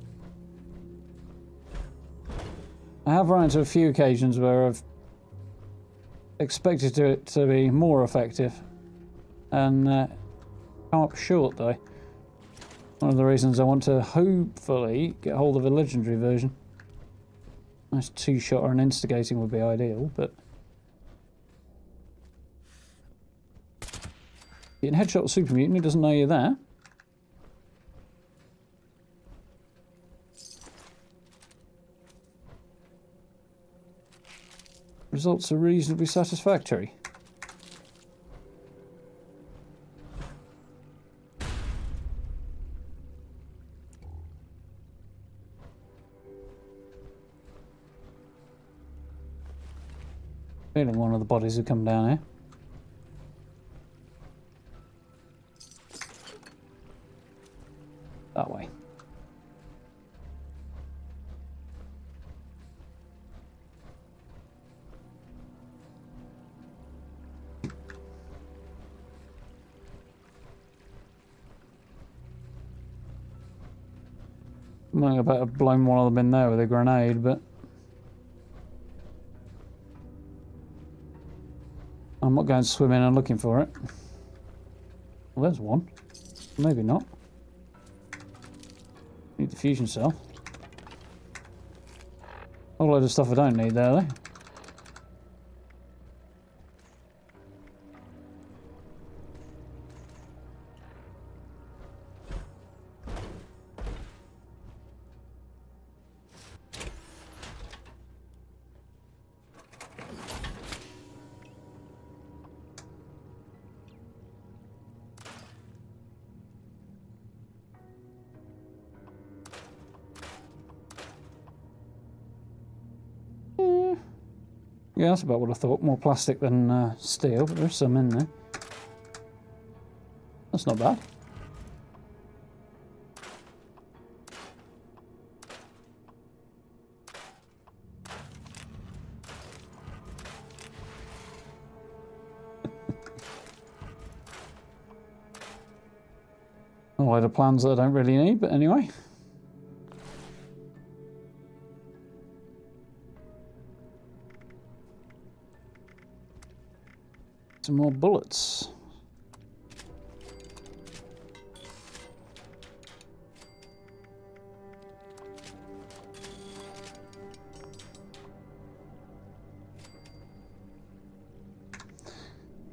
Speaker 1: I have run into a few occasions where I've expected it to be more effective and come up short, though. One of the reasons I want to hopefully get hold of a legendary version. Nice two-shot or an instigating would be ideal, but... Getting headshot with Super Mutant, he doesn't know you're there. Results are reasonably satisfactory. Feeling one of the bodies who come down here. That way. I think I better have blown one of them in there with a grenade, but I'm not going swimming and looking for it. Well, there's one. Maybe not. Need the fusion cell. A whole load of stuff I don't need there, though. Yeah, that's about what I thought. More plastic than steel, but there's some in there. That's not bad. A load of plans that I don't really need, but anyway. Some more bullets.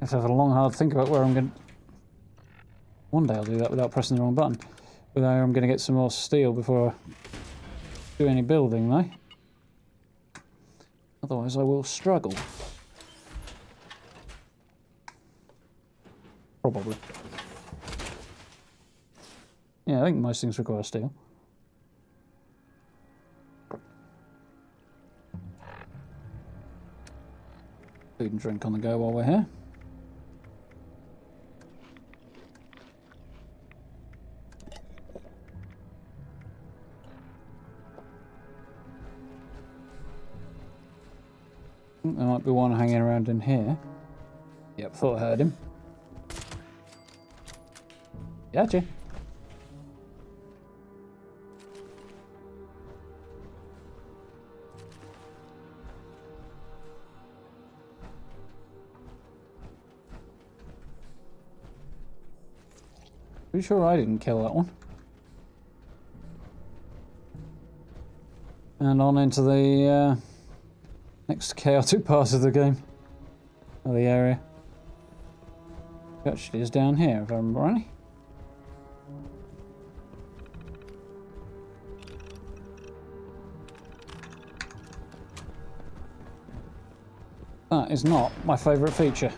Speaker 1: I have to have a long, hard think about where I'm going to... One day I'll do that without pressing the wrong button. Whether I'm going to get some more steel before I do any building, though. Otherwise I will struggle. Probably. Yeah, I think most things require steel. Food and drink on the go while we're here. There might be one hanging around in here. Yep, thought I heard him. Gotcha. Pretty sure I didn't kill that one. And on into the next chaotic part of the game. Of the area. It actually is down here, if I remember rightly. That is not my favourite feature.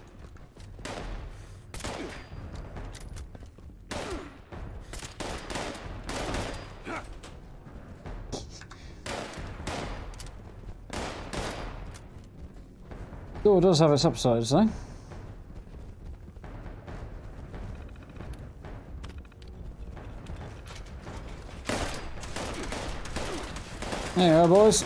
Speaker 1: Door does have its upsides, though. There you go, boys.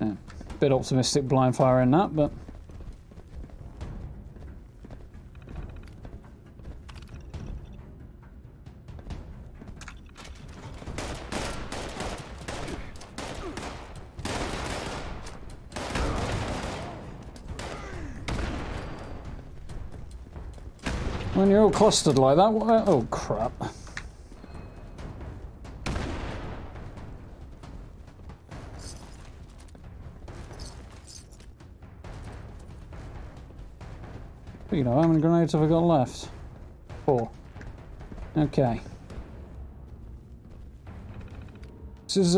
Speaker 1: Yeah, bit optimistic blind fire in that, but when you're all clustered like that, what? Oh crap. You know, how many grenades have I got left? 4. Okay. This is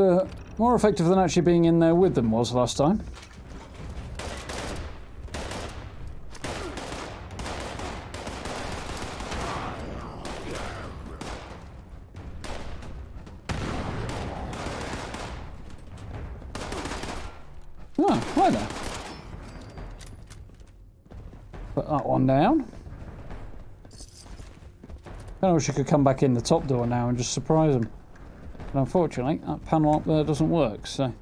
Speaker 1: more effective than actually being in there with them was last time. Oh, hi there. Put that one down. I wish I could come back in the top door now and just surprise them. But unfortunately, that panel up there doesn't work, so...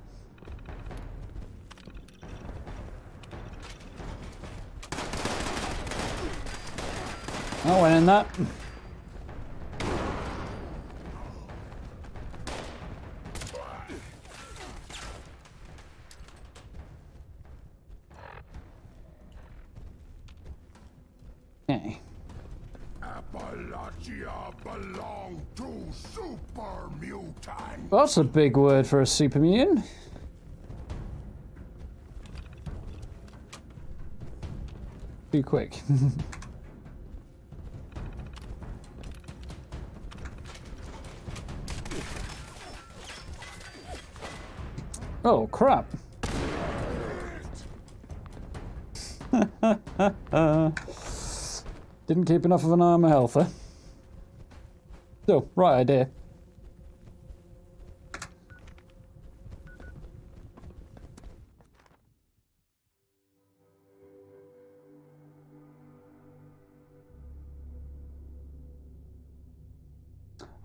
Speaker 1: That went in that. Okay.
Speaker 2: Appalachia belong to super mutant.
Speaker 1: That's a big word for a super mutant. Too quick. Oh, crap. Didn't keep enough of an eye on my health, eh? So, right idea.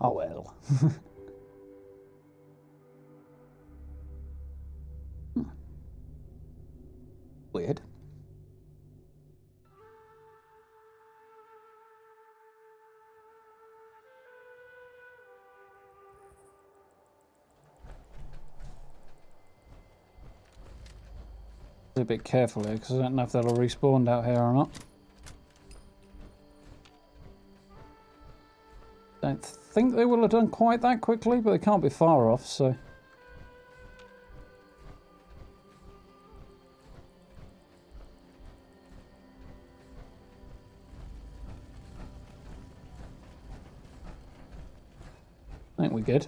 Speaker 1: Oh well. Weird. Be a bit careful here because I don't know if that'll respawn out here or not. Don't think they will have done quite that quickly, but they can't be far off, so... I think we're good.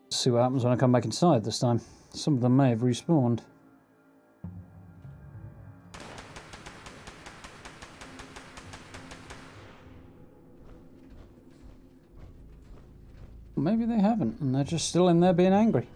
Speaker 1: Let's see what happens when I come back inside this time. Some of them may have respawned. Maybe they haven't, and they're just still in there being angry.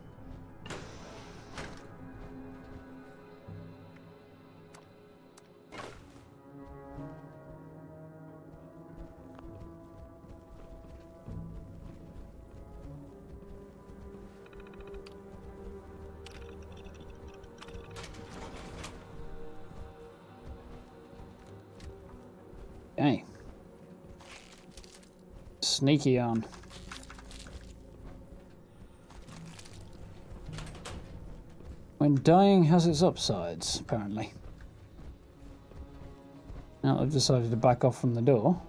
Speaker 1: Okay. Sneaky on. When dying has its upsides, apparently. Now I've decided to back off from the door.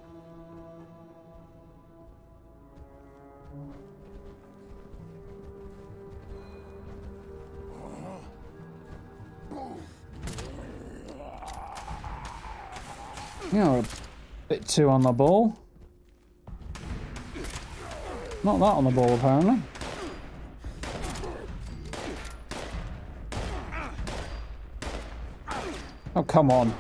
Speaker 1: You're a bit too on the ball. Not that on the ball, apparently. Oh, come on.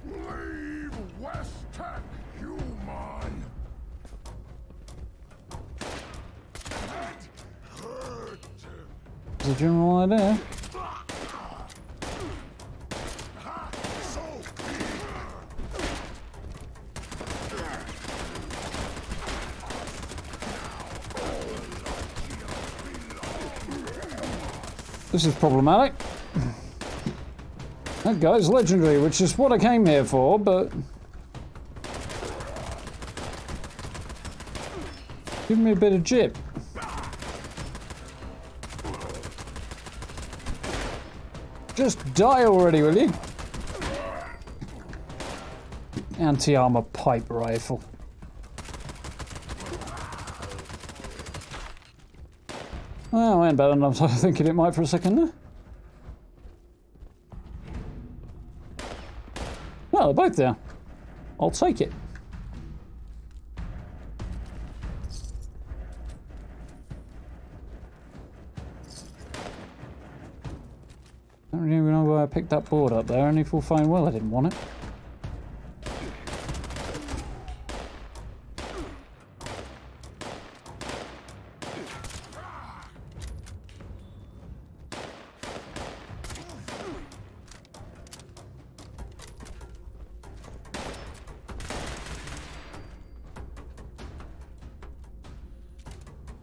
Speaker 2: Leave West Tech, human!
Speaker 1: It's a general idea. This is problematic. That guy's legendary, which is what I came here for, but... Give me a bit of jip. Just die already, will you? Anti-armor pipe rifle. Well, I ain't better than I was thinking it might for a second there. Well, they're both there. I'll take it. I don't even know why I picked that board up there, only full fine well I didn't want it.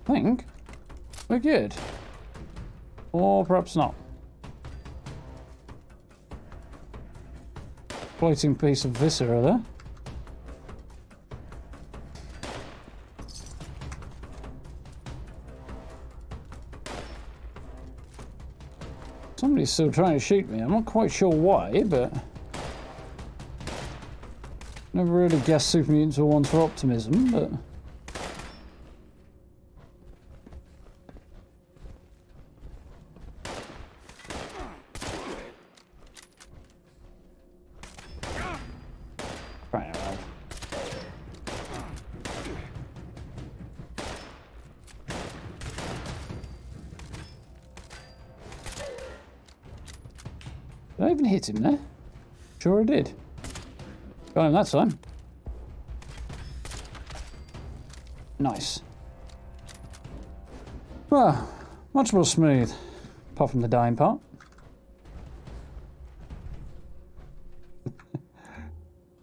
Speaker 1: I think we're good. Or perhaps not. Floating piece of viscera there. Somebody's still trying to shoot me. I'm not quite sure why, but... Never really guessed super mutants were ones for optimism, but... Did I even hit him there? Sure I did. Got him that time. Nice. Well, much more smooth. Apart from the dying part.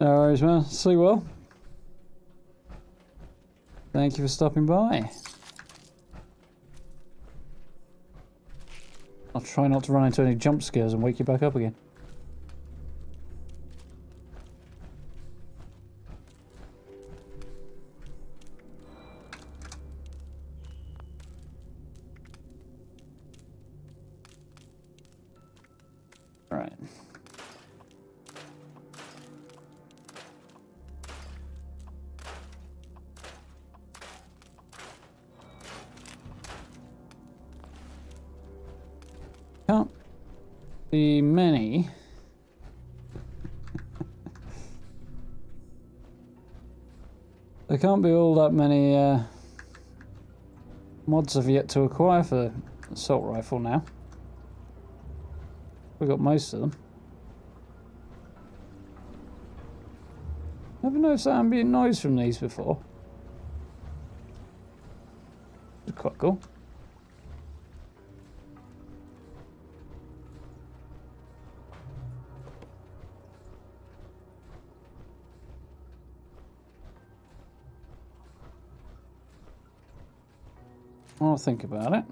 Speaker 1: No worries, man. See you well. Thank you for stopping by. I'll try not to run into any jump scares and wake you back up again. Right. Can't be many. There can't be all that many mods I've yet to acquire for the assault rifle now. We've got most of them. Never noticed that ambient noise from these before. It's quite cool. I'll think about it.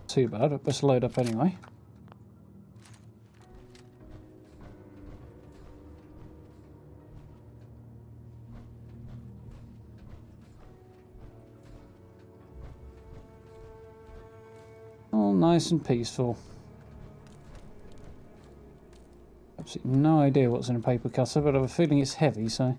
Speaker 1: Too bad, I best load up anyway. All nice and peaceful. Absolutely no idea what's in a paper cutter, but I have a feeling it's heavy, so...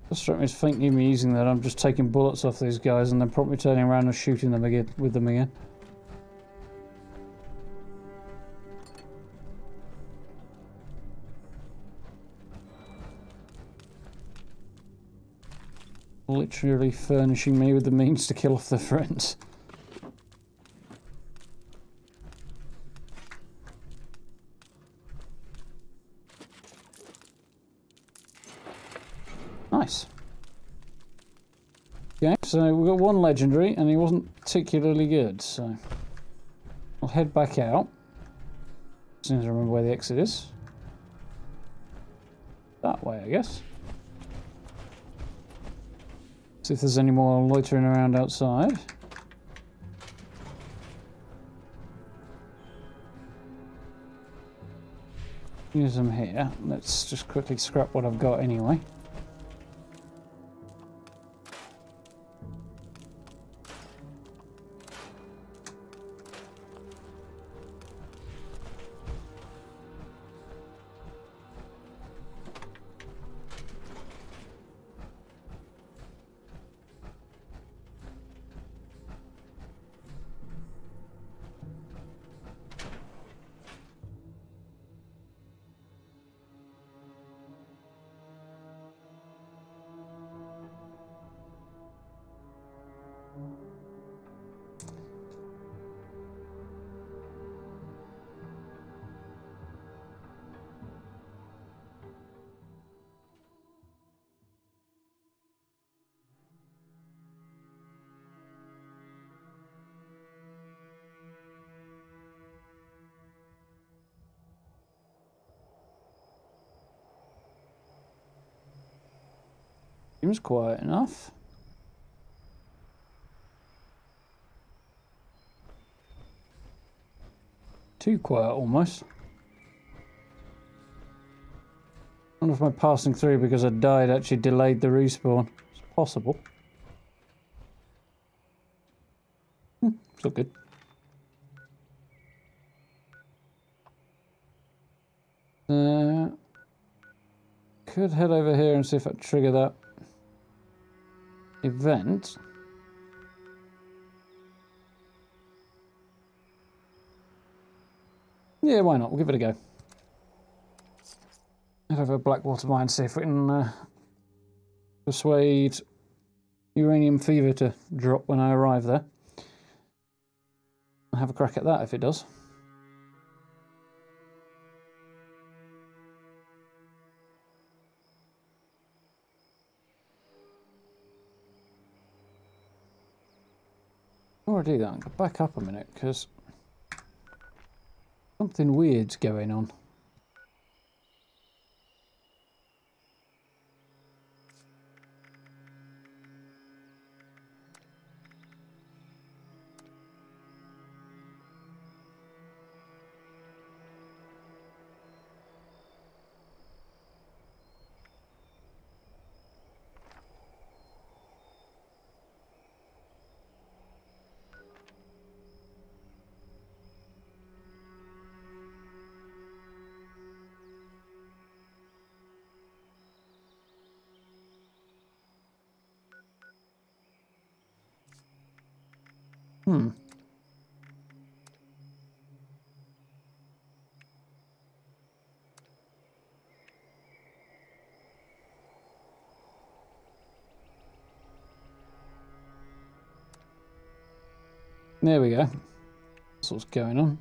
Speaker 1: It struck me as faintly amusing that I'm just taking bullets off these guys and then promptly turning around and shooting them again with them again. Literally furnishing me with the means to kill off their friends. Nice. Okay, so we've got one legendary, and he wasn't particularly good, so I'll head back out as soon as I remember where the exit is. That way, I guess. See if there's any more loitering around outside. Use them here. Let's just quickly scrap what I've got anyway. Seems quiet enough. Too quiet almost. I wonder if my passing through because I died actually delayed the respawn. It's possible. It's all good. Could head over here and see if I can trigger that event. Yeah, why not? We'll give it a go. Head over Blackwater Mine, see if we can persuade uranium fever to drop when I arrive there. I'll have a crack at that if it does. Before I do that, I'm going to back up a minute because something weird's going on. There we go. That's what's going on.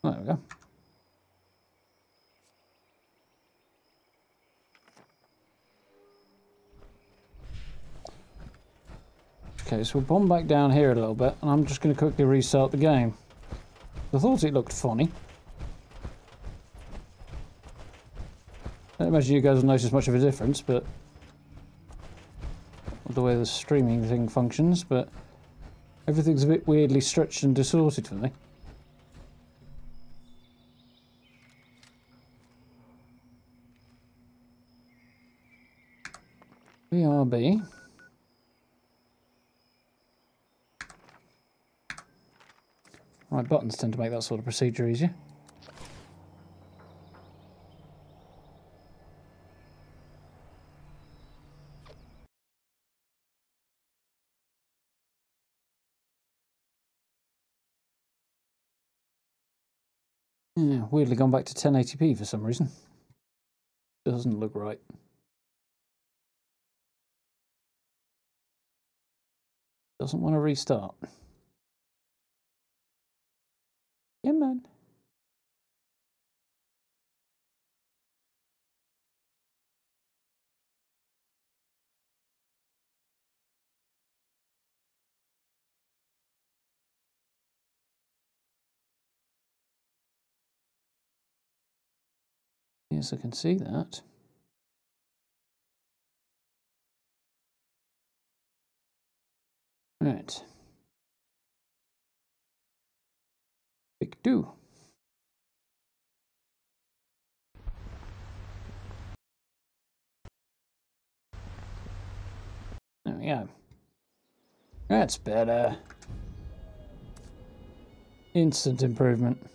Speaker 1: There we go. Okay, so we'll bomb back down here a little bit, and I'm just going to quickly restart the game. I thought it looked funny. I don't imagine you guys will notice much of a difference, but with the way the streaming thing functions, but everything's a bit weirdly stretched and distorted for me. BRB. Right, buttons tend to make that sort of procedure easier. Yeah, weirdly gone back to 1080p for some reason. Doesn't look right. Doesn't want to restart. Yeah, man. Yes, I can see that. Right. Big do. There we go. That's better. Instant improvement.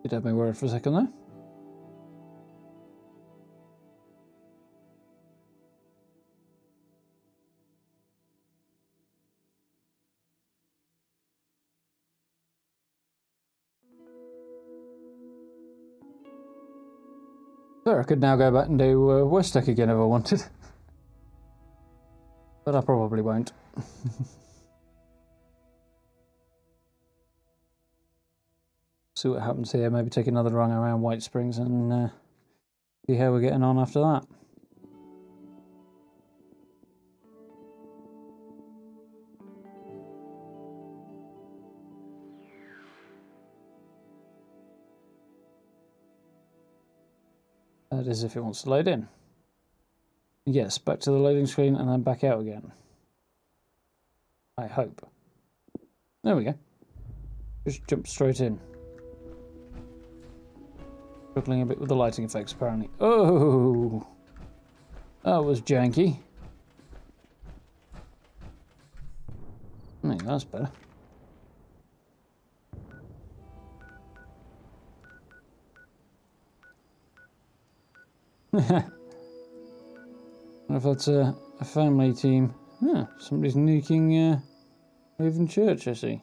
Speaker 1: Did have me worried for a second there. So I could now go back and do Westec again if I wanted. But I probably won't. See what happens here. Maybe take another run around White Springs and see how we're getting on after that. That is if it wants to load in. Yes, back to the loading screen and then back out again. I hope. There we go. Just jump straight in. Struggling a bit with the lighting effects apparently. Oh! That was janky. I think that's better. I wonder if that's a family team. Ah, somebody's nuking Raven Church, I see.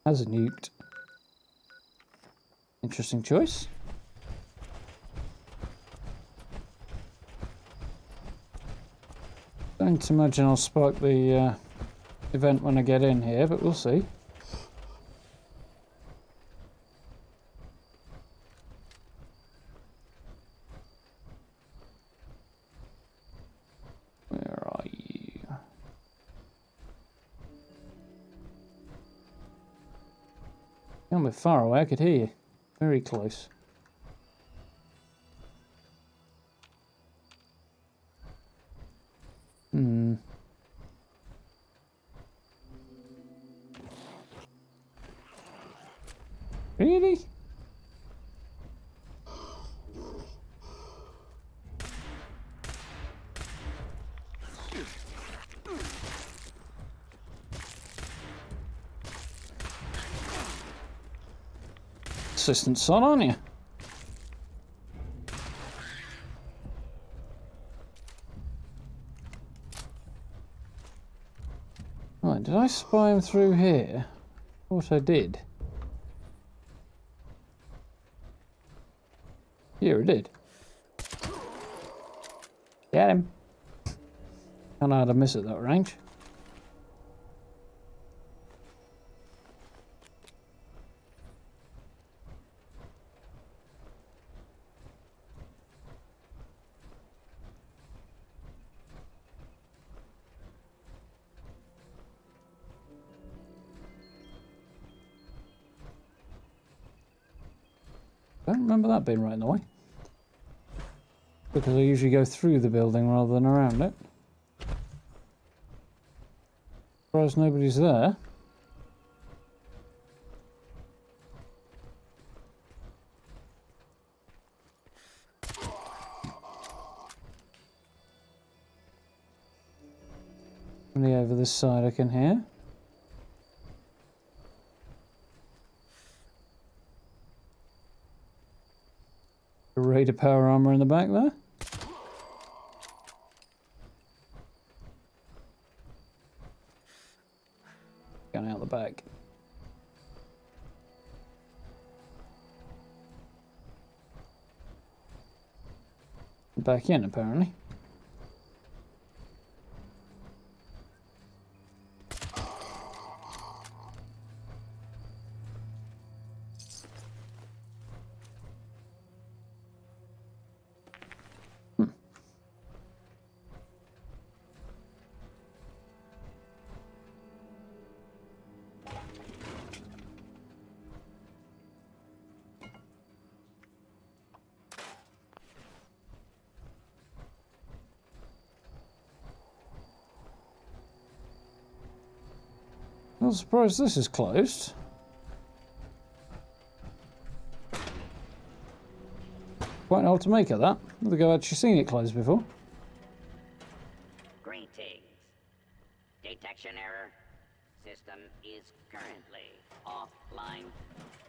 Speaker 1: Has a nuked. Interesting choice. Don't imagine I'll spark the event when I get in here, but we'll see. Where are you? You're a bit far away, I could hear you. Very close. Really? Assistant son, aren't you? Right, did I spy him through here? Thought I did. Yeah, I did. Get him. Don't know how to miss at that range. Don't remember that being right in the way. Because I usually go through the building rather than around it. Surprised nobody's there. Only over this side I can hear. A Raider power armor in the back there. Going out the back. Back in apparently. Not surprised this is closed. Quite hard to make of that. I think I've actually seen it closed before.
Speaker 3: Greetings. Detection error. System is currently offline.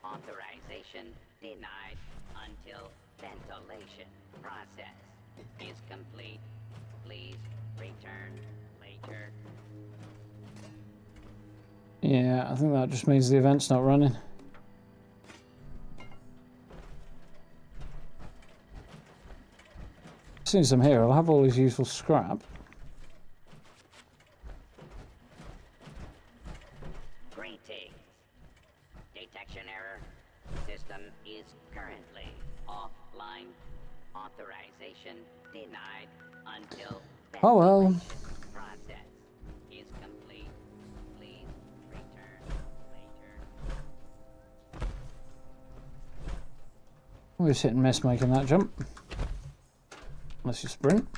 Speaker 3: Authorization denied until ventilation process is complete. Please return later.
Speaker 1: Yeah, I think that just means the event's not running. As soon as I'm here, I'll have all this useful scrap.
Speaker 3: Greetings. Detection error. System is currently offline. Authorization denied until
Speaker 1: Oh well.
Speaker 3: ventilation process is complete. Please return later.
Speaker 1: Always hit and miss making that jump. Unless you sprint.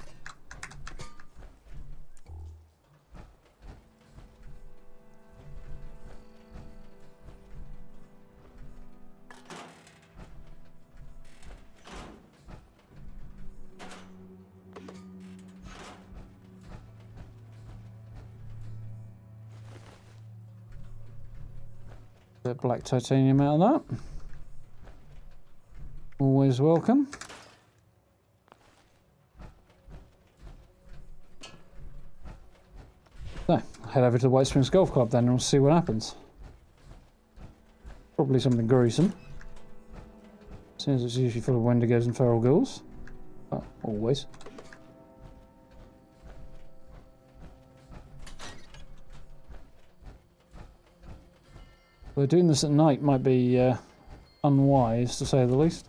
Speaker 1: Bit of black titanium out of that. Always welcome. So, head over to the White Springs Golf Club then and we'll see what happens. Probably something gruesome. Since it's usually full of wendigos and feral ghouls. Oh, always. Well, doing this at night might be unwise, to say the least.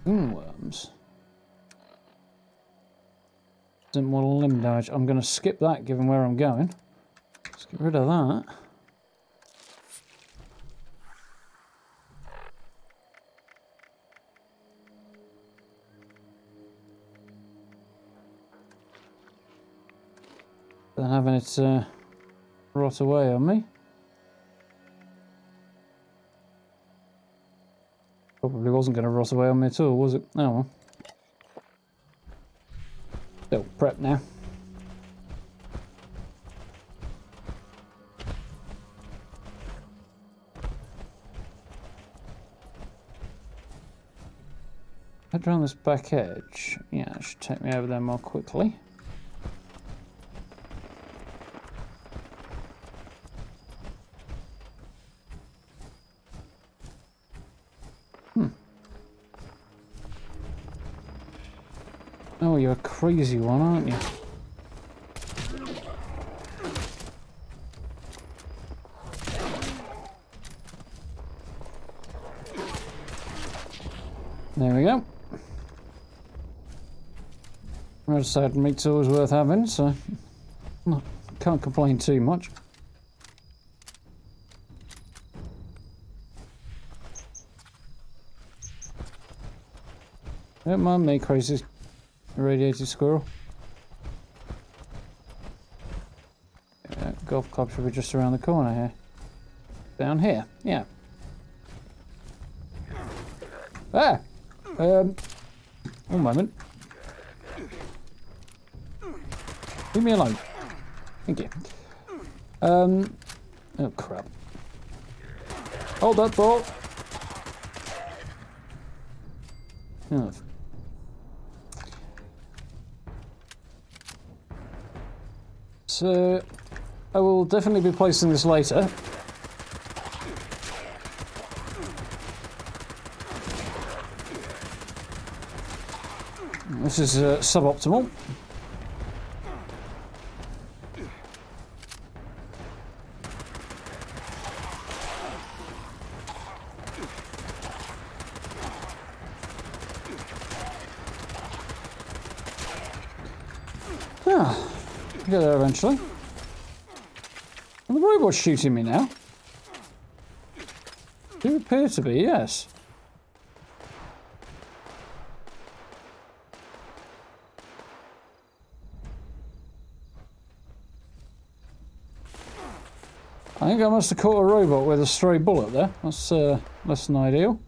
Speaker 1: Worms. Didn't want limb damage. I'm going to skip that given where I'm going. Let's get rid of that. than having it rot away on me. Probably wasn't going to rot away on me at all, was it? Oh well. Still prep now. Head around this back edge. Yeah, it should take me over there more quickly. Oh, you're a crazy one, aren't you? There we go. Red side meat's always worth having, so can't complain too much. Don't mind me, crazy irradiated squirrel. Yeah, golf club should be just around the corner here. Down here, yeah. Ah! One moment. Leave me alone. Thank you. Oh crap. Hold that ball. Oh. So, I will definitely be placing this later. This is suboptimal. Ah, get there eventually. And the robot's shooting me now. Do appear to be, yes. I think I must have caught a robot with a stray bullet there. That's less than ideal.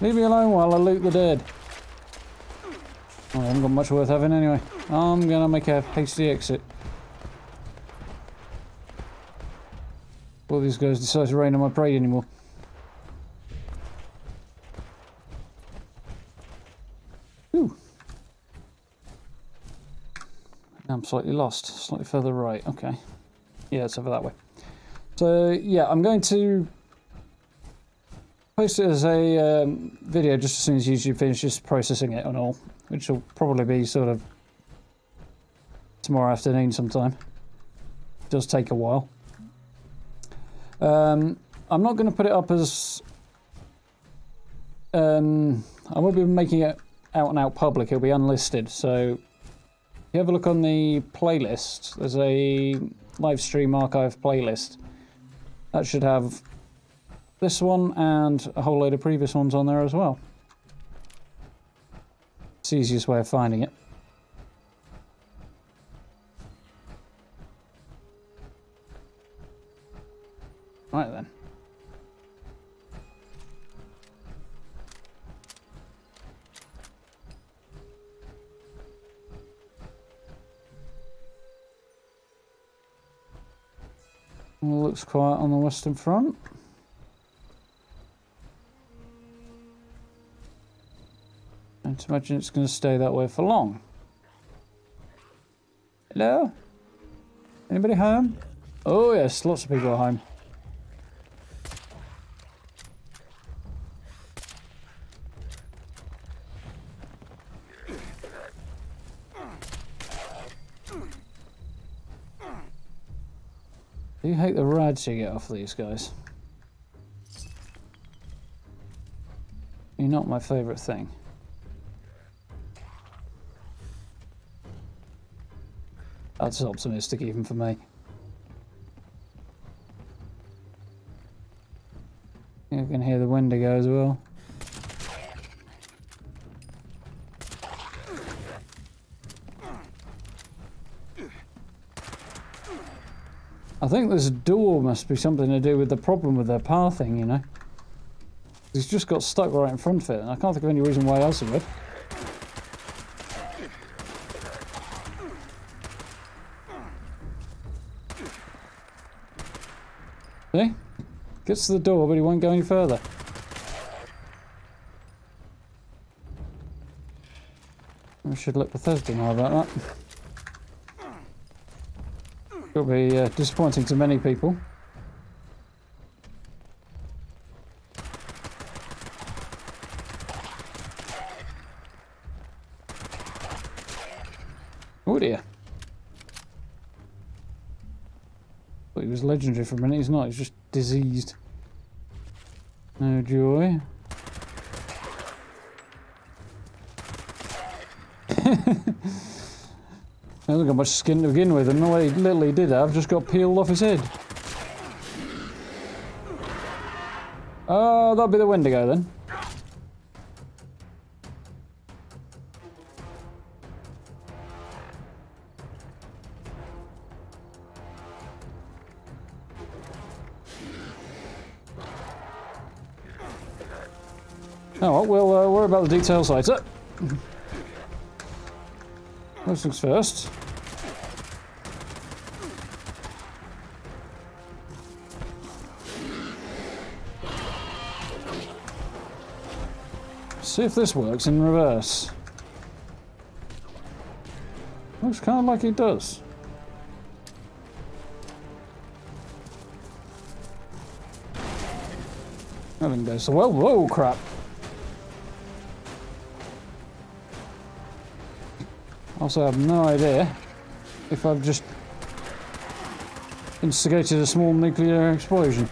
Speaker 1: Leave me alone while I loot the dead. Oh, I haven't got much worth having anyway. I'm gonna make a hasty exit. Before these guys decide to rain on my parade anymore. Ooh. Now I'm slightly lost. Slightly further right. Okay. Yeah, it's over that way. So, yeah, I'm going to post it as a video just as soon as YouTube finishes processing it and all, which will probably be sort of tomorrow afternoon sometime. It does take a while. I'm not going to put it up as... I won't be making it out and out public, it'll be unlisted, so if you have a look on the playlist, there's a live stream archive playlist. That should have this one and a whole load of previous ones on there as well. It's the easiest way of finding it. Right then. All looks quiet on the western front. I don't imagine it's going to stay that way for long. Hello? Anybody home? Oh yes, lots of people are home. I do hate the rads you get off these guys. You're not my favourite thing. That's optimistic even for me. You can hear the Wendigo as well. I think this door must be something to do with the problem with their pathing, you know. He's just got stuck right in front of it, and I can't think of any reason why else he would. See? Gets to the door, but he won't go any further. I should let Bethesda know about that. It'll be disappointing to many people. Oh dear. Thought he was legendary for a minute. He's not. He's just diseased. No joy. He hasn't got much skin to begin with, and the little he did have just got peeled off his head. Oh, that'll be the Wendigo then. Oh, well, we'll worry about the details later. First things first. See if this works in reverse. Looks kind of like it does. Nothing goes so well. Whoa, crap. Also, I have no idea if I've just instigated a small nuclear explosion.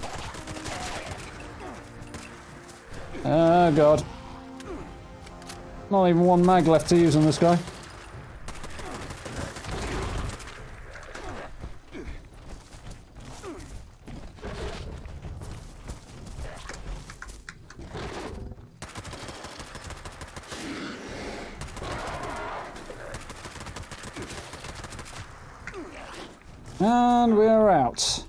Speaker 1: Oh god. Not even one mag left to use on this guy. And we're out.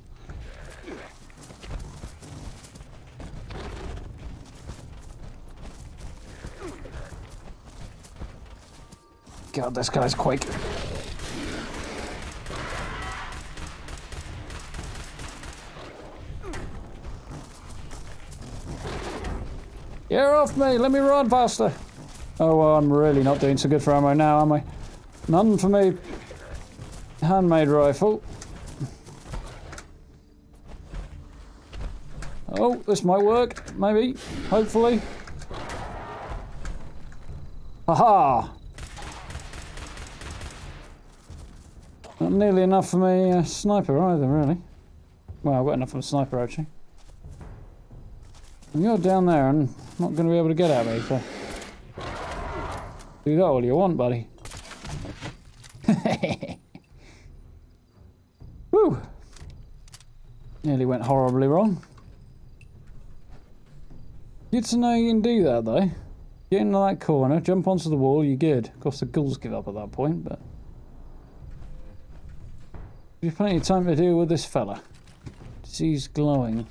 Speaker 1: God, this guy's quick. You're off me, let me run faster. Oh, well, I'm really not doing so good for ammo now, am I? None for me. Handmade rifle. Oh, this might work, maybe, hopefully. Haha! Not nearly enough for me sniper either, really. Well, I've got enough for a sniper, actually. And you're down there and not going to be able to get at me, so... Do that all you want, buddy. Whew! Nearly went horribly wrong. Good to know you can do that, though. Get into that corner, jump onto the wall, you're good. Of course, the ghouls give up at that point, but... There's plenty of time to deal with this fella. He's glowing.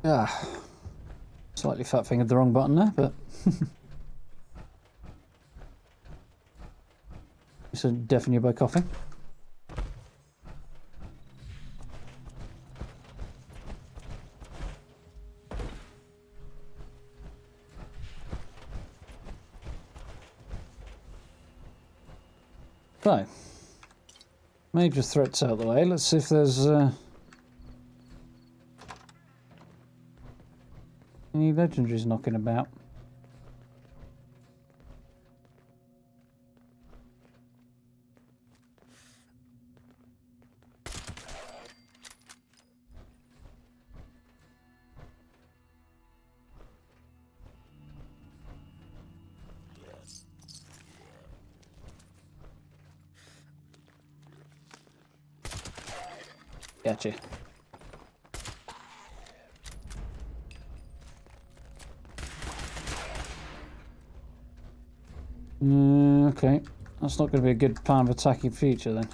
Speaker 1: Ah. Slightly fat fingered the wrong button there, but... So deaften you by coughing. So, major threats out of the way. Let's see if there's any legendaries knocking about. Gotcha. Okay. That's not going to be a good plan of attack in future then.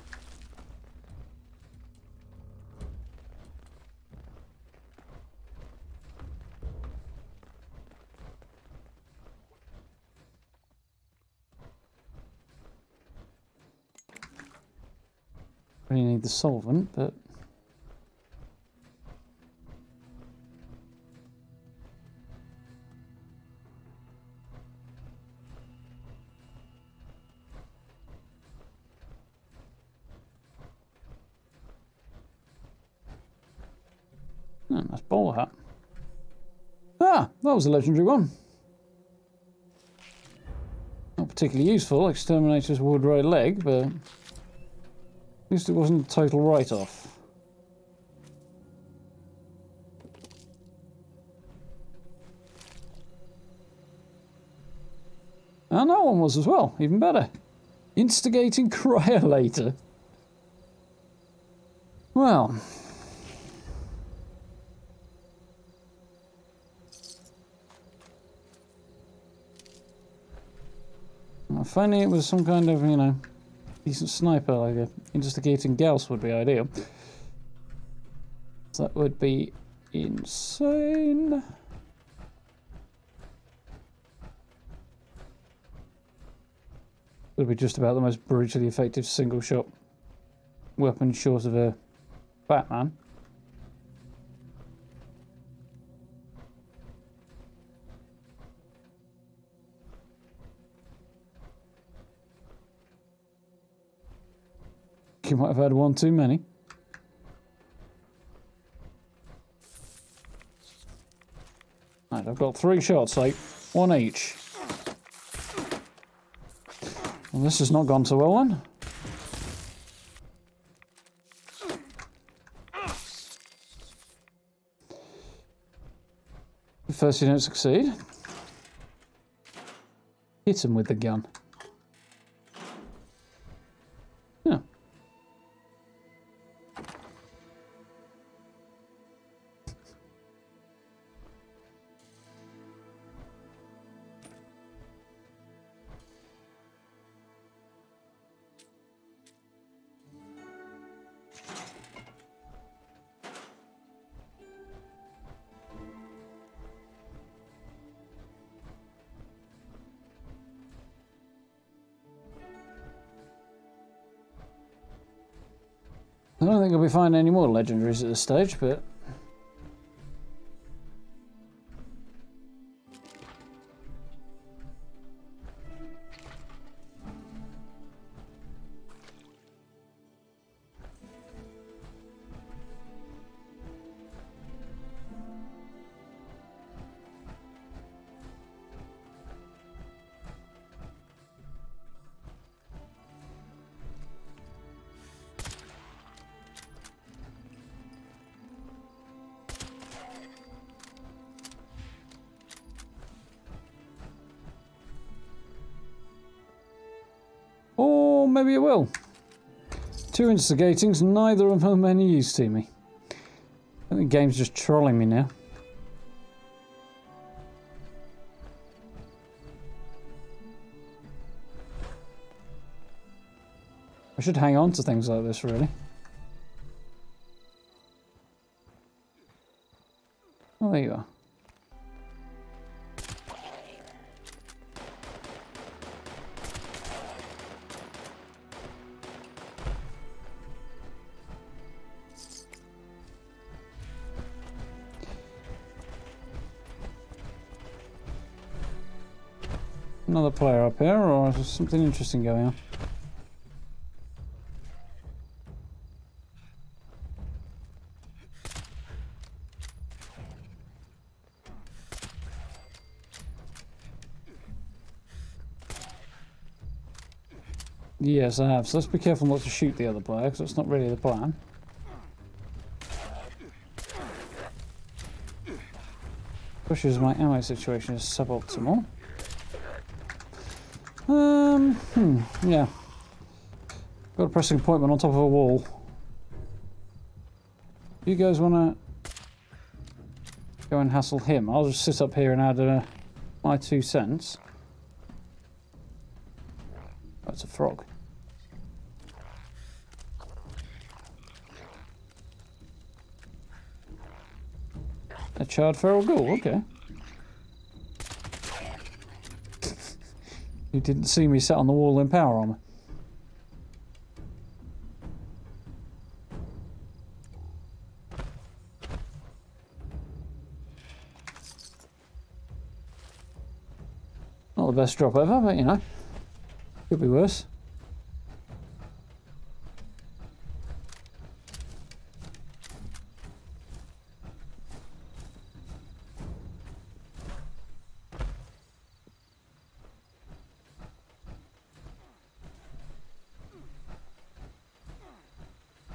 Speaker 1: Really need the solvent, but... Oh, nice bowler hat. Ah, that was a legendary one. Not particularly useful, Exterminator's wood right leg, but at least it wasn't a total write-off. And that one was as well, even better. Instigating Cryolator. Well... If only it was some kind of, you know, decent sniper, like a instigating Gauss would be ideal. That would be insane. Would be just about the most brutally effective single shot weapon short of a Batman. You might have had one too many. Right, I've got 3 shots, like 1 each. Well, this has not gone so well then. First you don't succeed. Hit him with the gun. Yeah. I don't think I'll be finding any more legendaries at this stage, but... Or maybe it will. 2 instigatings, neither of them any use to me. I think the game's just trolling me now. I should hang on to things like this, really. Oh, there you are. Another player up here, or is there something interesting going on? Yes, I have. So let's be careful not to shoot the other player, because that's not really the plan. Especially as my ammo situation is suboptimal. Yeah. Got a pressing appointment on top of a wall. You guys want to go and hassle him? I'll just sit up here and add my 2 cents. That's a frog. A charred feral ghoul, okay. You didn't see me sat on the wall in power armor. Not the best drop ever, but you know, could be worse.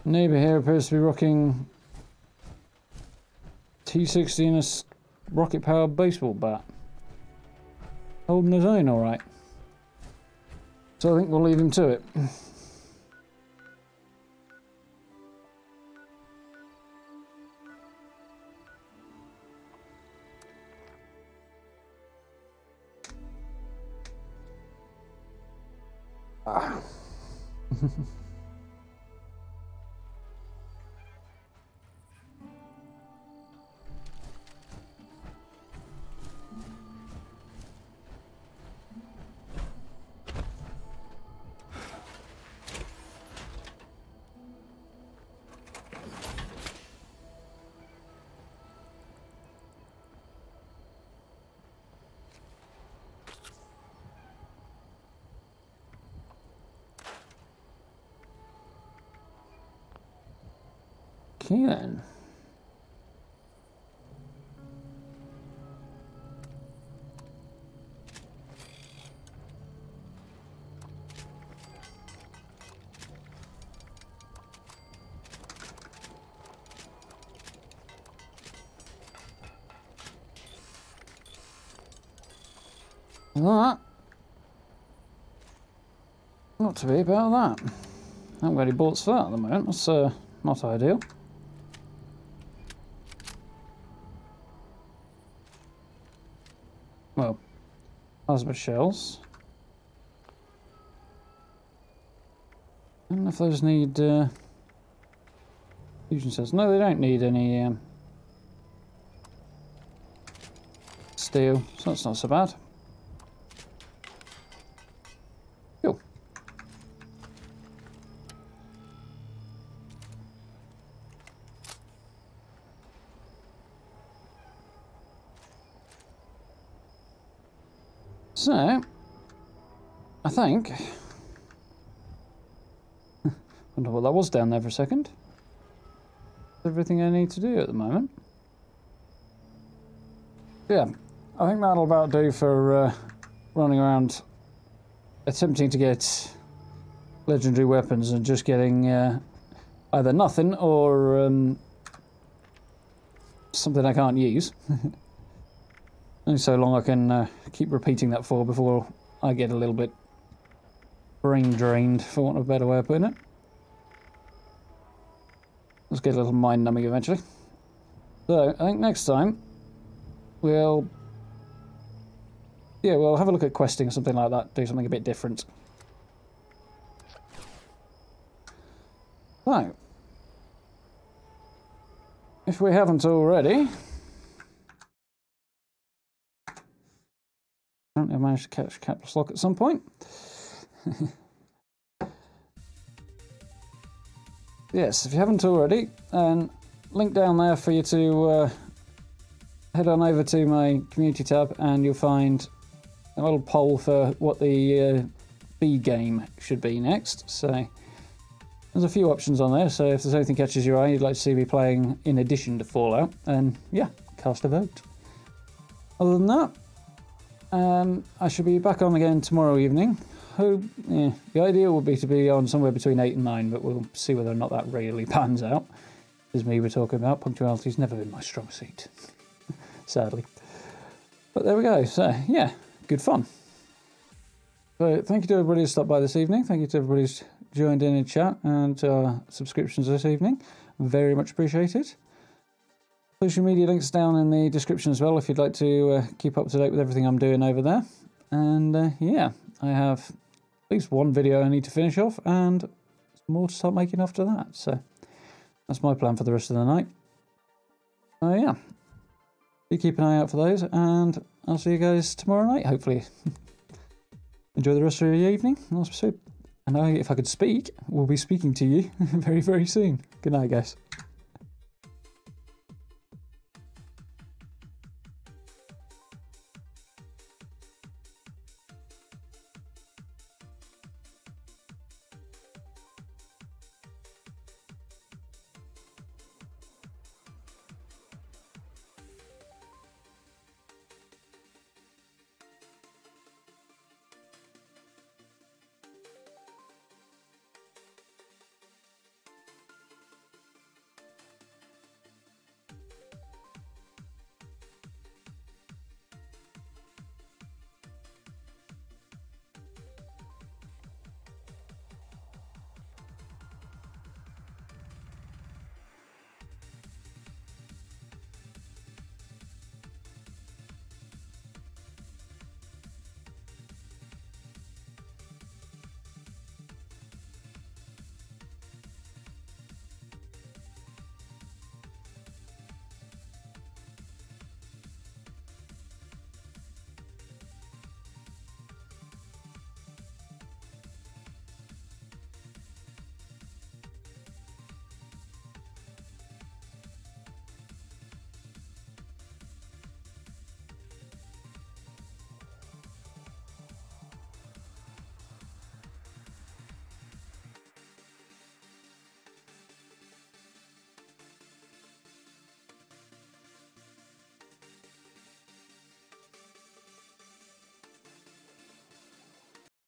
Speaker 1: Neighbour here appears to be rocking T60 and a rocket-powered baseball bat. Holding his own alright. So I think we'll leave him to it. Ah. Okay then. That. Not to be about that. I haven't got any bullets for that at the moment. That's not ideal. Well, plasma shells. I don't know if those need fusion cells. No, they don't need any steel, so that's not so bad. Cool. So, I think... wonder what that was down there for a second. Everything I need to do at the moment. Yeah, I think that'll about do for running around attempting to get legendary weapons and just getting either nothing or something I can't use. Only so long I can keep repeating that for before I get a little bit brain drained, for want of a better way of putting it. Let's get a little mind numbing eventually. So, I think next time we'll have a look at questing or something like that, do something a bit different. So, if we haven't already, apparently I managed to catch caps lock at some point. Yes, if you haven't already, then link down there for you to head on over to my community tab and you'll find a little poll for what the B game should be next. So there's a few options on there, so if there's anything catches your eye you'd like to see me playing in addition to Fallout, then yeah, cast a vote. Other than that, I should be back on again tomorrow evening. The idea would be to be on somewhere between 8 and 9, but we'll see whether or not that really pans out. As me we're talking about, punctuality's never been my strong suit, sadly. But there we go, so yeah, good fun. So thank you to everybody who stopped by this evening, thank you to everybody who's joined in chat and subscriptions this evening, very much appreciated. Social media links down in the description as well if you'd like to keep up to date with everything I'm doing over there. And yeah, I have at least one video I need to finish off and some more to start making after that. So that's my plan for the rest of the night. So yeah, do keep an eye out for those, and I'll see you guys tomorrow night, hopefully. Enjoy the rest of your evening. And if I could speak, we'll be speaking to you very, very soon. Good night, guys.